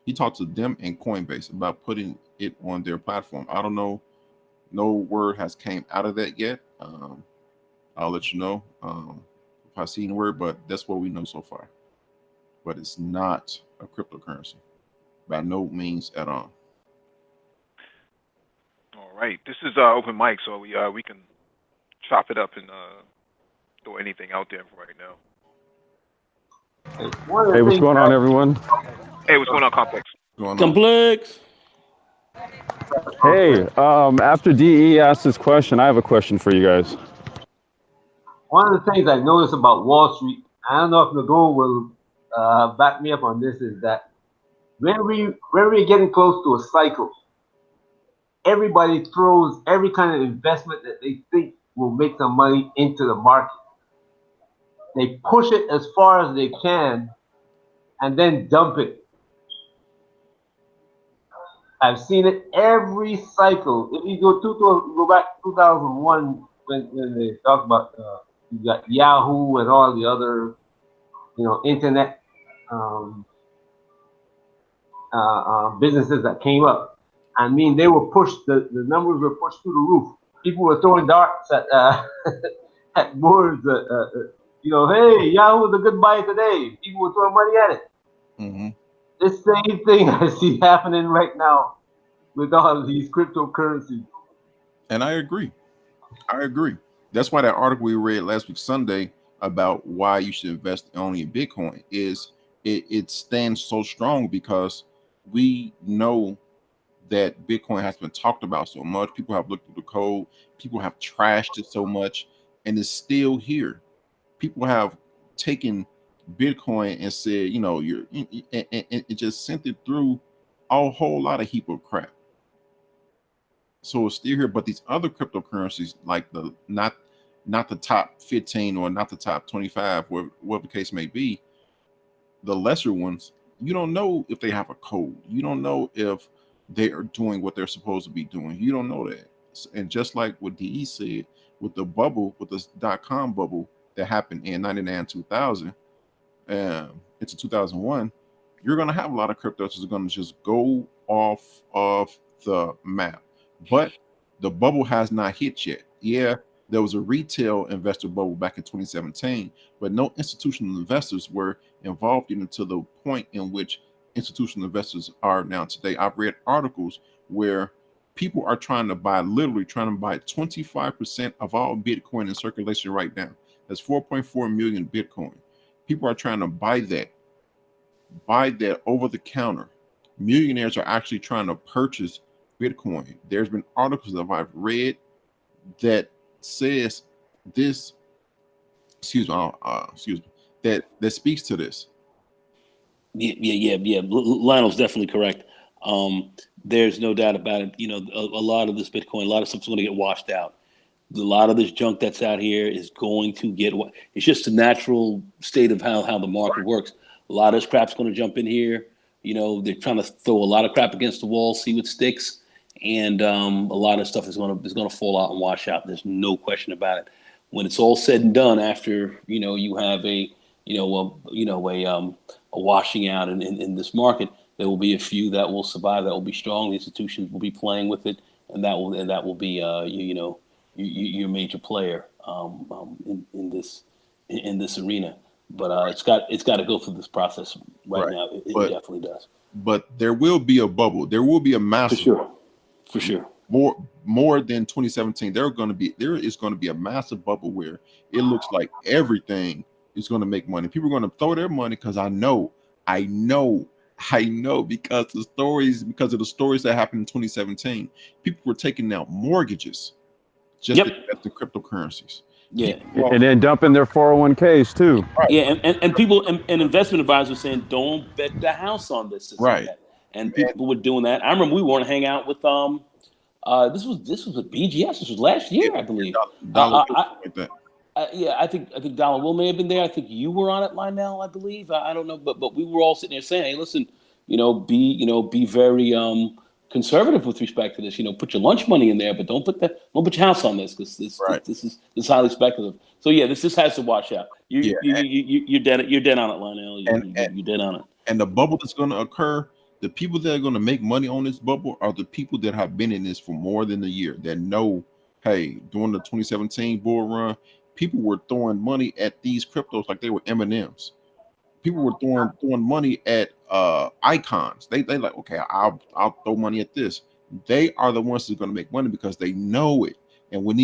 He talked to them and Coinbase about putting it on their platform. I don't know. No word has came out of that yet. I'll let you know if I see any word, but that's what we know so far. But it's not a cryptocurrency by no means at all. All right, this is open mic, so we can chop it up and throw anything out there for right now. Hey, what's going on, everyone? Hey, what's going on, Complex? Complex. Hey, after DE asked this question, I have a question for you guys. One of the things I noticed about Wall Street, I don't know if Nago will back me up on this, is that when we're getting close to a cycle, everybody throws every kind of investment that they think will make some money into the market. They push it as far as they can and then dump it. I've seen it every cycle. If you go back to 2001 when they talk about you got Yahoo and all the other internet businesses that came up. I mean, they were pushed. The numbers were pushed through the roof. People were throwing darts at at boards. Hey, Yahoo is a good buy today. People were throwing money at it. Mm-hmm. The same thing I see happening right now with all these cryptocurrencies. And I agree. That's why that article we read last week Sunday about why you should invest only in Bitcoin is it stands so strong because we know that Bitcoin has been talked about so much. People have looked through the code. People have trashed it so much, and it's still here. People have taken Bitcoin and said, you're and it just sent it through a whole lot of heap of crap. So it's still here, but these other cryptocurrencies, like the not the top 15 or not the top 25, whatever the case may be, the lesser ones, you don't know if they have a code. You don't know if they are doing what they're supposed to be doing. You don't know that. And just like what DE said, with the bubble, with the .com bubble that happened in 99, 2000, into 2001, you're going to have a lot of cryptos that are going to just go off of the map. But the bubble has not hit yet. Yeah, there was a retail investor bubble back in 2017, but no institutional investors were involved in it to the point in which institutional investors are now today. I've read articles where people are literally trying to buy 25% of all Bitcoin in circulation right now. That's 4.4 million Bitcoin. People are trying to buy that over the counter. Millionaires are actually trying to purchase Bitcoin. There's been articles that I've read that says this, that speaks to this. Yeah. Lionel's definitely correct. There's no doubt about it. A lot of this Bitcoin, a lot of stuff's going to get washed out. A lot of this junk that's out here is going to get. It's just a natural state of how the market works. A lot of this crap's going to jump in here. They're trying to throw a lot of crap against the wall, see what sticks, and a lot of stuff is going to fall out and wash out. There's no question about it. When it's all said and done, after you have a washing out in this market, there will be a few that will survive, that will be strong. The institutions will be playing with it, and that will be your major player in this arena. But it's got to go through this process right now. It definitely does. But there will be a bubble. There will be a massive for sure. More than 2017. There is going to be a massive bubble where it looks like everything is going to make money. People are going to throw their money because I know because of the stories that happened in 2017. People were taking out mortgages just to get the cryptocurrencies. Yeah, and then dumping their 401ks too. Yeah, and people and investment advisors saying, don't bet the house on this. Right. and people were doing that. I remember we were to hang out with this was with BGS. This was last year, I believe. Dollar like that. Yeah, I think Dollar Will may have been there. I think you were on it, Lionel. I believe. I don't know, but we were all sitting there saying, "Hey, listen, be very conservative with respect to this. Put your lunch money in there, but don't put your house on this because this is highly speculative." So yeah, this has to watch out. You're dead on it, Lionel. You're dead on it. And the bubble that's going to occur, the people that are going to make money on this bubble are the people that have been in this for more than a year, that know, hey, during the 2017 bull run, people were throwing money at these cryptos like they were M&Ms. People were throwing money at icons. They like, okay, I'll throw money at this. They are the ones that are going to make money because they know it. And when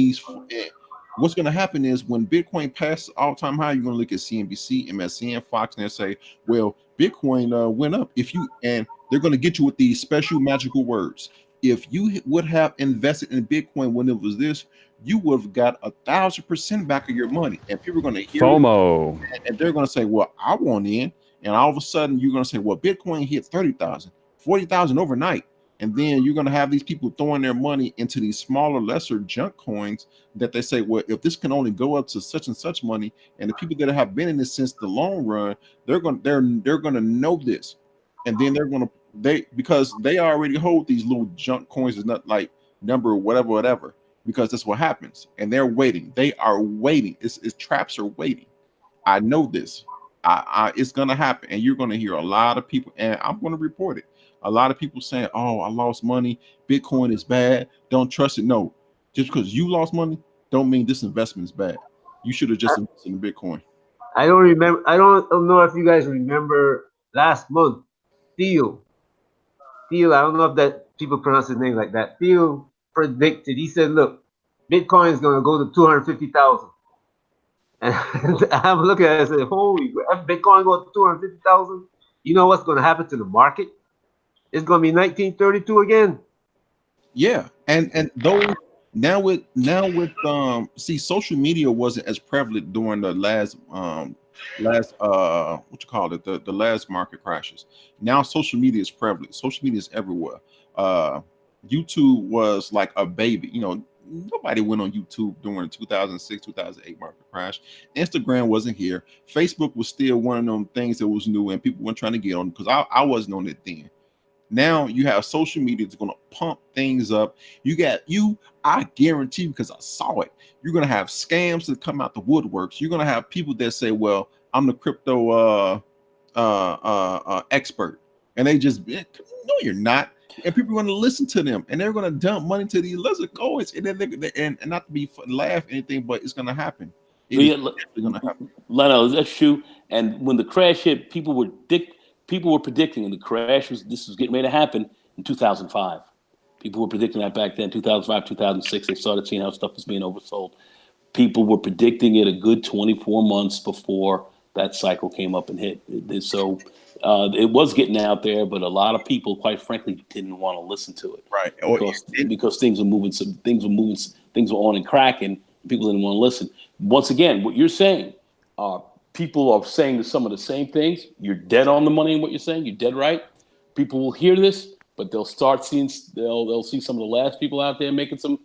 what's going to happen is when Bitcoin passes all-time high, you're going to look at CNBC, MSN, Fox, and they'll say, well, Bitcoin went up. And they're going to get you with these special magical words. If you would have invested in Bitcoin when it was this, you would have got 1,000% back of your money. And people are going to hear FOMO. and they're going to say, well, I want in. And all of a sudden, you're going to say, well, Bitcoin hit 30,000, 40,000 overnight. And then you're going to have these people throwing their money into these smaller, lesser junk coins that they say, well, if this can only go up to such and such money, and the people that have been in this since the long run, they're going to know this, and then because they already hold these little junk coins, is not like number whatever, because that's what happens, and they're waiting. They are waiting. It's traps are waiting. I know this. It's going to happen, and you're going to hear a lot of people, and I'm going to report it. A lot of people saying, "Oh, I lost money. Bitcoin is bad. Don't trust it." No, just because you lost money, don't mean this investment is bad. You should have just invested in Bitcoin. I don't remember. I don't know if you guys remember last month. Theo, I don't know if that people pronounce his name like that. Theo predicted. He said, "Look, Bitcoin is going to go to 250,000." And I'm looking at it and say, "Holy, if Bitcoin goes to 250,000, you know what's going to happen to the market? It's going to be 1932 again." Yeah, and those now with see, social media wasn't as prevalent during the last what you call it, the last market crashes. Now social media is prevalent. Social media is everywhere. YouTube was like a baby. Nobody went on YouTube during the 2006 2008 market crash. Instagram wasn't here. Facebook was still one of them things that was new, and people weren't trying to get on because I wasn't on it then. Now you have social media that's going to pump things up. I guarantee, because I saw it, you're going to have scams that come out the woodworks. You're going to have people that say, well, I'm the crypto expert. And they just, no, you're not. And people are going to listen to them, and they're going to dump money to these lesser coins. And then and not to be laugh anything, but it's going to happen. It's going to happen. Leno, that's true. And when the crash hit, people were predicting, and the crash was getting ready to happen in 2005. People were predicting that back then, 2005, 2006. They started seeing how stuff was being oversold. People were predicting it a good 24 months before that cycle came up and hit. So it was getting out there, but a lot of people, quite frankly, didn't want to listen to it, right? Because things were moving, things were on and cracking. People didn't want to listen. Once again, what you're saying, people are saying some of the same things. You're dead on the money in what you're saying. You're dead right. People will hear this, but they'll see some of the last people out there making some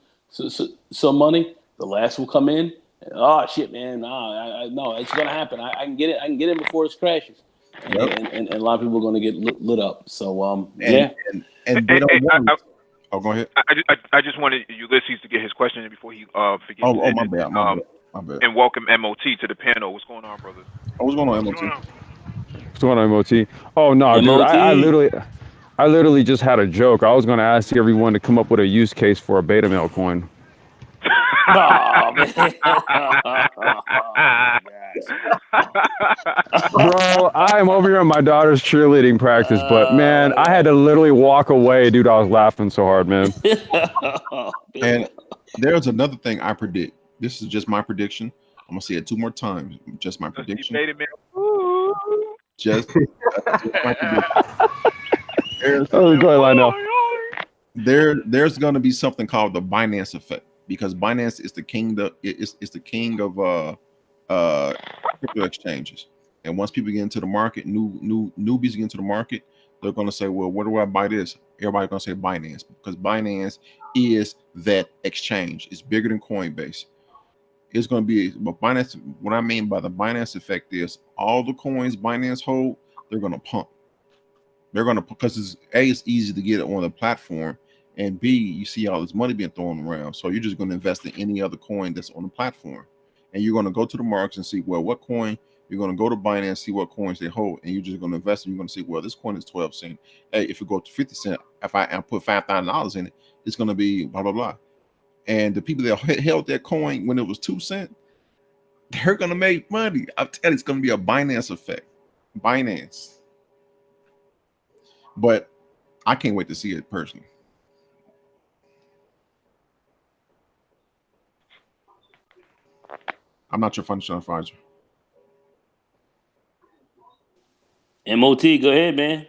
money. The last will come in. Oh shit, man! No, it's gonna happen. I can get it. I can get in before it crashes, and a lot of people are going to get lit up. So yeah. And they don't want. Oh, go ahead. I just wanted Ulysses to get his question in before he forgets. Oh, my bad. My bad. And welcome MOT to the panel. What's going on, brother? Oh, what's going on, MOT? What's going on, MOT? Oh no, dude! I literally just had a joke. I was going to ask everyone to come up with a use case for a beta male coin. Oh, man. Bro, I'm over here on my daughter's cheerleading practice, but man, I had to literally walk away, dude. I was laughing so hard, man. And there's another thing I predict. This is just my prediction. I'm gonna say it 2 more times. Just my prediction. Just my prediction. There's gonna be something called the Binance effect, because Binance is the king. It's the king of crypto exchanges. And once people get into the market, newbies get into the market, they're going to say, well, where do I buy this? Everybody's going to say Binance, because Binance is that exchange. It's bigger than Coinbase. It's going to be, but Binance, what I mean by the Binance effect is all the coins Binance hold, they're going to pump. They're going to, because it's easy to get it on the platform, and B, you see all this money being thrown around. So you're just going to invest in any other coin that's on the platform. And you're going to go to the markets and see, well, what coin. You're going to go to Binance, see what coins they hold, and you're just going to invest. And you're going to see, well, this coin is 12 cents. Hey, if it go to 50 cents, if I put $5,000 in it, it's going to be blah, blah, blah. And the people that held that coin when it was 2 cents, they're going to make money. I'm telling you, it's going to be a Binance effect. Binance. But I can't wait to see it personally. I'm not your financial advisor. MOT, go ahead, man.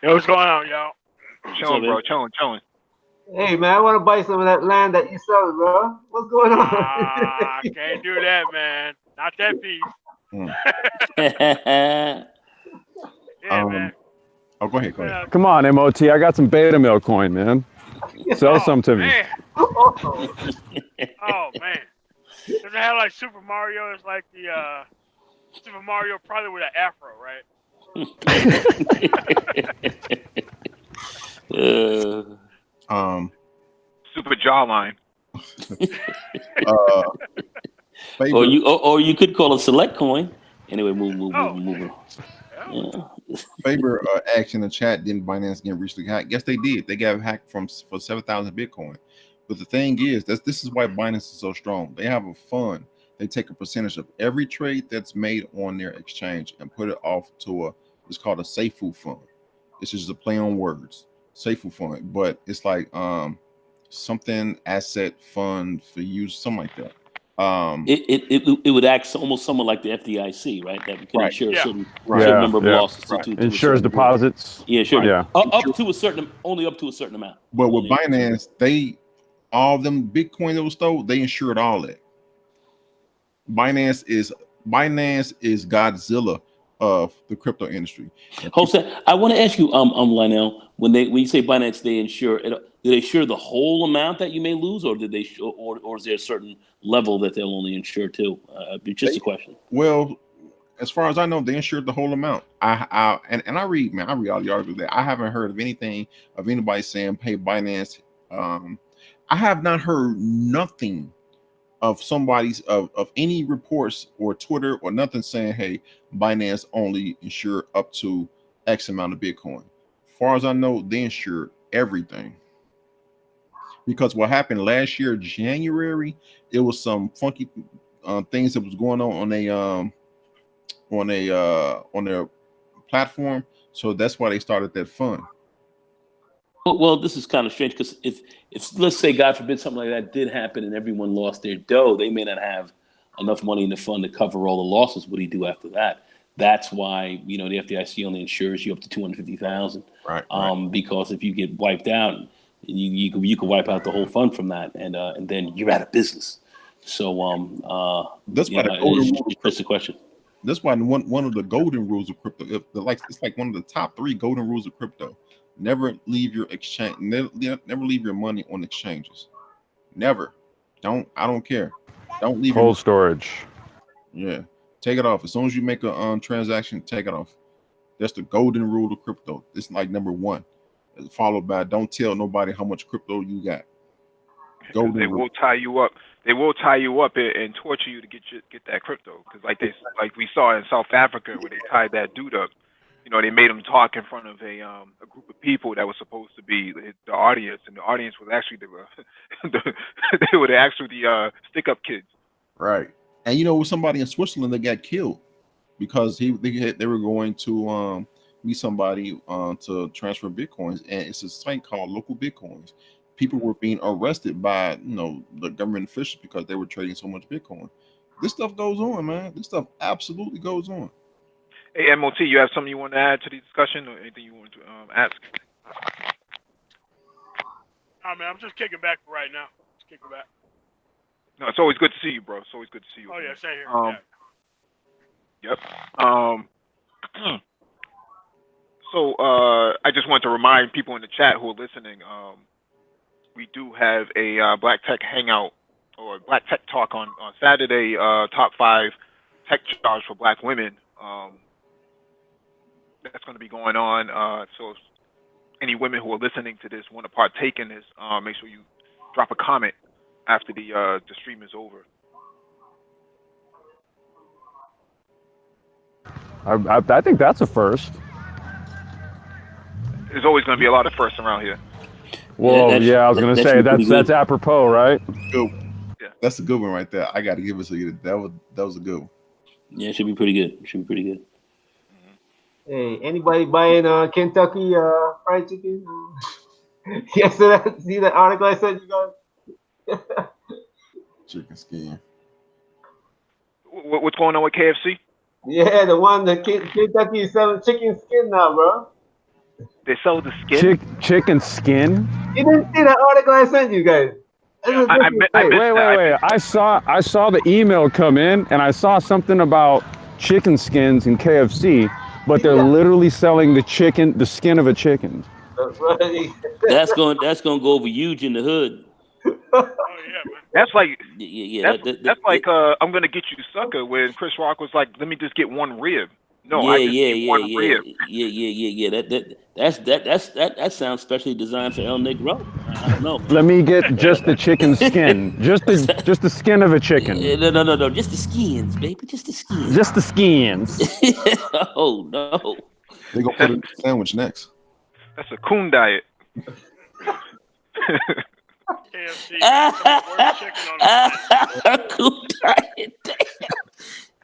Yo, what's going on, y'all? Chilling, bro. Chilling. Hey man, I want to buy some of that land that you selling, bro. What's going on? I can't do that, man. Not that piece. Yeah, man. Oh, go ahead. Come on, MOT. I got some beta mail coin, man. Sell some to me. Oh man. Does it have like Super Mario? It's like the Super Mario probably with an afro, right? Super jawline. Or you could call it select coin. Anyway, move. Yeah. Faber asked in the chat, didn't Binance get recently hacked? Yes, they did. They got hacked for 7,000 Bitcoin. But the thing is, this is why Binance is so strong. They have a fund. They take a percentage of every trade that's made on their exchange and put it off to it's called a Seifu fund. It's just a play on words, Seifu fund. But it's like something asset fund for use, something like that. It would act almost somewhat like the FDIC, right? That we can insure a certain number of losses to insures deposits. Yeah, sure. Yeah. Up to a certain amount. But with Binance, all them Bitcoin that was stole, they insured all that. Binance is Godzilla of the crypto industry. Jose, I want to ask you, Lionel, when you say Binance, they insure it. Do they insure the whole amount that you may lose, or or is there a certain level that they'll only insure to? Just a question. Well, as far as I know, they insured the whole amount. I read all the articles there. I haven't heard of anything of anybody saying, "Hey, Binance." I have not heard nothing of somebody's of any reports or Twitter or nothing saying, "Hey, Binance only insure up to X amount of Bitcoin." As far as I know, they insured everything. Because what happened last year, January, it was some funky things that was going on their platform. So that's why they started that fund. Well, this is kind of strange because if let's say, God forbid, something like that did happen and everyone lost their dough, they may not have enough money in the fund to cover all the losses. What do you do after that? That's why the FDIC only insures you up to $250,000. Right. Because if you get wiped out, you could wipe out the whole fund from that, and then you're out of business. So that's why the golden rule. That's the question. That's why one of the golden rules of crypto, it's like one of the top 3 golden rules of crypto. Never leave your exchange. Never leave your money on exchanges. Never. I don't care. Don't leave cold storage. Yeah, take it off as soon as you make a transaction. Take it off. That's the golden rule of crypto. It's like number 1, followed by don't tell nobody how much crypto you got. They will tie you up. They will tie you up and torture you to get that crypto. Because like we saw in South Africa where they tied that dude up. They made him talk in front of a group of people that was supposed to be the audience, and the audience was actually they were actually the stick up kids. Right. And somebody in Switzerland that got killed because they were going to meet somebody to transfer Bitcoins, and it's a site called Local Bitcoins. People were being arrested by the government officials because they were trading so much Bitcoin. This stuff goes on, man. This stuff absolutely goes on. Hey, MOT, you have something you want to add to the discussion or anything you want to ask? Oh, man, I'm just kicking back for right now. Just kicking back. No, it's always good to see you, bro. It's always good to see you. Oh, yeah, same here. Yep. So I just want to remind people in the chat who are listening. We do have a Black Tech Hangout or Black Tech Talk on Saturday. Top 5 tech jobs for Black women. That's going to be going on. So if any women who are listening to this want to partake in this, make sure you drop a comment after the stream is over. I think that's a first. There's always going to be a lot of firsts around here. Well, yeah, I was going to say that's apropos, right? Good. Yeah. That's a good one right there. I got to give it to you. That was a good one. Yeah, it should be pretty good. It should be pretty good. Hey, anybody buying Kentucky fried chicken? Yes, see that article I sent you guys? Chicken skin. What's going on with KFC? Yeah, the Kentucky is selling chicken skin now, bro. They sell the skin? Chicken skin? You didn't see that article I sent you guys? Yeah, I missed wait. that. I saw the email come in, and I saw something about chicken skins in KFC, but they're literally selling the skin of a chicken. That's going to go over huge in the hood. Oh yeah, man. That's like that's like I'm gonna get you sucker when Chris Rock was like, let me just get one rib. No, yeah, I just get one rib. Yeah. That sounds specially designed for El Negro. I don't know. Let me get just the chicken skin, just the skin of a chicken. No, just the skins, baby, just the skins. Just the skins. Oh no. They gonna put it in the sandwich next. That's a coon diet. KFC got some of the worst chicken on the Coon diet.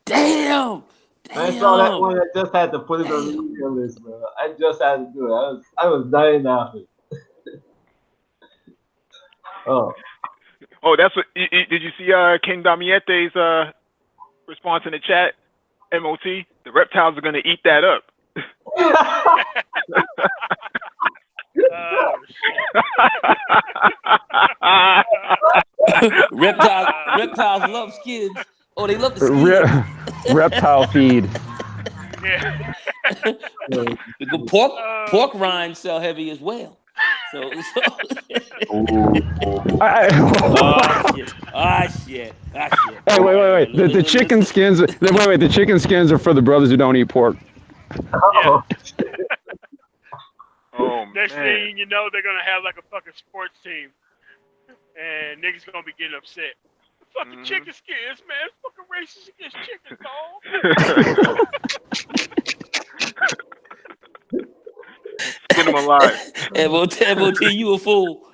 Damn. I saw that one. I just had to put it on the email list, bro. I just had to do it. I was dying after. Oh, that's what. Did you see King Damiete's response in the chat? MOT, the reptiles are gonna eat that up. Reptiles love skins. Oh, they love the skins. Reptile feed. Yeah. Pork rinds sell heavy as well. So. Shit. Hey, wait. The chicken skins. Wait. The chicken skins are for the brothers who don't eat pork. oh. Oh, Next man. thing you know, they're gonna have like a fucking sports team, and niggas gonna be getting upset. Fucking chicken skins, man. Fucking racist against chicken, dog. Skin them alive. MOT, you a fool.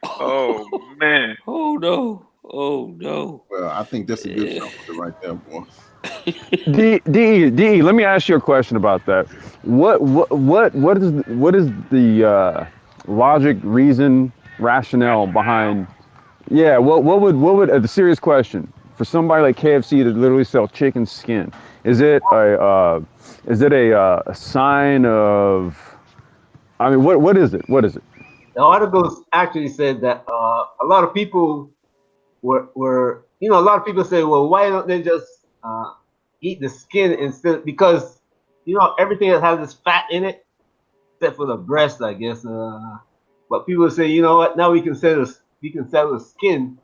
Oh man. Oh no. Well, I think that's a good show right there, boy. D, let me ask you a question about that. What is the logic, reason, rationale behind? Yeah, what would the serious question for somebody like KFC to literally sell chicken skin? Is it a sign of? I mean, what is it? What is it? The articles actually said that a lot of people were a lot of people say, well, why don't they just eat the skin instead? Because everything that has this fat in it, except for the breast, I guess. But people say, you know what? Now we can sell the skin,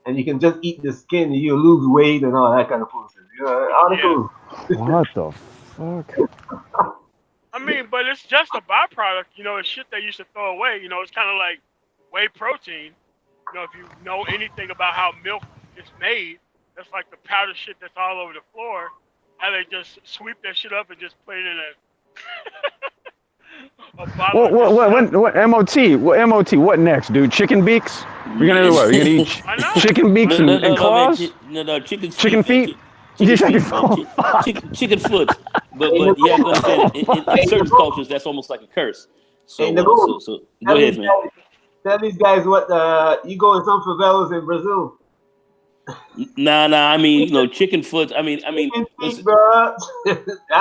and you can just eat the skin, and you lose weight and all that kind of bullshit. Articles. What the fuck? I mean, but it's just a byproduct. It's shit they used to throw away. It's kind of like whey protein. If you know anything about how milk is made, that's like the powder shit that's all over the floor. How they just sweep that shit up and just put it in a bottle. What MOT? What next, dude? Chicken beaks? You're gonna do what? You're gonna eat chicken beaks and claws? No, chicken feet. Chicken foot. But you have to understand, in certain cultures, that's almost like a curse. So go ahead, man. Tell these guys what you go in some favelas in Brazil. Nah. I mean, chicken foot. I mean, feet, bro.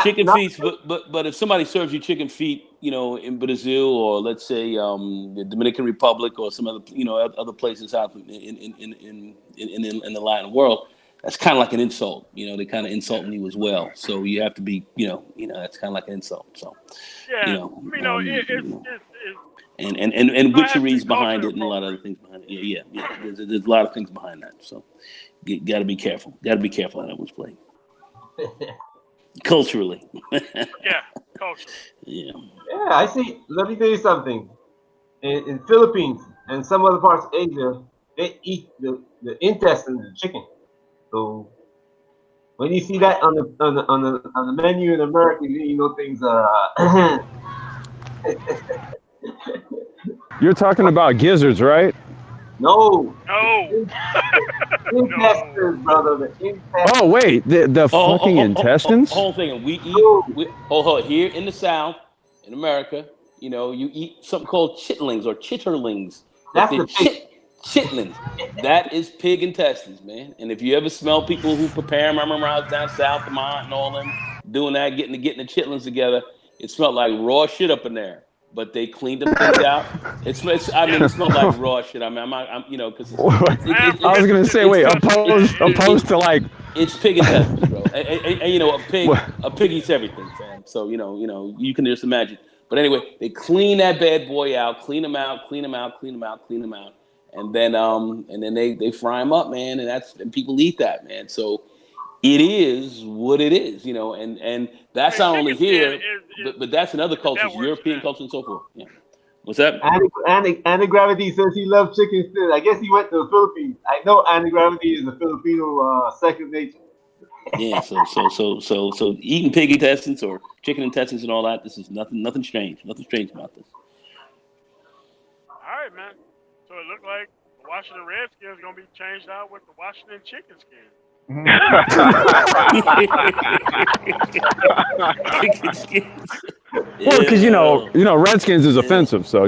Chicken feet. But if somebody serves you chicken feet, in Brazil or let's say the Dominican Republic or some other, other places out in the Latin world, that's kind of like an insult. They kind of insulting you as well. So you have to be, that's kind of like an insult. So, you Yeah, know, I mean, it's and it has to be witcheries behind culturally it and a lot of other appropriate. things behind it. Yeah. There's a lot of things behind that. So got to be careful. Got to be careful how that was played culturally. Yeah, culturally. Yeah. Yeah, I see. Let me tell you something. In Philippines and some other parts of Asia, they eat the intestines of chicken. So when you see that on the menu in America, you know things are. You're talking about gizzards, right? No, No, no. intestines, brother. The intestines. Oh wait, the fucking intestines. Whole thing. We eat. No, Hold here in the South, in America. You eat something called chitlings or chitterlings, but that's they're the pig. chitlins. That is pig intestines, man. And if you ever smell people who prepare them, I remember I was down south with my aunt and all them doing that, getting the chitlins together. It smelled like raw shit up in there, but they cleaned them things out. I Yeah, mean, it smelled like raw shit. I mean, because I have I was plenty gonna of say, chicken wait, intestines, man. opposed to like, it's pig intestines, bro. And what? a pig eats everything, fam. So you can just imagine. But anyway, they clean that bad boy out, clean them out, clean them out, clean them out, clean them out, and then they fry them up, man. And people eat that, man. So it is what it is, and I that's mean, not only chicken skin here, but that's in other that cultures, works for European that. culture and so forth. Yeah. What's that? Anti-gravity says he loves chicken still. I guess he went to the Philippines. I know anti-gravity is a Filipino second nature. Yeah, so eating pig intestines or chicken intestines and all that. This is nothing strange. Nothing strange about this. All right, man. So it looked like the Washington Redskins gonna be changed out with the Washington Chicken Skins. Chicken skins. Well, because Yeah. Redskins is Yeah. offensive, so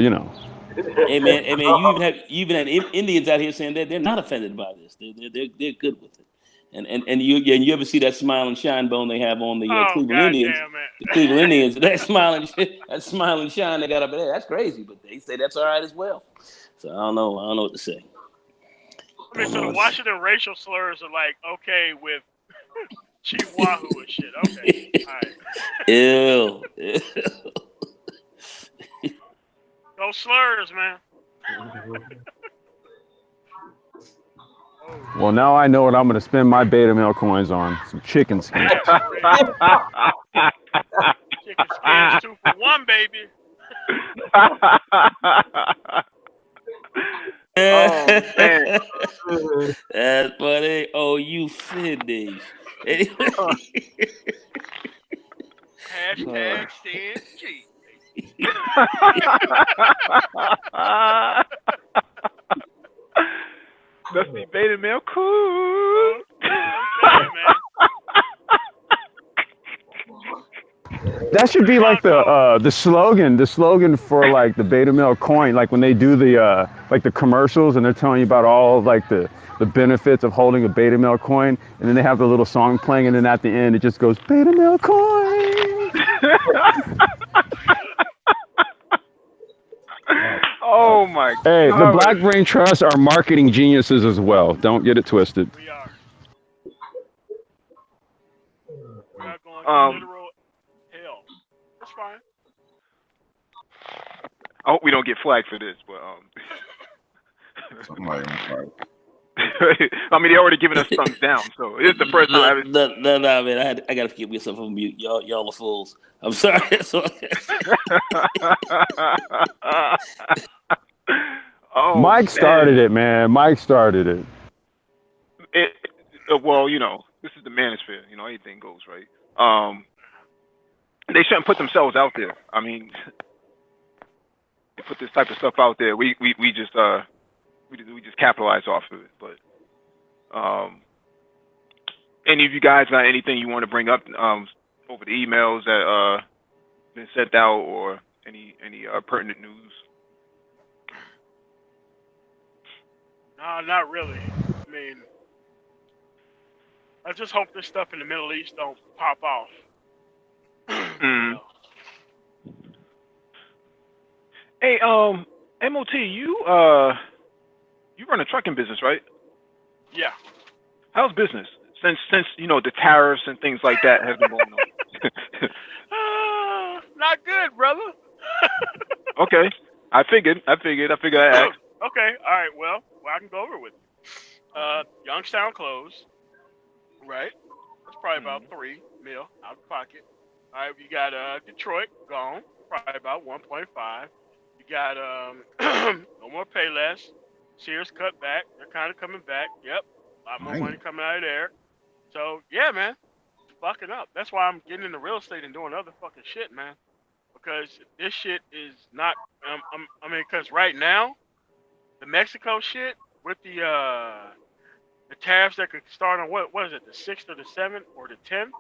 Hey man, you even had Indians out here saying that they're not offended by this. They're good with it. And you ever see that smile and shine bone they have on the Oh Cleveland god Indians? damn it. The Cleveland Indians, that smiling shine they got up there, that's crazy. But they say that's all right as well. So I don't know what to say. I I mean, don't so know the what to say. Washington racial slurs are like okay with Chief Wahoo and shit. Okay, all right. Ew. Those slurs, man. Oh well, shit. now I know what I'm gonna spend my beta male coins on: some chicken skins. For real. Chicken skins 2 for 1, baby. Oh man. That's funny. Oh, you finished. Hashtag stand G. That's the beta male cool. I'm telling you, man. That should be like Drunk call. the slogan for like the beta male coin, like when they do the commercials and they're telling you about all like the benefits of holding a beta male coin, and then they have the little song playing, and then at the end it just goes beta male coin. Oh my Hey, the god. Black Brain Trust are marketing geniuses as well. Don't get it twisted. We are. We are going through Um, literal hell. That's fine. I hope we don't get flagged for this, but Somebody on fire. I mean, they already given us thumbs down, so it's the first time I ever. No, man. I gotta keep myself on mute. Y'all are fools. I'm sorry. That's all I gotta say. Oh Mike man, started it, man. Mike started it. it, well, this is the manosphere. Anything goes, right? They shouldn't put themselves out there. I mean, they put this type of stuff out there. We just we just capitalize off of it. But any of you guys got anything you want to bring up over the emails that been sent out, or any pertinent news? No, not really. I mean, I just hope this stuff in the Middle East don't pop off. You Mm. know. Hey, MOT, you run a trucking business, right? Yeah. How's business? since the tariffs and things like that have been going on. Not good, brother. Okay, I asked. Okay, all right. Well, I can go over it with you. Youngstown closed, right? That's probably about Mhm. 3 mil out of pocket. All right, you got Detroit gone, probably about 1.5. You got no more Payless. Sears cut back. They're kind of coming back. Yep, a lot more money Dang. coming out of there. So yeah, man, it's fucking up. That's why I'm getting into real estate and doing other fucking shit, man. Because this shit is not. I mean, because right now the Mexico shit with the tariffs that could start on what is it, the 6th or the 7th or the 10th?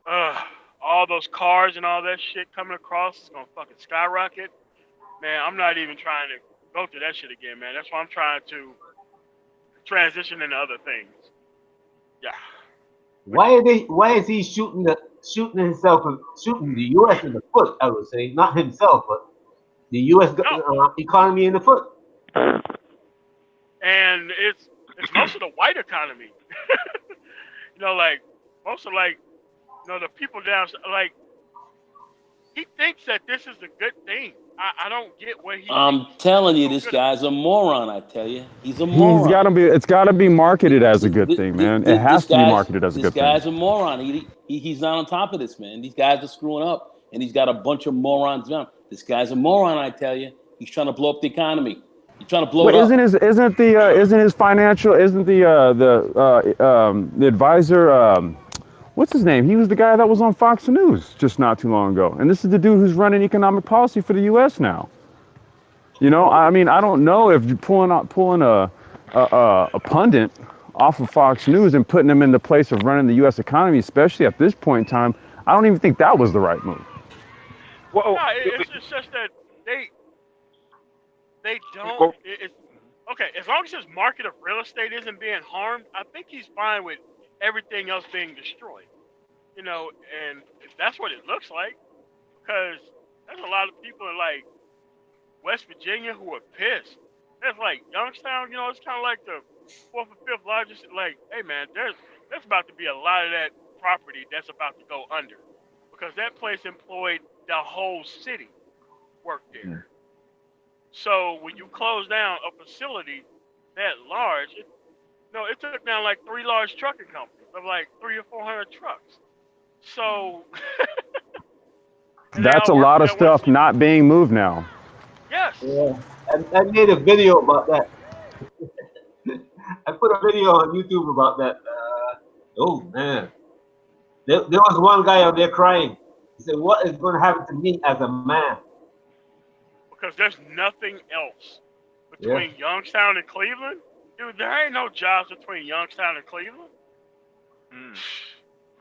Uh, all those cars and all that shit coming across is gonna fucking skyrocket. Man, I'm not even trying to go through that shit again, man. That's why I'm trying to transition into other things. Yeah. Why is he shooting himself shooting the U.S. in the foot? I would say not himself, but the U.S. No, Economy in the foot. and it's most of the white economy. Like most of the people down like he thinks that this is a good thing. I don't get what he I'm thinks telling is you, so this good about. guy's a moron. I tell you, he's a He's got moron. to be. It's got to be marketed as a good thing, man. It This has to be guy's marketed as a this good thing. guy's a moron. He's not on top of this, man. These guys are screwing up, and he's got a bunch of morons around. This guy's a moron. I tell you, he's trying to blow up the economy. He's trying to blow Well, it up. isn't his financial isn't the advisor what's his name? He was the guy that was on Fox News just not too long ago, and this is the dude who's running economic policy for the U.S. now. I mean, I don't know if you're pulling a pundit off of Fox News and putting him in the place of running the U.S. economy, especially at this point in time. I don't even think that was the right move. Well, No, it's just that they don't. well, It's okay as long as his market of real estate isn't being harmed. I think he's fine with everything else being destroyed. And that's what it looks like because there's a lot of people in like West Virginia who are pissed. There's like Youngstown, it's kind of like the fourth or fifth largest. Like, hey man, there's about to be a lot of that property that's about to go under because that place employed the whole city worked there. So when you close down a facility that large, it took down like 3 large trucking companies of like 300 or 400 trucks. So and they That's all a work lot for of that one stuff city. not being moved now. Yes. Yeah, I made a video about that. I put a video on YouTube about that. Oh man, there was one guy out there crying. He said, "What is going to happen to me as a man?" Because there's nothing else Yeah, between Youngstown and Cleveland. Dude, there ain't no jobs between Youngstown and Cleveland. mm.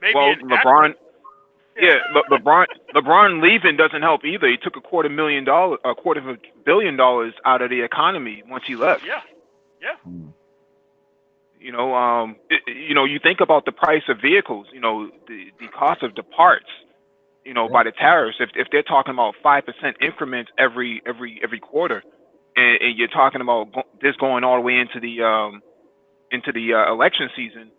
Maybe Well, in LeBron. Akron. Yeah. Yeah, LeBron leaving doesn't help either. He took $250 million out of the economy once he left. Yeah. Yeah. You think about the price of vehicles. The cost of the parts. yeah, By the tariffs. If they're talking about 5% increments every quarter, and you're talking about this going all the way into the election season,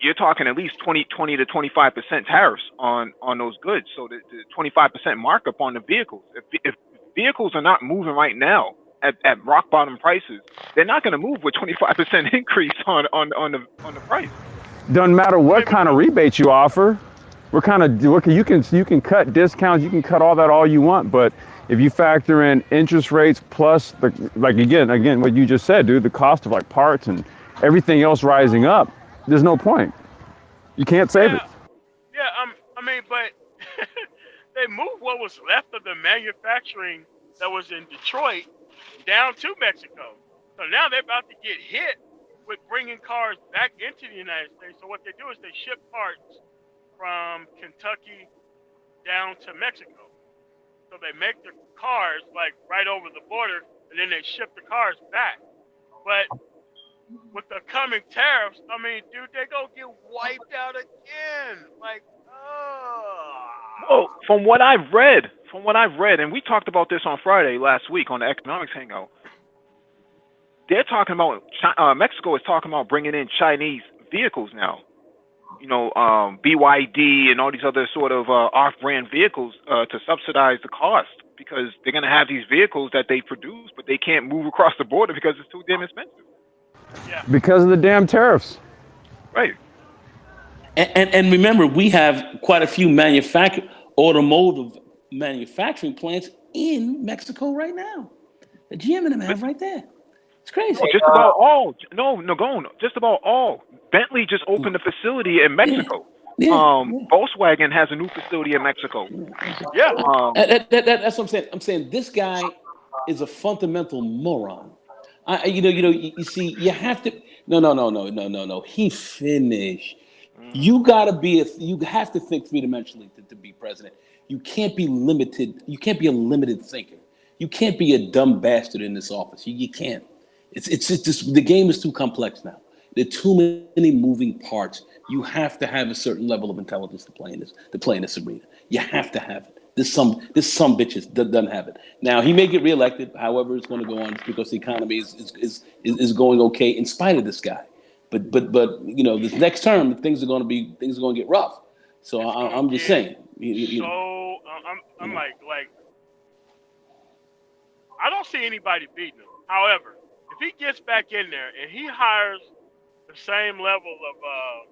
you're talking at least 20 to 25% tariffs on those goods. So the 25% markup on the vehicles. If vehicles are not moving right now at rock bottom prices, they're not going to move with 25% increase on the price. Doesn't matter I what mean, kind of rebate you offer. You can cut discounts, you can cut all that all you want, but if you factor in interest rates plus like again what you just said, dude, the cost of like parts and everything else rising up, there's no point. You can't save yeah, it. yeah. But they moved what was left of the manufacturing that was in Detroit down to Mexico. So now they're about to get hit with bringing cars back into the United States. So what they do is they ship parts from Kentucky down to Mexico. So they make the cars like right over the border, and then they ship the cars back. But with the coming tariffs, dude, they gonna get wiped out again. Like, oh, Well, from what I've read, and we talked about this on Friday last week on the economics hangout, they're talking about Mexico is talking about bringing in Chinese vehicles now. BYD and all these other sort of off-brand vehicles to subsidize the cost because they're going to have these vehicles that they produce, but they can't move across the border because it's too damn expensive. Yeah. Because of the damn tariffs. Right. And remember, we have quite a few automotive manufacturing plants in Mexico right now. The GM and them But have right there. It's crazy. no, just about all. No, go on. Just about all. Bentley just opened a facility in Yeah, Mexico. yeah. Volkswagen has a new facility in Mexico. Yeah. That's what I'm saying. I'm saying this guy is a fundamental moron. You see, you have to. No. He finished. Mhm. You have to think three-dimensionally to be president. You can't be limited. You can't be a limited thinker. You can't be a dumb bastard in this office. You can't. It's just the game is too complex now. There are too many moving parts. You have to have a certain level of intelligence to play in this arena. You have to have it. There's some bitches that doesn't have it. Now he may get reelected. However, it's going to go on because the economy is going okay in spite of this guy. But this next term things are going to get rough. So It's gonna I'm just get saying. so. I'm like I don't see anybody beating him. However, if he gets back in there and he hires the same level of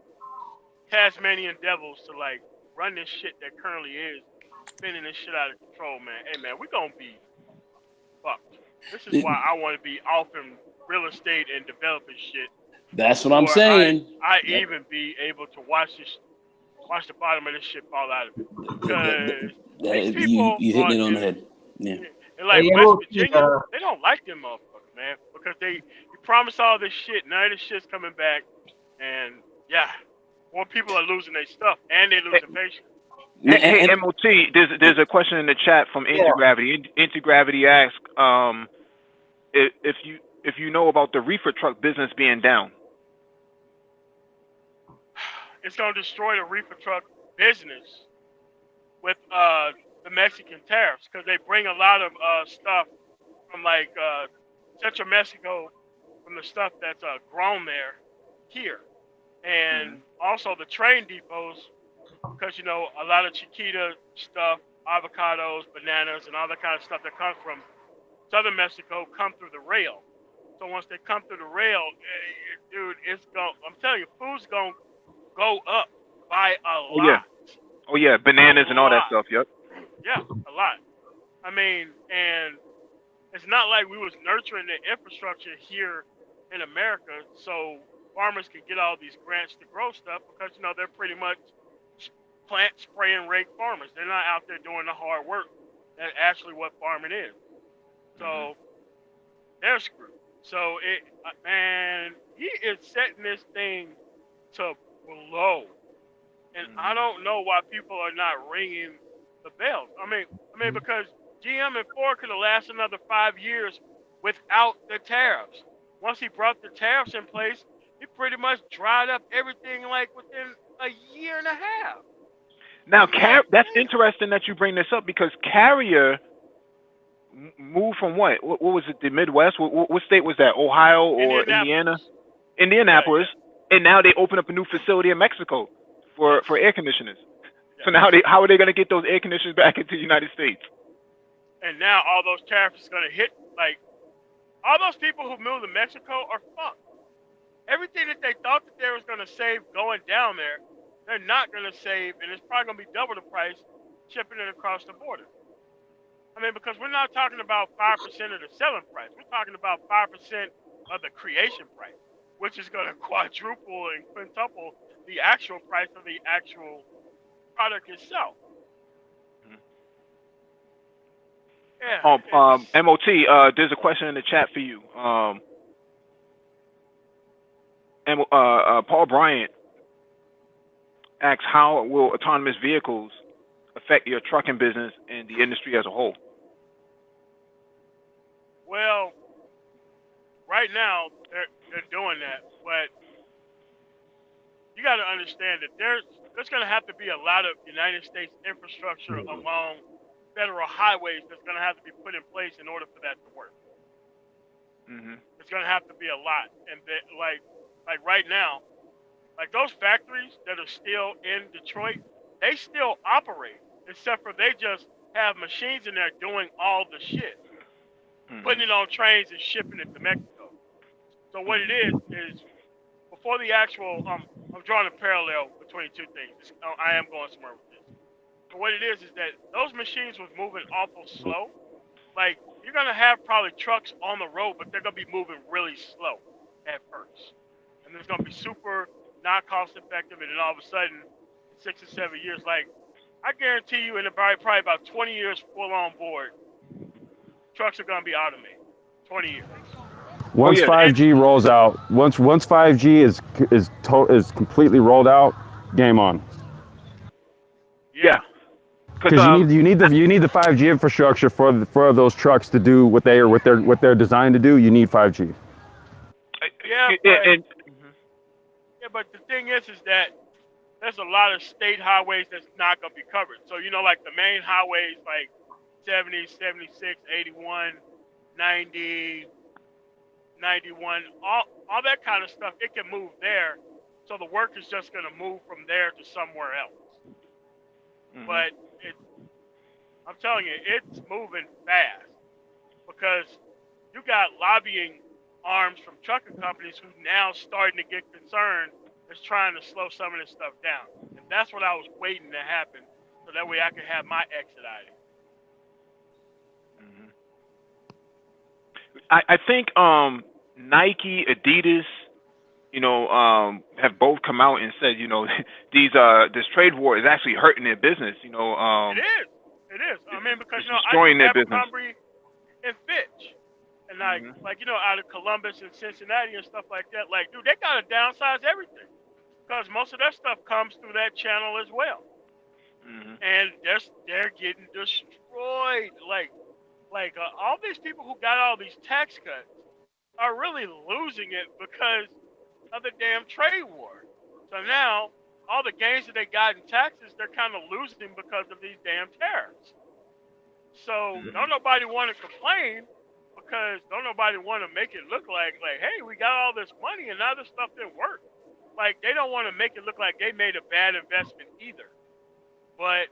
Tasmanian devils to like run this shit that currently is spinning this shit out of control, man. Hey, man, we're gonna be fucked. This is why I want to be off in real estate and developing shit That's what I'm before I saying. I even be able to watch the bottom of this shit fall out of it. Because these people You hitting are it on the in head. Yeah. and like Hey, West MOT, Virginia, they don't like them motherfuckers, man, because you promise all this shit, none of this shit's coming back, and yeah, more people are losing their stuff and they're losing patience. Hey, And, MOT, there's a question in the chat from yeah. Anti-Gravity. Anti-Gravity asks if you know about the reefer truck business being down. It's gonna destroy the reefer truck business with the Mexican tariffs because they bring a lot of stuff from like Central Mexico, from the stuff that's grown there here, Hmm. and also the train depots because a lot of Chiquita stuff, avocados, bananas, and all that kind of stuff that comes from southern Mexico come through the rail. So once they come through the rail, dude, it's going. I'm telling you, food's gonna go up by a Oh yeah, lot, oh yeah, a bananas and all that lot. stuff. Yep. Yeah, a lot. I mean, and it's not like we was nurturing the infrastructure here in America so farmers can get all these grants to grow stuff because they're pretty much plant spray and rake farmers. They're not out there doing the hard work. That's actually what farming is. Hmm. So they're screwed. So man, he is setting this thing to blow, and I Hmm. don't know why people are not ringing the bells. I mean because GM and Ford could have lasted another 5 years without the tariffs. Once he brought the tariffs in place, he pretty much dried up everything like within a year and a half. Now, I'm like, that's damn, interesting that you bring this up because Carrier moved from what? What was it? The Midwest? What state was that? Ohio or Indiana? Indianapolis. Yeah, Indianapolis. yeah, And now they open up a new facility in Mexico yes, for air conditioners. So yes. now how are they going to get those air conditioners back into the United States? And now all those tariffs is gonna hit. Like all those people who moved to Mexico are fucked. Everything that they thought that they was gonna save going down there, they're not gonna save, and it's probably gonna be double the price shipping it across the border. I mean, because we're not talking about 5% of the selling price. We're talking about 5% of the creation price, which is gonna quadruple and quintuple the actual price of the actual product itself. Yeah, it's MOT, there's a question in the chat for you. Paul Bryant asks, how will autonomous vehicles affect your trucking business and the industry as a whole? well, right now they're doing that, but you got to understand that there's going to have to be a lot of United States infrastructure along federal highways that's going to have to be put in place in order for that to work. Hmm. It's going to have to be a lot, and like right now, Like those factories that are still in Detroit, they still operate, except for they just have machines in there doing all the shit, putting Mhm. it on trains and shipping it to Mexico. So what it is before the actual I'm drawing a parallel between two things. I am going somewhere with this. But what it is that those machines was moving awful slow. Like you're gonna have probably trucks on the road, but they're gonna be moving really slow at first, and it's gonna be super not cost effective, and then all of a sudden, in 6 or 7 years, like I guarantee you, in about probably about 20 years full on board, trucks are gonna be automated. 20 years. Oh Once yeah, It 5G rolls out, once 5G is completely rolled out, game on. yeah. yeah, Because Because you need the 5G infrastructure for those trucks to do what they're designed to do. You need 5G. yeah, but and yeah, but the thing is that there's a lot of state highways that's not gonna be covered. So like the main highways, like 70, 76, 81, 90, 91, all that kind of stuff, it can move there. So the work is just going to move from there to somewhere else. mhm. But I'm telling you, it's moving fast because you got lobbying arms from trucking companies who now starting to get concerned is trying to slow some of this stuff down. And that's what I was waiting to happen so that way I could have my exit out of here. Mhm. I think Nike, Adidas, have both come out and said, this trade war is actually hurting their business. It is. It is. I mean, because, It's I use destroying their business. Abercrombie and Fitch. And Mhm. out of Columbus and Cincinnati and stuff like that, like, dude, they gotta downsize everything because most of their stuff comes through that channel as well, Mhm. and they're getting destroyed. Like all these people who got all these tax cuts are really losing it because of the damn trade war. So now all the gains that they got in taxes, they're kind of losing because of these damn tariffs. So don't Mhm. nobody want to complain because don't nobody want to make it look like hey, we got all this money and now this stuff didn't work. Like they don't want to make it look like they made a bad investment either. But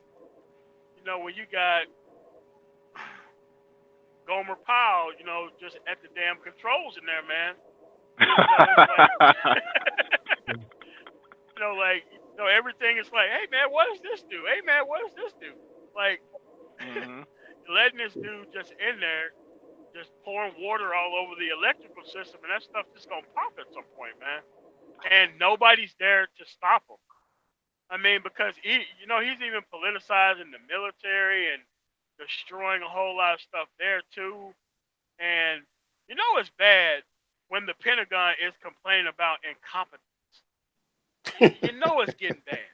when you got Gomer Pyle, just at the damn controls in there, man. It's like everything is like, hey man, what does this do? Hey man, what does this do? Like Mhm. letting this dude just in there just pouring water all over the electrical system, and that stuff just gonna pop at some point, man. And nobody's there to stop him. I mean, because he's even politicizing the military and destroying a whole lot of stuff there too. And it's bad when the Pentagon is complaining about incompetence. It's getting bad.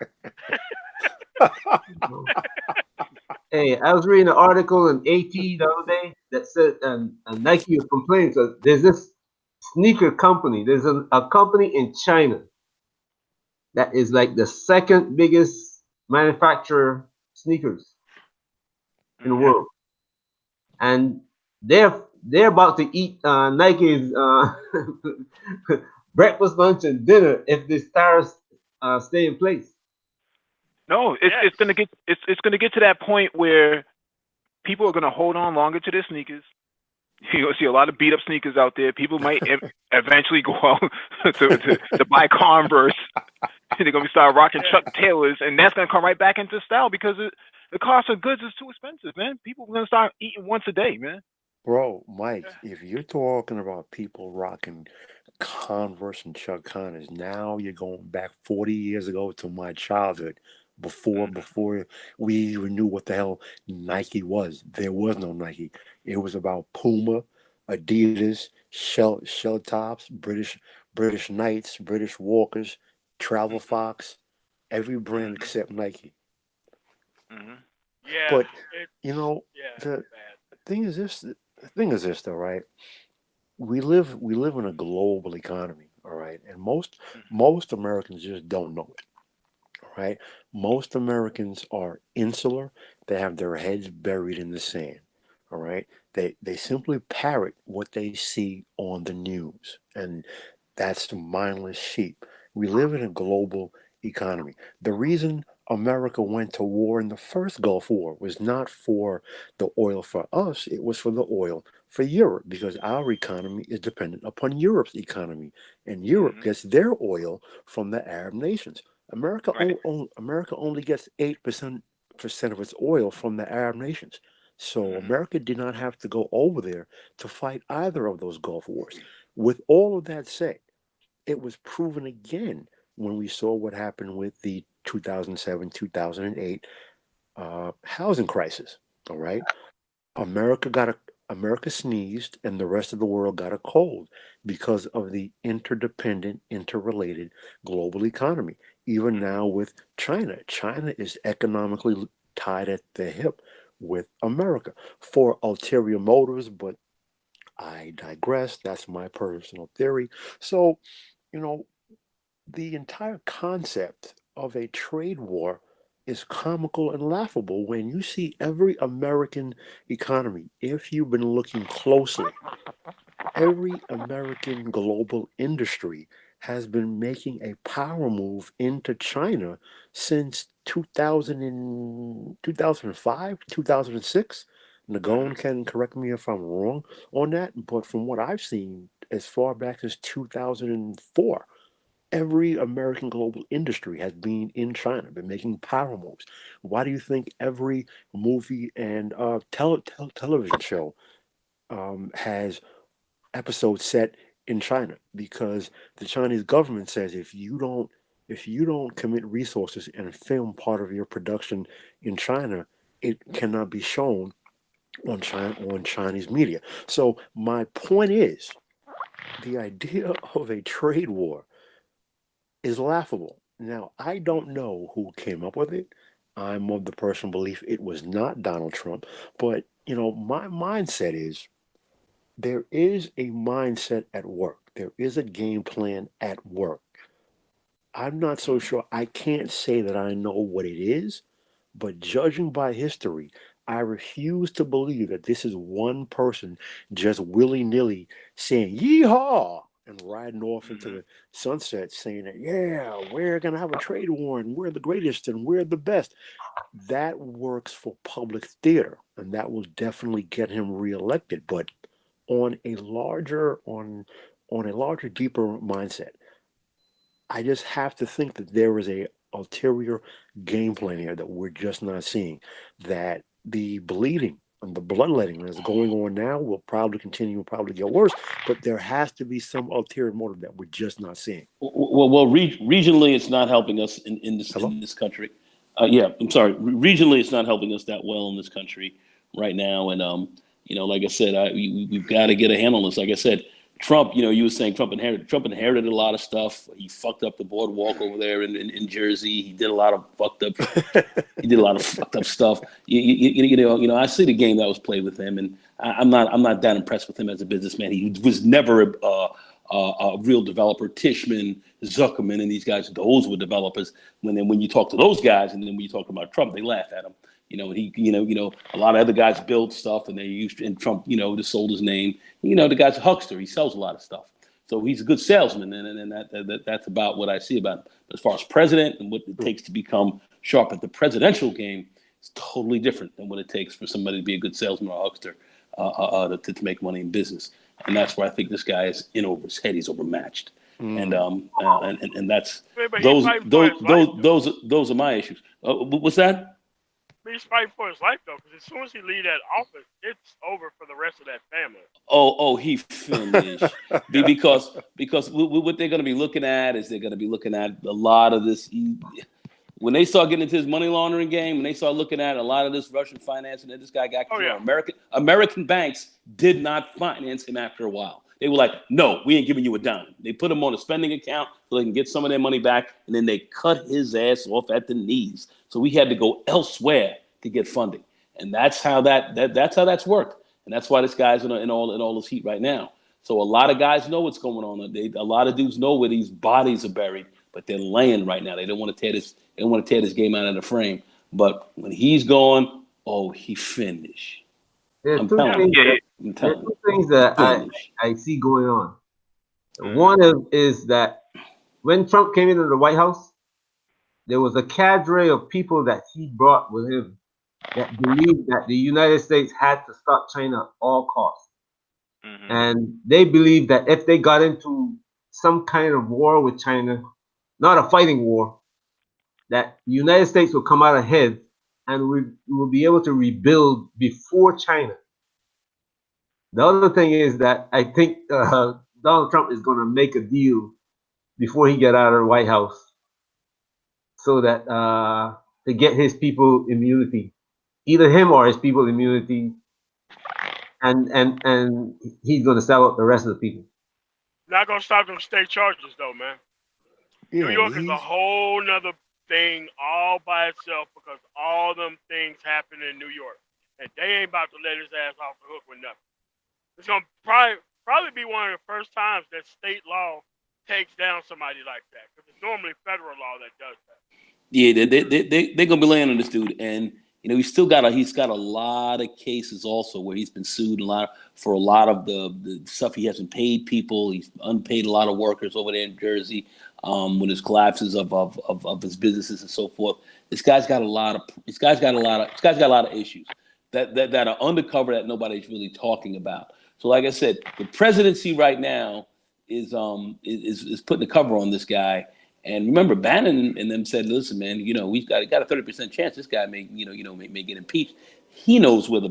Hey, I was reading an article in AT the other day that said Nike is complaining because there's this sneaker company. There's a company in China that is like the second biggest manufacturer sneakers in the Mhm. world, and they're about to eat Nike's breakfast, lunch, and dinner if this tariffs stay in place. No, Yes. it's gonna get to that point where people are gonna hold on longer to their sneakers. You'll see a lot of beat up sneakers out there. People might eventually go out to buy Converse. They're gonna start rocking Yeah. Chuck Taylors, and that's gonna come right back into style because the cost of goods is too expensive, man. People are gonna start eating once a day, man. Bro, Yeah. Mike, if you're talking about people rocking Converse and Chuck Connors, now you're going back 40 years ago to my childhood, before Mhm. before we even knew what the hell Nike was. There was no Nike. It was about Puma, Adidas, Shell Tops, British Knights, British Walkers, Travel Mhm. Fox, every brand Mhm. except Nike. Mhm. Yeah. But you It's know, yeah. the It's bad. thing is this. The thing is this, though, right? We live in a global economy, all right, and Mhm. most Americans just don't know it, all right. Most Americans are insular. They have their heads buried in the sand, all right. They simply parrot what they see on the news, and that's mindless sheep. We live in a global economy. The reason America went to war in the first Gulf War was not for the oil for us, it was for the oil for Europe because our economy is dependent upon Europe's economy. And Europe Hmm. gets their oil from the Arab nations. Right. America only gets 8% of its oil from the Arab nations. So Hmm. America did not have to go over there to fight either of those Gulf Wars. With all of that said, it was proven again when we saw what happened with the 2007 2008 housing crisis. All right, America got a America sneezed, and the rest of the world got a cold because of the interdependent, interrelated global economy. Even Hmm. now with China, China is economically tied at the hip with America for ulterior motives, but I digress. That's my personal theory. So, you know, the entire concept of a trade war is comical and laughable when you see every American economy. If you've been looking closely, every American global industry has been making a power move into China since 2005, 2006. Hmm. Nagone can correct me if I'm wrong on that, but from what I've seen, as far back as 2004, every American global industry has been in China, been making power moves. Why do you think every movie and television show has episodes set in China? Because the Chinese government says if you don't commit resources and film part of your production in China, it cannot be shown on Chinese media. So my point is, the idea of a trade war is laughable. Now, I don't know who came up with it. I'm of the personal belief it was not Donald Trump, but my mindset is there is a mindset at work. There is a game plan at work. I'm not so Hmm. sure. I can't say that I know what it is, but judging by history, I refuse to believe that this is one person just willy nilly saying yeehaw and riding off into Hmm. the sunset saying that, yeah, we're going to have a trade war and we're the greatest and we're the best. That works for public theater and that will definitely get him reelected. But on a larger, deeper mindset, I just have to think that there is a ulterior game plan here that we're just not seeing. That the bleeding and the bloodletting that's going on now will probably continue, will probably get worse. But there has to be some ulterior motive that we're just not seeing. Regionally, it's not helping us Hello? in this country. Yeah, I'm sorry. Regionally, it's not helping us that well in this country right now. And like I said, we've got to get a handle on this. Like I said, Trump. You were saying Trump inherited a lot of stuff. He fucked up the boardwalk over there in Jersey. He did a lot of fucked up. He did a lot of fucked up stuff. I see the game that was played with him, and I'm not that impressed with him as a businessman. He was never a real developer. Tishman, Zuckerman, and these guys, those were developers. When you talk to those guys, and then when you talk about Trump, they laugh at him. And he, a lot of other guys build stuff, and they used and Trump, just sold his name. The guy's a huckster. He sells a lot of stuff. So he's a good salesman, and that's about what I see about him. But as far as president and what it takes to become sharp at the presidential game, it's totally different than what it takes for somebody to be a good salesman or a huckster to make money in business. And that's where I think this guy is in over his head. He's overmatched, and Mm. and that's But he's those fighting for those his life, those though. those are my issues. What's that? But he's fighting for his life, though, because as soon as he leave that office, it's over for the rest of that family. Oh, he finished. Because what they're going to be looking at is they're going to be looking at a lot of this. When they start getting into his money laundering game, when they start looking at a lot of this Russian financing that this guy got Oh, control yeah. of, American banks did not finance him after a while. They were like, no, we ain't giving you a dime. They put him on a spending account so they can get some of their money back, and then they cut his ass off at the knees. So we had to go elsewhere to get funding, and that's how that's worked, and that's why this guy's in all this heat right now. So a lot of guys know what's going on. A lot of dudes know where these bodies are buried, but they're laying right now. They don't want to tear this. They don't want to tear this game out of the frame. But when he's gone, oh, he finished. There are I'm two telling Yeah. things you. Yeah. that I'm there are telling you. two things that Finish. I see going on. Mm-hmm. One is that when Trump came into the White House, there was a cadre of people that he brought with him that believed that the United States had to stop China at all costs. Hmm. And they believed that if they got into some kind of war with China, not a fighting war, that the United States will come out ahead and we will be able to rebuild before China. The other thing is that I think Donald Trump is going to make a deal before he get out of the White House, so that to get his people immunity, either him or his people immunity, and he's going to sell out the rest of the people. Not gonna stop them state charges though, man. New Yeah, and York is a he's whole nother thing all by itself because all them things happen in New York, and they ain't about to let his ass off the hook with nothing. It's gonna probably be one of the first times that state law takes down somebody like that because it's normally federal law that does that. Yeah, they're gonna be laying on this dude, and he's got a lot of cases also where he's been sued for a lot of the stuff he hasn't paid people. He's unpaid a lot of workers over there in Jersey, when his collapses of his businesses and so forth. This guy's got a lot of issues that are undercover that nobody's really talking about. So, like I said, the presidency right now is putting the cover on this guy. And remember, Bannon and them said, "Listen, man, we've got a 30% chance this guy may get impeached." He knows where the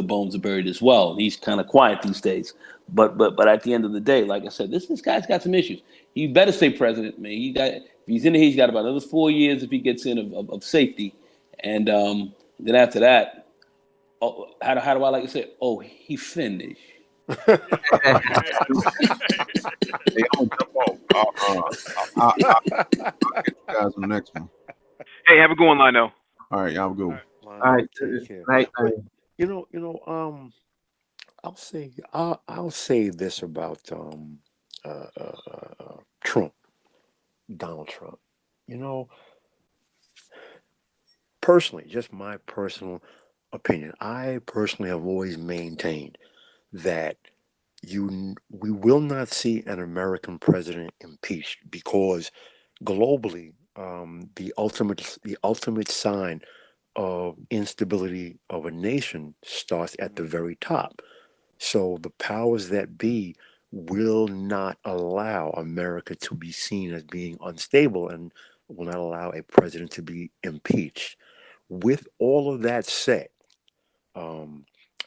bones are buried as well. He's kind of quiet these days, but at the end of the day, like I said, this guy's got some issues. He better stay president, man. If he's in here, he's got about another 4 years if he gets in of safety, and then after that, how do I like to say? Oh, he finished. Yeah, Hey, I'm gonna jump off. I'll get you guys on the next one. Hey, have a good one, Lionel. All right, y'all all go. right. All Lionel, right, take care. right. But I'll say this about Trump, Donald Trump. You know, personally, just my personal opinion, I personally have always maintained that we will not see an American president impeached because globally, the ultimate sign of instability of a nation starts at the very top. So the powers that be will not allow America to be seen as being unstable and will not allow a president to be impeached. With all of that said, um,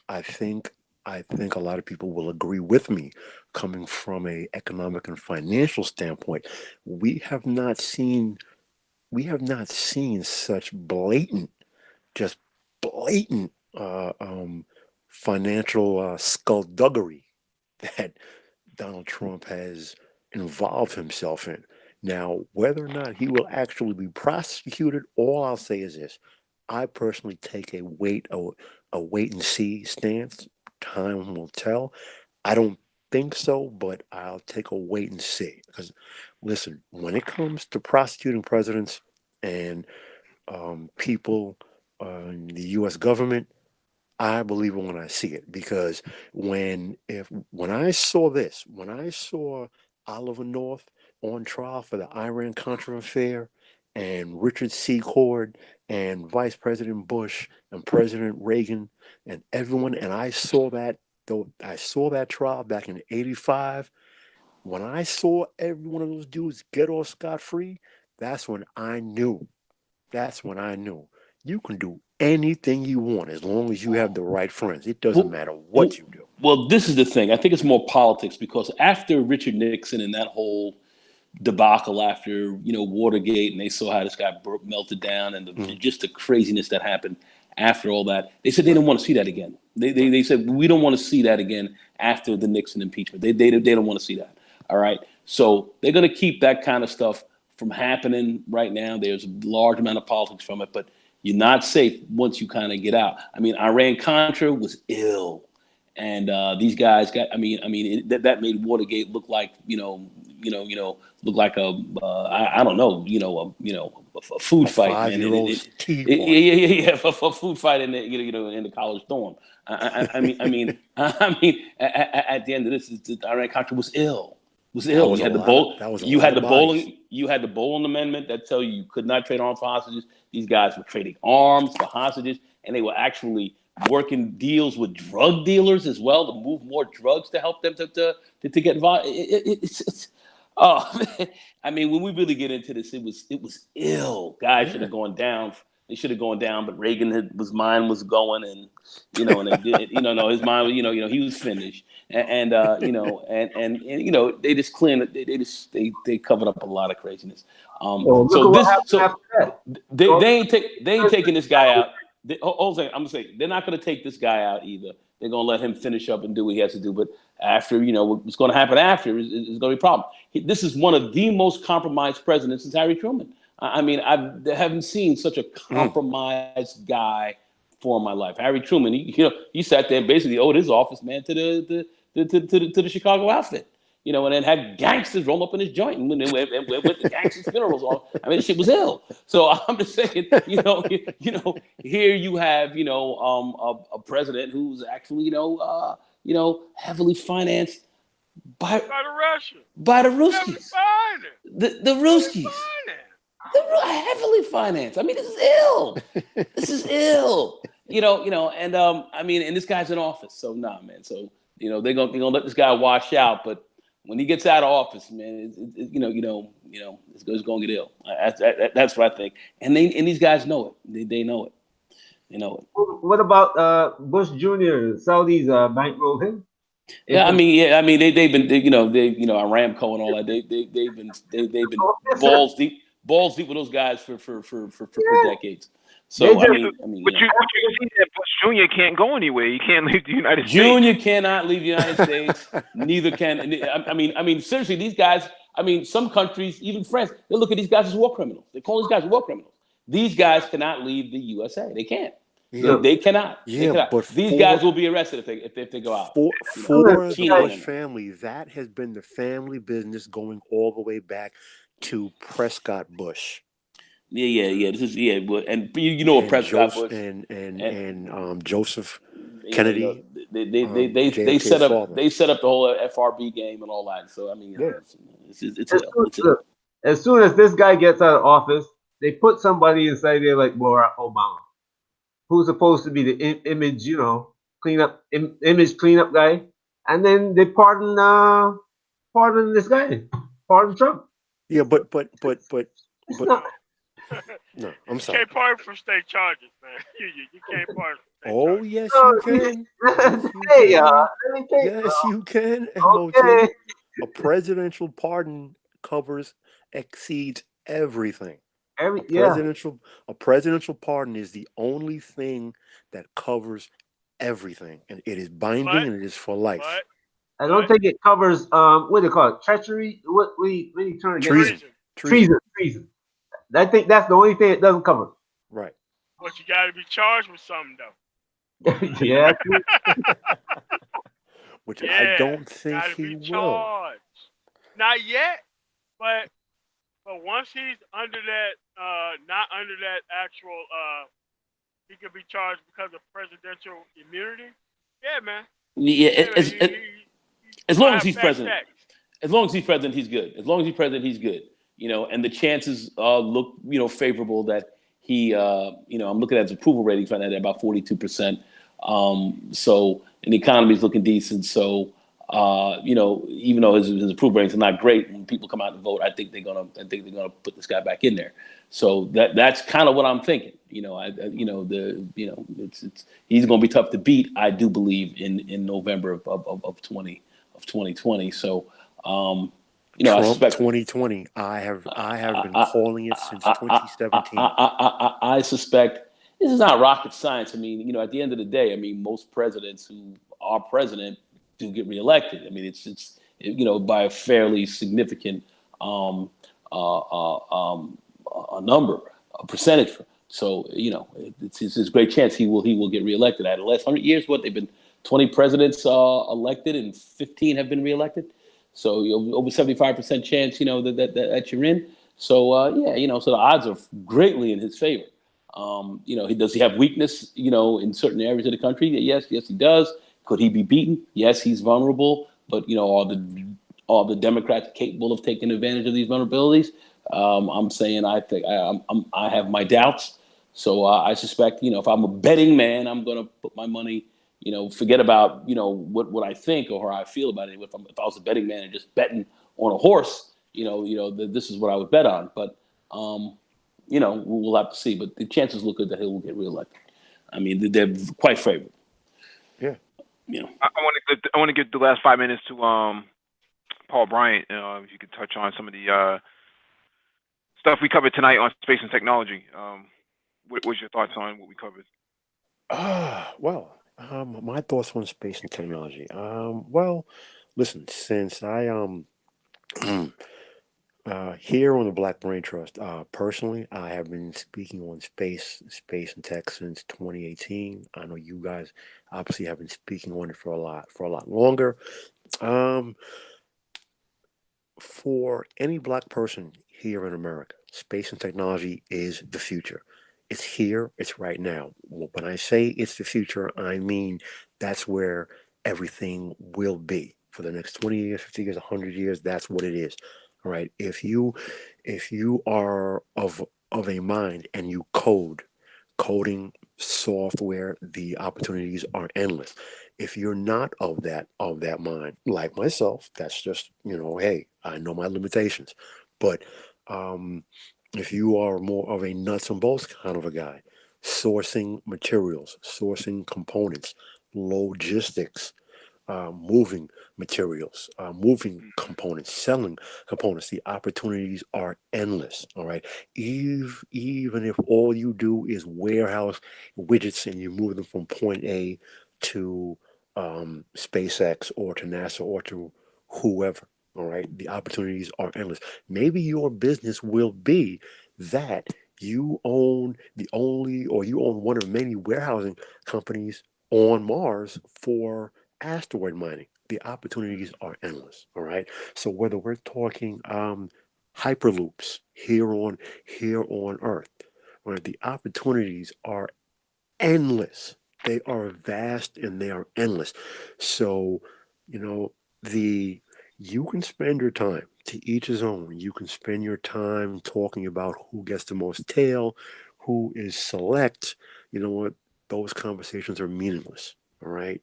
I think I think a lot of people will agree with me. Coming from a economic and financial standpoint, we have not seen we have not seen such just blatant financial skullduggery that Donald Trump has involved himself in. Now, whether or not he will actually be prosecuted, all I'll say is this: I personally take a wait and see stance. Time will tell. I don't think so, but I'll take a wait and see. Because, listen, when it comes to prosecuting presidents and people in the U.S. government, I believe it when I see it because when I saw Oliver North on trial for the Iran Contra affair, and Richard Secord and Vice President Bush and President Reagan and everyone, and I saw that trial back in '85. When I saw every one of those dudes get off scot free, that's when I knew that's when I knew you can do anything you want as long as you have the right friends. It doesn't Well, matter well, what you do. well, this is the thing. I think it's more politics because after Richard Nixon and that whole debacle after Watergate, and they saw how this guy melted down, and Mhm. just the craziness that happened after all that. They said they Right, don't want to see that again. They, they, right. they said we don't want to see that again after the Nixon impeachment. They don't want to see that. All right, so they're going to keep that kind of stuff from happening right now. There's a large amount of politics from it, but you're not safe once you kind of get out. I mean, Iran Contra was ill, and these guys got. That made Watergate look like look like I don't know, a food A fight, man. 5-year-old's tea Yeah, party. yeah, yeah, yeah, for food fight in the in the college dorm. I mean, at the end of this, Iran Contra was ill, was ill. was You had a the lot of, bowl. that was a You lot had of the bodies. bowling. You had the Boland Amendment that tell you could not trade arms for hostages. These guys were trading arms for hostages, and they were actually working deals with drug dealers as well to move more drugs to help them to get involved. Oh, I mean, when we really get into this, it was ill. Guys should Yeah. have gone down. They should have gone down, but Reagan his mind was going, and and they did, no, his mind was, he was finished, and they just cleaned, they covered up a lot of craziness. So look at what happened after that. They ain't taking this guy out. I'm gonna say they're not gonna take this guy out either. They're gonna let him finish up and do what he has to do. But after, what's gonna happen after is gonna be a problem. This is one of the most compromised presidents since Harry Truman. I mean, I haven't seen such a compromised guy for my life. Harry Truman, he sat there and basically owed his office, man, to the Chicago outfit. And then had gangsters roll up in his joint and went the gangsters' funerals on. I mean, this shit was ill. So I'm just saying, here you have, a president who's actually, heavily financed by By the Russians. the Heavily Ruskies, financed. the Ruskies. Financed. They're heavily financed. I mean, this is ill. This is ill. And I mean, and this guy's in office, so nah, man. So they're gonna let this guy wash out, but when he gets out of office, man, it's gonna get ill. That's what I think. And these guys know it. They know it. They know it. What about Bush Jr.? Saudis bankrolled him. Yeah, I mean, they've been, Aramco and all that. They've been balls deep with those guys for decades. So They I just- mean, But you see that Bush Jr. can't go anywhere. He can't leave the United States. Junior cannot leave the United States. Neither can. I mean, seriously, these guys. I mean, some countries, even France, they look at these guys as war criminals. They call these guys war criminals. These guys cannot leave the USA. They can't. Yeah. They cannot. Yeah, They cannot. but These guys will be arrested if they go out. For the China. Bush family, that has been the family business going all the way back to Prescott Bush. Yeah. This is and you know what Prescott Bush and Joseph Kennedy. They set up the whole FRB game and all that. So I mean, it's Look, as soon as this guy gets out of office, they put somebody inside there like Barack Obama, who's supposed to be the image, image cleanup guy, and then they pardon this guy, pardon Trump. Yeah, but It's not. no, I'm You sorry. can't pardon for state charges, man. You can't pardon for state Oh charges. yes, you can. Hey, let me tell you. Yes, you can. Okay. A presidential pardon exceeds everything. A presidential pardon is the only thing that covers everything, and it is binding and it is for life. But I don't think it covers what do they call it? Treachery? What we turn against? Treason. I think that's the only thing it doesn't cover. Right. But you got to be charged with something, though. Yeah. Which I don't think gotta he be will. charged. Not yet, but once he's under that, not under that actual, he could be charged because of presidential immunity. Yeah, man. Yeah, as long as he's fact president. checks. As long as he's president, he's good. As long as he's president, he's good. And the chances look, favorable that he, I'm looking at his approval ratings right now, they're about 42%. So, and the economy is looking decent. So, even though his approval ratings are not great, when people come out and vote, I think they're gonna put this guy back in there. So that's kind of what I'm thinking. He's gonna be tough to beat. I do believe in November of 2020. So, Trump I suspect 2020. I have been calling it since 2017. I suspect this is not rocket science. I mean, at the end of the day, I mean, most presidents who are president do get reelected. I mean, it's by a fairly significant a percentage. So it's a great chance he will get reelected. Out of the last 100 years, they've been 20 presidents elected and 15 have been reelected. So over 75% chance, that you're in. So so the odds are greatly in his favor. Does he have weakness, in certain areas of the country? Yes, he does. Could he be beaten? Yes, he's vulnerable. But are are the Democrats capable of taking advantage of these vulnerabilities? I'm saying I think I have my doubts. So I suspect, if I'm a betting man, I'm going to put my money, forget about, what I think or how I feel about it. If I was a betting man and just betting on a horse, this is what I would bet on. But, we'll have to see. But the chances look good that he will get reelected. I mean, they're quite favorable. Yeah. I want to give the last 5 minutes to Paul Bryant. If you could touch on some of the stuff we covered tonight on space and technology. What was your thoughts on what we covered? My thoughts on space and technology. Well, listen, since I here on the Black Brain Trust, personally, I have been speaking on space and tech since 2018. I know you guys obviously have been speaking on it for a lot longer. Um, for any black person here in America, space and technology is the future. It's here, it's right now. When I say it's the future, I mean that's where everything will be for the next 20 years, 50 years, 100 years. That's what it is. All right. If you are of a mind and you coding software, the opportunities are endless. If you're not of that mind, like myself, that's just, hey, I know my limitations. But um if you are more of a nuts and bolts kind of a guy, sourcing materials, sourcing components, logistics, moving materials, moving components, selling components. The opportunities are endless. All right. Even if all you do is warehouse widgets and you move them from point A to SpaceX or to NASA or to whoever. All right. The opportunities are endless. Maybe your business will be that you own the only, or you own one of many warehousing companies on Mars for asteroid mining. The opportunities are endless. All right. So whether we're talking hyperloops here on Earth, where the opportunities are endless. They are vast and they are endless. So, you know, the you can spend your time, to each his own. You can spend your time talking about who gets the most tail, who is select. You know what? Those conversations are meaningless. All right.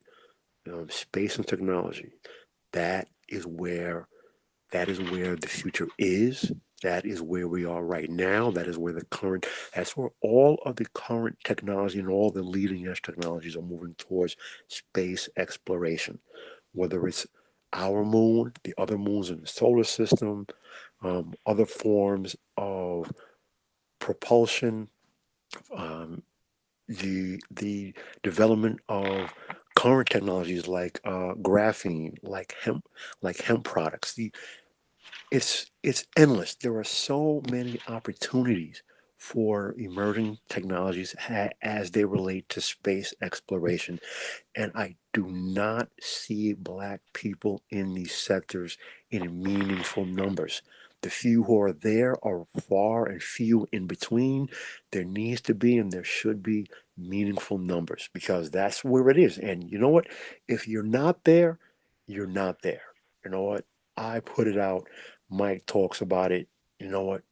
Space and technology. That is where that is where the future is. That is where we are right now. That's where all of the current technology and all the leading edge technologies are moving towards space exploration. Whether it's our moon, the other moons in the solar system, other forms of propulsion, um, the development of current technologies like graphene, like hemp products. It's endless. There are so many opportunities for emerging technologies as they relate to space exploration, and I do not see black people in these sectors in meaningful numbers. The few who are there are far and few in between. There needs to be and there should be meaningful numbers because that's where it is. And you know what? If you're not there, you're not there. You know what? I put it out. Mike talks about it. You know what?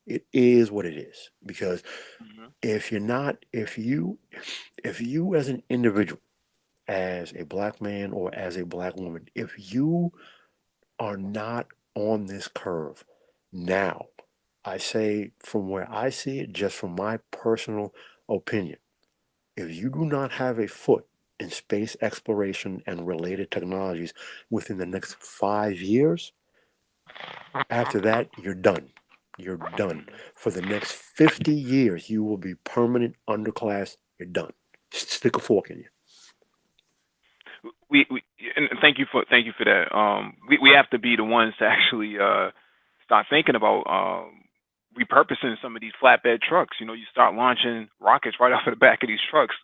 It is what it is because Mm-hmm. if you're not, if you as an individual, as a black man or as a black woman, if you are not on this curve now, I say from where I see it, just from my personal opinion, if you do not have a foot in space exploration and related technologies within the next 5 years, after that, you're done. You're done. For the next 50 years, you will be permanent underclass. You're done. Stick a fork in you. We and thank you for that. We have to be the ones to actually start thinking about repurposing some of these flatbed trucks. You start launching rockets right off of the back of these trucks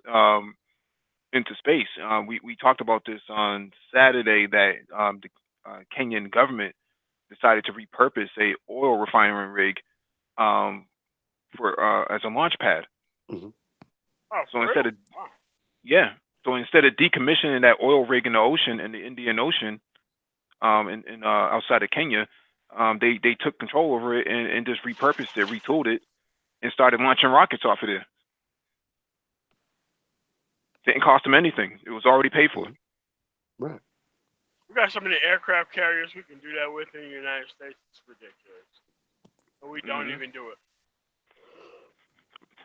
into space. We talked about this on Saturday that the Kenyan government decided to repurpose a oil refinery rig um, for as a launch pad. Hmm. Oh, So for instead real? of Wow. yeah, so instead of decommissioning that oil rig in the ocean in the Indian Ocean, in outside of Kenya. They took control over it and just repurposed it, retooled it, and started launching rockets off of there. Didn't cost them anything. It was already paid for. Right. We got so many aircraft carriers we can do that with in the United States. It's ridiculous. But we don't even do it.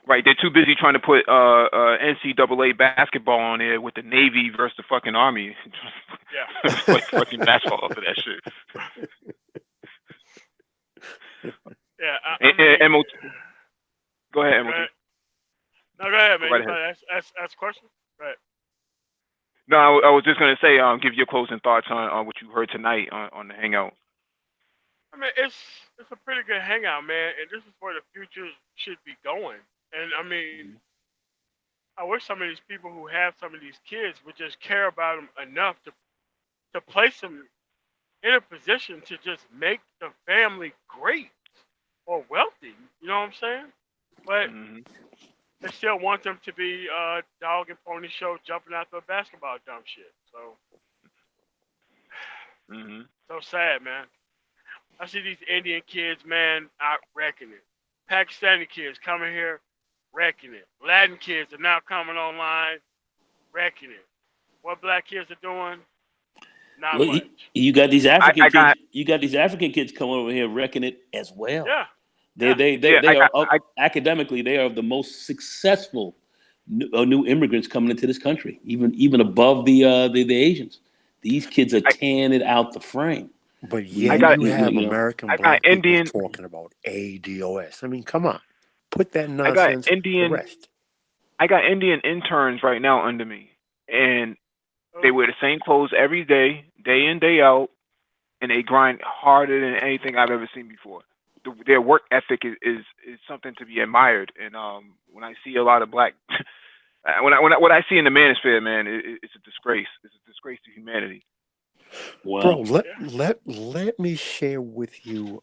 Right, they're too busy trying to put NCAA basketball on there with the Navy versus the fucking Army. Yeah. Play fucking basketball for that shit. Yeah. MOT. Go ahead, MOT. No, go ahead, man. Go right You ahead. want to ask a question? Go ahead. No, I was just gonna say, give your closing thoughts on what you heard tonight on the hangout. I mean, it's a pretty good hangout, man, and this is where the future should be going. And I mean, I wish some of these people who have some of these kids would just care about them enough to place them in a position to just make the family great or wealthy. You know what I'm saying? But they still want them to be dog and pony show jumping after a basketball dumb shit. So, so sad, man. I see these Indian kids, man, out wrecking it. Pakistani kids coming here, wrecking it. Latin kids are now coming online, wrecking it. What black kids are doing? Not Well, much. you got these African kids. You got these African kids coming over here wrecking it as well. Yeah. They are academically, they are the most successful new immigrants coming into this country, even above the Asians. These kids are tearing it out the frame. But yet you have American black people talking about ADOS. I mean, come on, put that nonsense to rest. I got Indian interns right now under me, and they wear the same clothes every day, day in, day out, and they grind harder than anything I've ever seen before. Their work ethic is something to be admired. And when I see a lot of black, what I see in the manosphere, man, it's a disgrace. It's a disgrace to humanity. Wow. Bro, let me share with you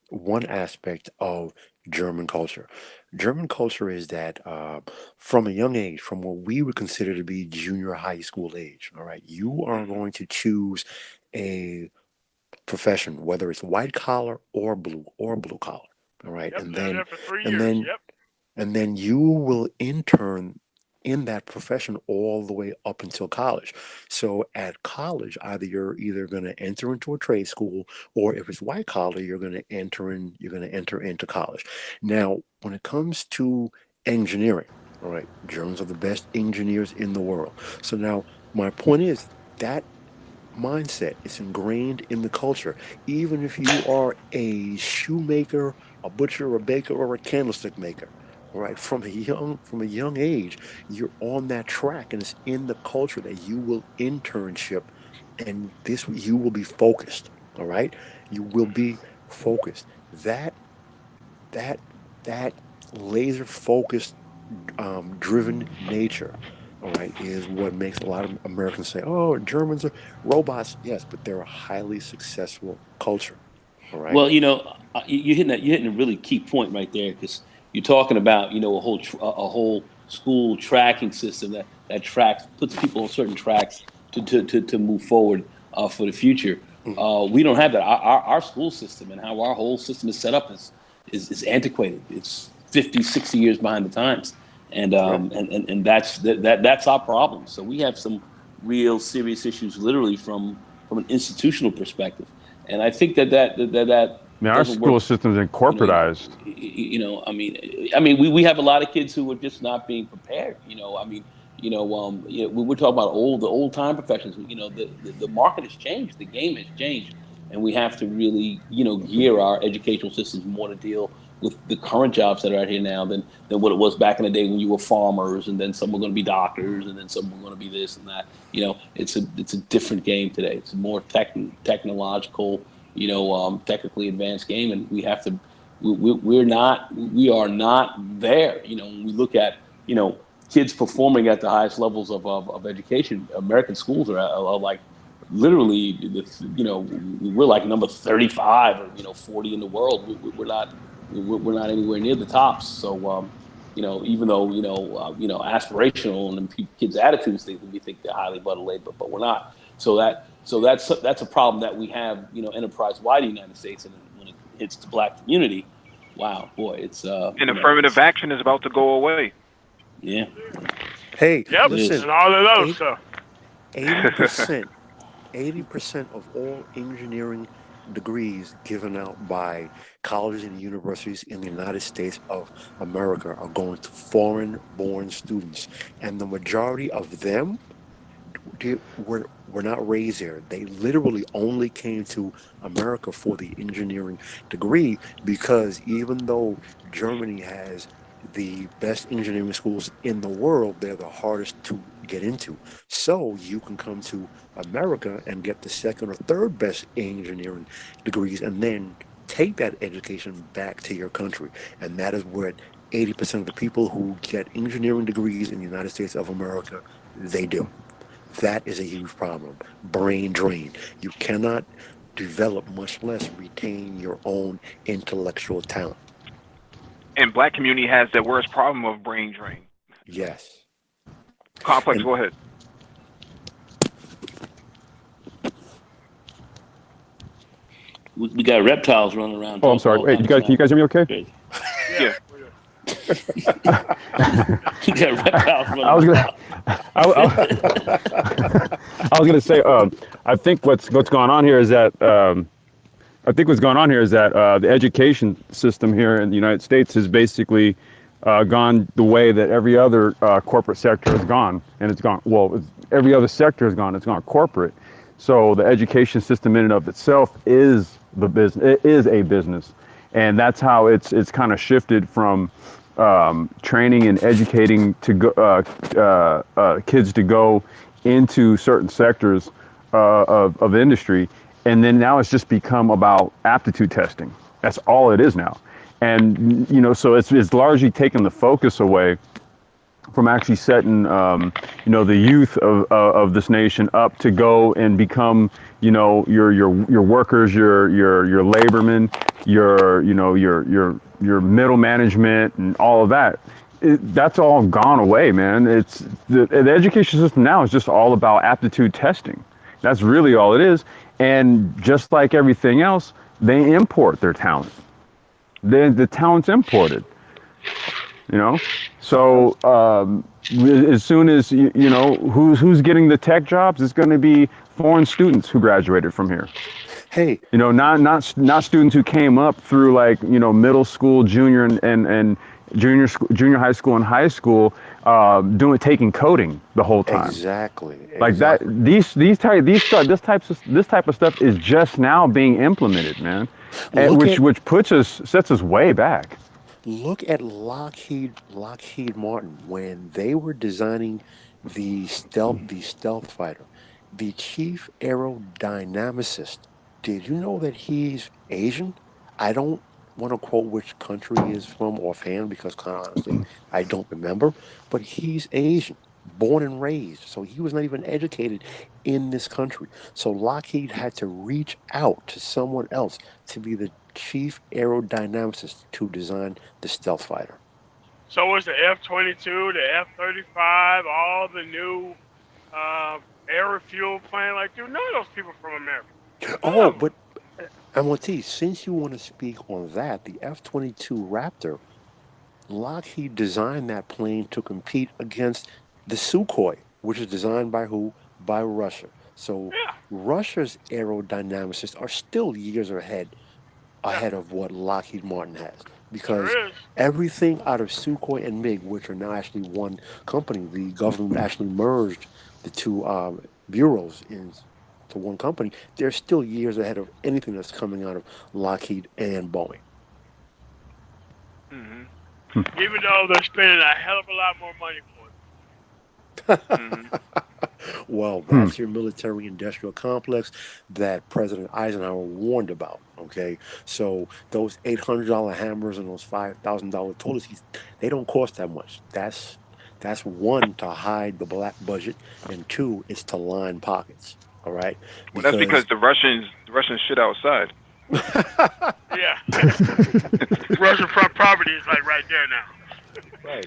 one aspect of German culture. German culture is that from a young age, from what we would consider to be junior high school age, all right, you are going to choose a profession, whether it's white collar or blue collar, all right, Yep, and then you will intern in that profession all the way up until college. So at college, you're either going to enter into a trade school, or if it's white collar, you're going to enter into college. Now, when it comes to engineering, all right, Germans are the best engineers in the world. So now my point is that mindset is ingrained in the culture. Even if you are a shoemaker, a butcher, a baker, or a candlestick maker, right? From a young age, you're on that track, and it's in the culture that you will internship, and you will be focused. All right, you will be focused. That laser focused, driven nature, all right, is what makes a lot of Americans say, "Oh, Germans are robots." Yes, but they're a highly successful culture. All right. Well, you're hitting a really key point right there, because you're talking about a whole school tracking system that puts people on certain tracks to move forward for the future. We don't have that. Our school system and how our whole system is set up is antiquated. It's 50, 60 years behind the times, and that's our problem. So we have some real serious issues, literally from an institutional perspective. And I think that our school system's been corporatized. I mean, we have a lot of kids who are just not being prepared. We're talking about the old time professions. The market has changed, the game has changed, and we have to really gear our educational systems more to deal with the current jobs that are out here now than what it was back in the day when you were farmers, and then some were going to be doctors, and then some were going to be this and that. It's a different game today. It's a more technological, technically advanced game, and we have to. We are not there. When we look at kids performing at the highest levels of education, American schools are like literally, we're like number 35 or 40 in the world. We're not anywhere near the tops. So even though aspirational and kids' attitudes we think they're highly butter laid, but we're not. So that's a problem that we have, enterprise wide in the United States, and when it hits the black community, wow, boy, it's And affirmative action is about to go away. yeah. Hey, Yep, listen, and all of those eight- stuff. 80% of all engineering degrees given out by colleges and universities in the United States of America are going to foreign-born students, and the majority of them were not raised here. They literally only came to America for the engineering degree because even though Germany has the best engineering schools in the world, they're the hardest to get into. So you can come to America and get the second or third best engineering degrees and then take that education back to your country. And that is what 80% of the people who get engineering degrees in the United States of America, they do. That is a huge problem. Brain drain. You cannot develop, much less retain your own intellectual talent. And black community has the worst problem of brain drain. Yes. Complex, And go ahead. We got reptiles running around. Oh, I'm sorry. All Wait, kind you of guys, can you smack. guys hear me okay? Great. Yeah. We got reptiles running I was around. I was gonna say, I think what's going on here is that the education system here in the United States has basically gone the way that every other corporate sector has gone, and it's gone. Well, every other sector has gone. It's gone corporate. So the education system in and of itself is the business. It is a business, and that's how it's kind of shifted from training and educating to go, kids to go into certain sectors of industry, and then now it's just become about aptitude testing. That's all it is now, and so it's largely taken the focus away from actually setting the youth of this nation up to go and become your workers, your labormen, your middle management and all of that. That's all gone away, man. It's the education system now is just all about aptitude testing. That's really all it is. And just like everything else, they import their talent. The talent's imported. So as soon as who's getting the tech jobs, it's going to be foreign students who graduated from here. hey, Not students who came up through middle school, junior and junior high school and high school, taking coding the whole time. exactly. Like that, this type of stuff is just now being implemented, man, and Look which at sets us way back. Look at Lockheed Martin when they were designing the stealth fighter. The chief aerodynamicist. Did you know that he's Asian? I don't want to quote which country he is from offhand because, kind of honestly, I don't remember. But he's Asian, born and raised, so he was not even educated in this country. So Lockheed had to reach out to someone else to be the chief aerodynamicist to design the stealth fighter. So was the F-22, the F-35, all the new air refuel plan? Like, dude, none of those people from America. None Oh, of them. but Amoti, since you want to speak on that, the F-22 Raptor, Lockheed designed that plane to compete against the Sukhoi, which is designed by who? By Russia. So Yeah, Russia's aerodynamicists are still years yeah, ahead of what Lockheed Martin has because sure is. everything out of Sukhoi and MiG, which are now actually one company, the government actually merged the two bureaus into one company. They're still years ahead of anything that's coming out of Lockheed and Boeing. Mhm. Even though they're spending a hell of a lot more money for it. Mhm. Well, Hmm. that's your military industrial complex that President Eisenhower warned about. Okay, so those $800 hammers and those $5,000 toilet seats, they don't cost that much. That's one to hide the black budget, and two, it's to line pockets. All right, Well, that's because because the Russians shit outside. Yeah. Russian front property is like right there now. right.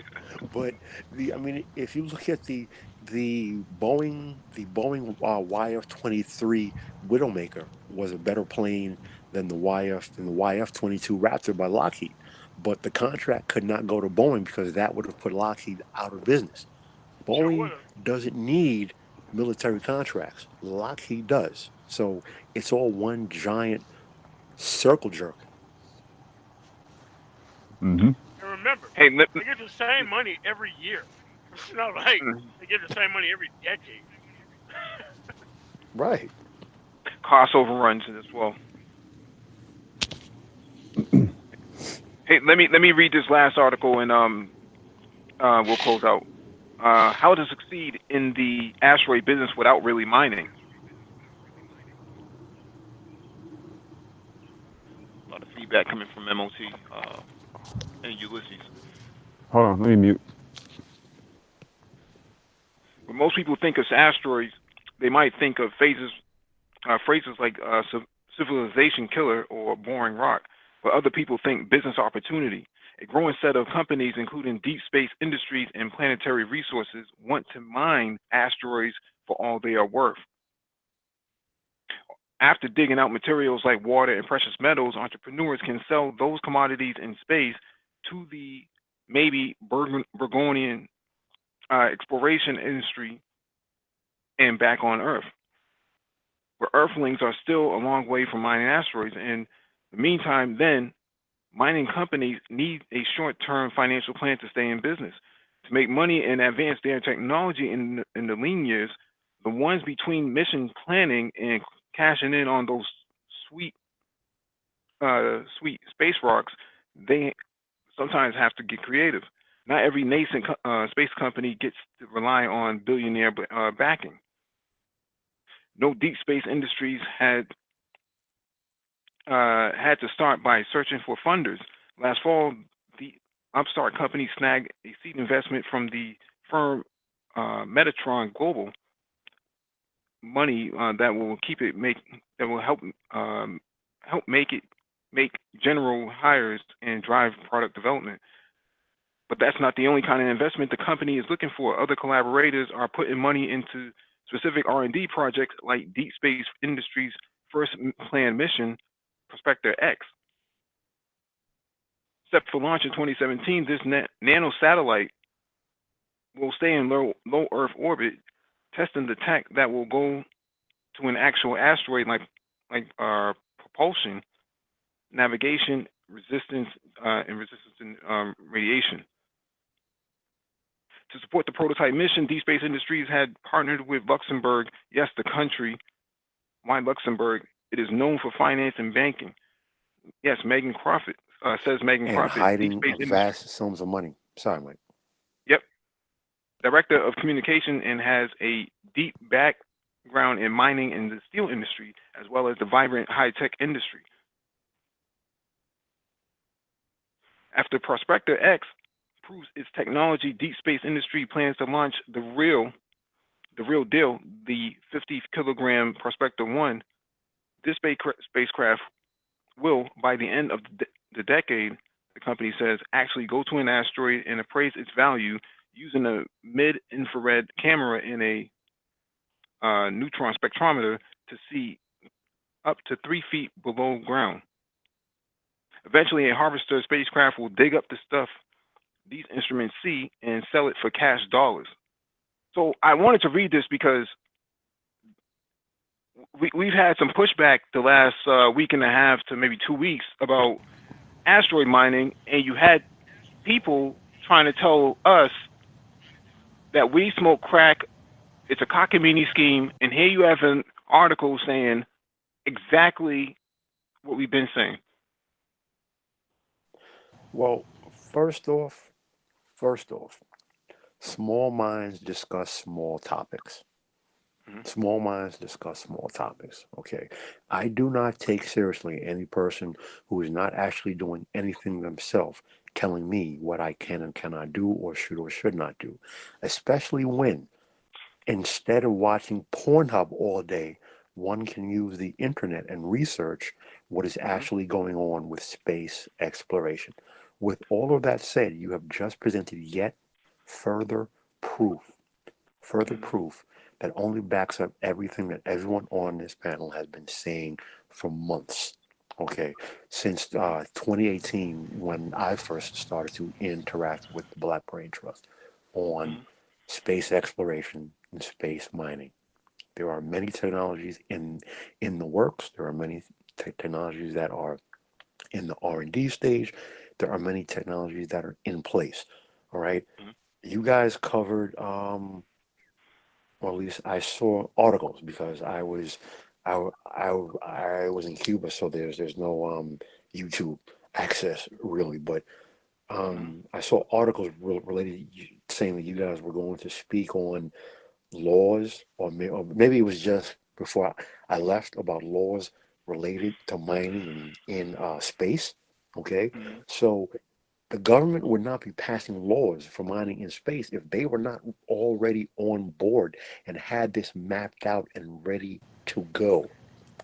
But I mean, if you look at the Boeing YF-23 Widowmaker was a better plane than the YF-22 Raptor by Lockheed. But the contract could not go to Boeing because that would have put Lockheed out of business. Sure would Boeing have. doesn't need military contracts. Lockheed does. So it's all one giant circle jerk. Mm-hmm. And remember, Hey, they get the same money every year. It's not like they get the same money every decade. Right. cost overruns as well. Hey, let me read this last article and we'll close out. How to succeed in the asteroid business without really mining. A lot of feedback coming from MOT and Ulysses. Hold on, let me mute. When most people think of asteroids, they might think of phrases like civilization killer or boring rock, but other people think business opportunity. A growing set of companies, including deep space industries and planetary resources, want to mine asteroids for all they are worth. After digging out materials like water and precious metals, entrepreneurs can sell those commodities in space to the maybe Burgonian exploration industry and back on Earth, where Earthlings are still a long way from mining asteroids. In the meantime, then, mining companies need a short term financial plan to stay in business. To make money and advance their technology in the lean years, the ones between mission planning and cashing in on those sweet sweet space rocks, they sometimes have to get creative. Not every nascent space company gets to rely on billionaire backing. No deep space industries had to start by searching for funders. Last fall, the upstart company snagged a seed investment from the firm Metatron Global money that will help make general hires and drive product development. But that's not the only kind of investment the company is looking for. Other collaborators are putting money into specific R&D projects like Deep Space Industries' first planned mission, Prospector X. Set for launch in 2017, this nano satellite will stay in low Earth orbit, testing the tech that will go to an actual asteroid like propulsion, navigation, resistance, and resistance to radiation. To support the prototype mission, Deep Space Industries had partnered with Luxembourg. Yes, the country. Why Luxembourg? It is known for finance and banking. Yes, Megan Crawford says Megan And Crawford, Deep hiding Space Industries. vast sums of money. Sorry, Mike. Yep, director of communication and has a deep background in mining and the steel industry, as well as the vibrant high-tech industry. After Prospector X proves its technology, Deep Space Industry plans to launch the real deal, the 50-kilogram Prospector 1. This spacecraft will, by the end of the decade, the company says, actually go to an asteroid and appraise its value using a mid-infrared camera and a neutron spectrometer to see up to 3 feet below ground. Eventually, a harvester spacecraft will dig up the stuff these instruments see and sell it for cash dollars. So I wanted to read this because we've had some pushback the last week and a half to maybe 2 weeks about asteroid mining, and you had people trying to tell us that we smoke crack, it's a cockamamie scheme, and here you have an article saying exactly what we've been saying. Well, first off, small minds discuss small topics. Mm-hmm. Small minds discuss small topics. Okay. I do not take seriously any person who is not actually doing anything themselves telling me what I can and cannot do or should not do, especially when instead of watching Pornhub all day, one can use the internet and research what is Mm-hmm. actually going on with space exploration. With all of that said, you have just presented yet further proof, that only backs up everything that everyone on this panel has been saying for months. Okay, since 2018, when I first started to interact with the Black Brain Trust on space exploration and space mining. There are many technologies in the works. There are many technologies that are in the R&D stage. There are many technologies that are in place. All right. You guys covered, or at least I saw articles because I was in Cuba, so there's no YouTube access really, but I saw articles related saying that you guys were going to speak on laws, or maybe it was just before I left, about laws related to mining in space. Okay, so the government would not be passing laws for mining in space if they were not already on board and had this mapped out and ready to go.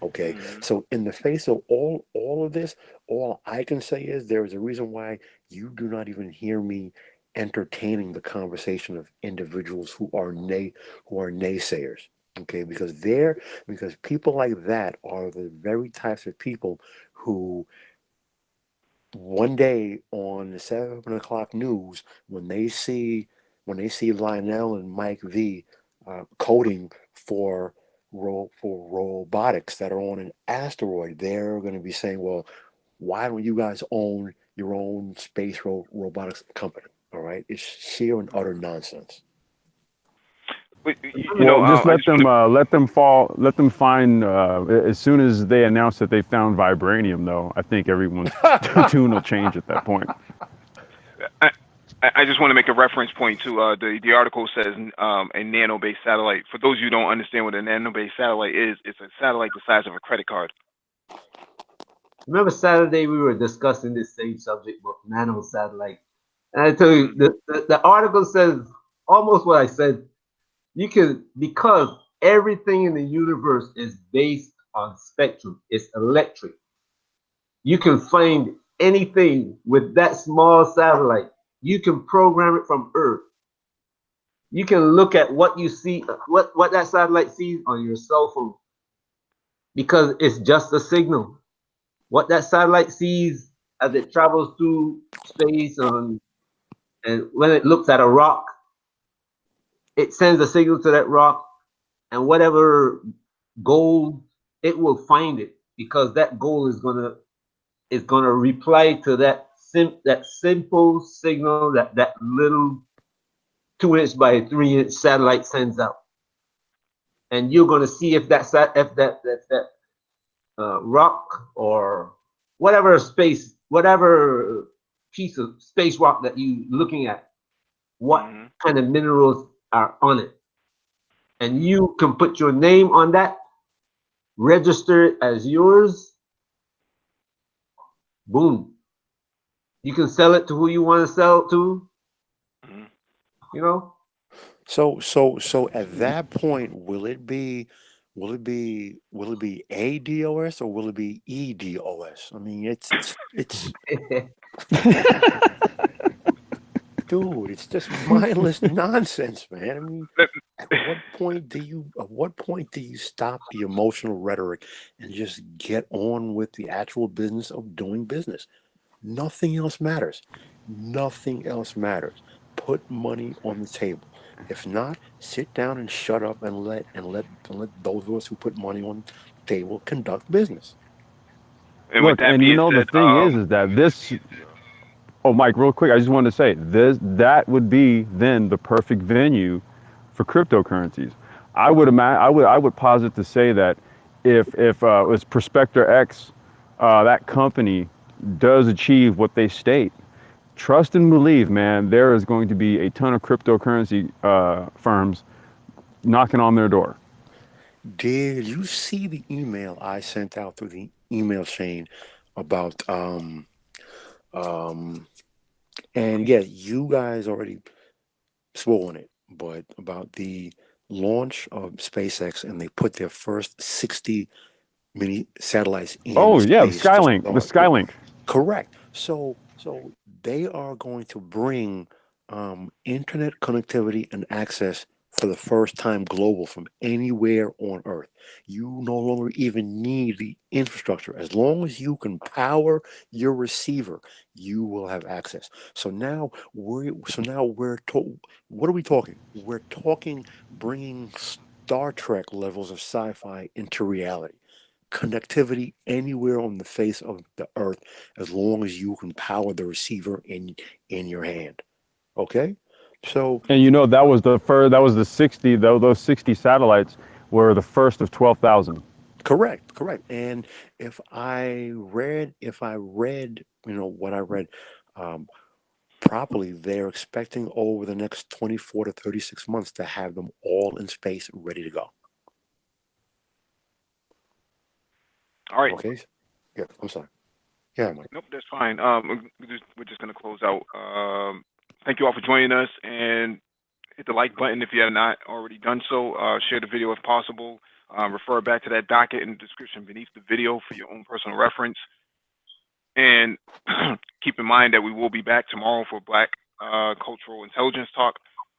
Okay, so in the face of all of this, all I can say is there is a reason why you do not even hear me entertaining the conversation of individuals who are naysayers. Okay, because people like that are the very types of people who one day on the 7 o'clock news, when they see Lionel and Mike V coding for for robotics that are on an asteroid, they're going to be saying, "Well, why don't you guys own your own space robotics company?" All right, it's sheer and utter nonsense. But Well, just I just want to. let them fall, let them find. As soon as they announce that they found vibranium, though, I think everyone's tune will change at that point. I, I just want to make a reference point to the article says a nano-based satellite. For those of you who don't understand what a nano-based satellite is, it's a satellite the size of a credit card. Remember Saturday we were discussing this same subject about nano satellite, and I tell you the article says almost what I said. You can, because everything in the universe is based on spectrum. It's electric. You can find anything with that small satellite. You can program it from Earth. You can look at what you see, what that satellite sees on your cell phone, because it's just a signal. What that satellite sees as it travels through space and when it looks at a rock, it sends a signal to that rock, and whatever goal it will find it, because that goal is gonna reply to that simple signal that little 2 inch by 3 inch satellite sends out, and you're gonna see if that rock or whatever piece of space rock that you looking at, what kind of minerals are on it, and you can put your name on that, register it as yours. Boom, you can sell it to who you want to sell it to. You know, So at that point, will it be ADOS or will it be EDOS? I mean, it's dude, it's just mindless nonsense, man. I mean, at what point do you stop the emotional rhetoric and just get on with the actual business of doing business? Nothing else matters. Nothing else matters. Put money on the table. If not, sit down and shut up and let those of us who put money on the table conduct business. And with Look, that and you being know the said, thing is that this. Oh, Mike, real quick, I just wanted to say this. That would be then the perfect venue for cryptocurrencies. I would posit to say that if it was Prospector X, that company does achieve what they state, trust and believe, man, there is going to be a ton of cryptocurrency firms knocking on their door. Did you see the email I sent out through the email chain about um and yeah, you guys already spoke on it, but about the launch of SpaceX, and they put their first 60 mini satellites in Oh yeah, space to The start. Skylink. Correct. So they are going to bring internet connectivity and access for the first time global from anywhere on Earth. You no longer even need the infrastructure. As long as you can power your receiver, you will have access. What are we talking? We're talking bringing Star Trek levels of sci-fi into reality. Connectivity anywhere on the face of the earth, as long as you can power the receiver in your hand. Okay, so And you know that was the first. That was the 60. Though those 60 satellites were the first of 12,000. correct. And if I read, what I read, um, properly, they're expecting over the next 24 to 36 months to have them all in space, ready to go. All right. Okay, yeah, I'm sorry. Yeah, Mike. Nope, that's fine. We're just gonna close out. Thank you all for joining us, and hit the like button if you have not already done so. Share the video if possible. Refer back to that docket in the description beneath the video for your own personal reference. And keep in mind that we will be back tomorrow for Black Cultural Intelligence Talk,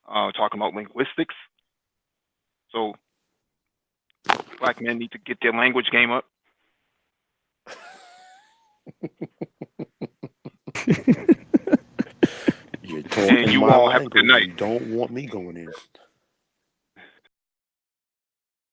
talking about linguistics. So Black men need to get their language game up. You're talking And you my all have a good language. night. You don't want me going in.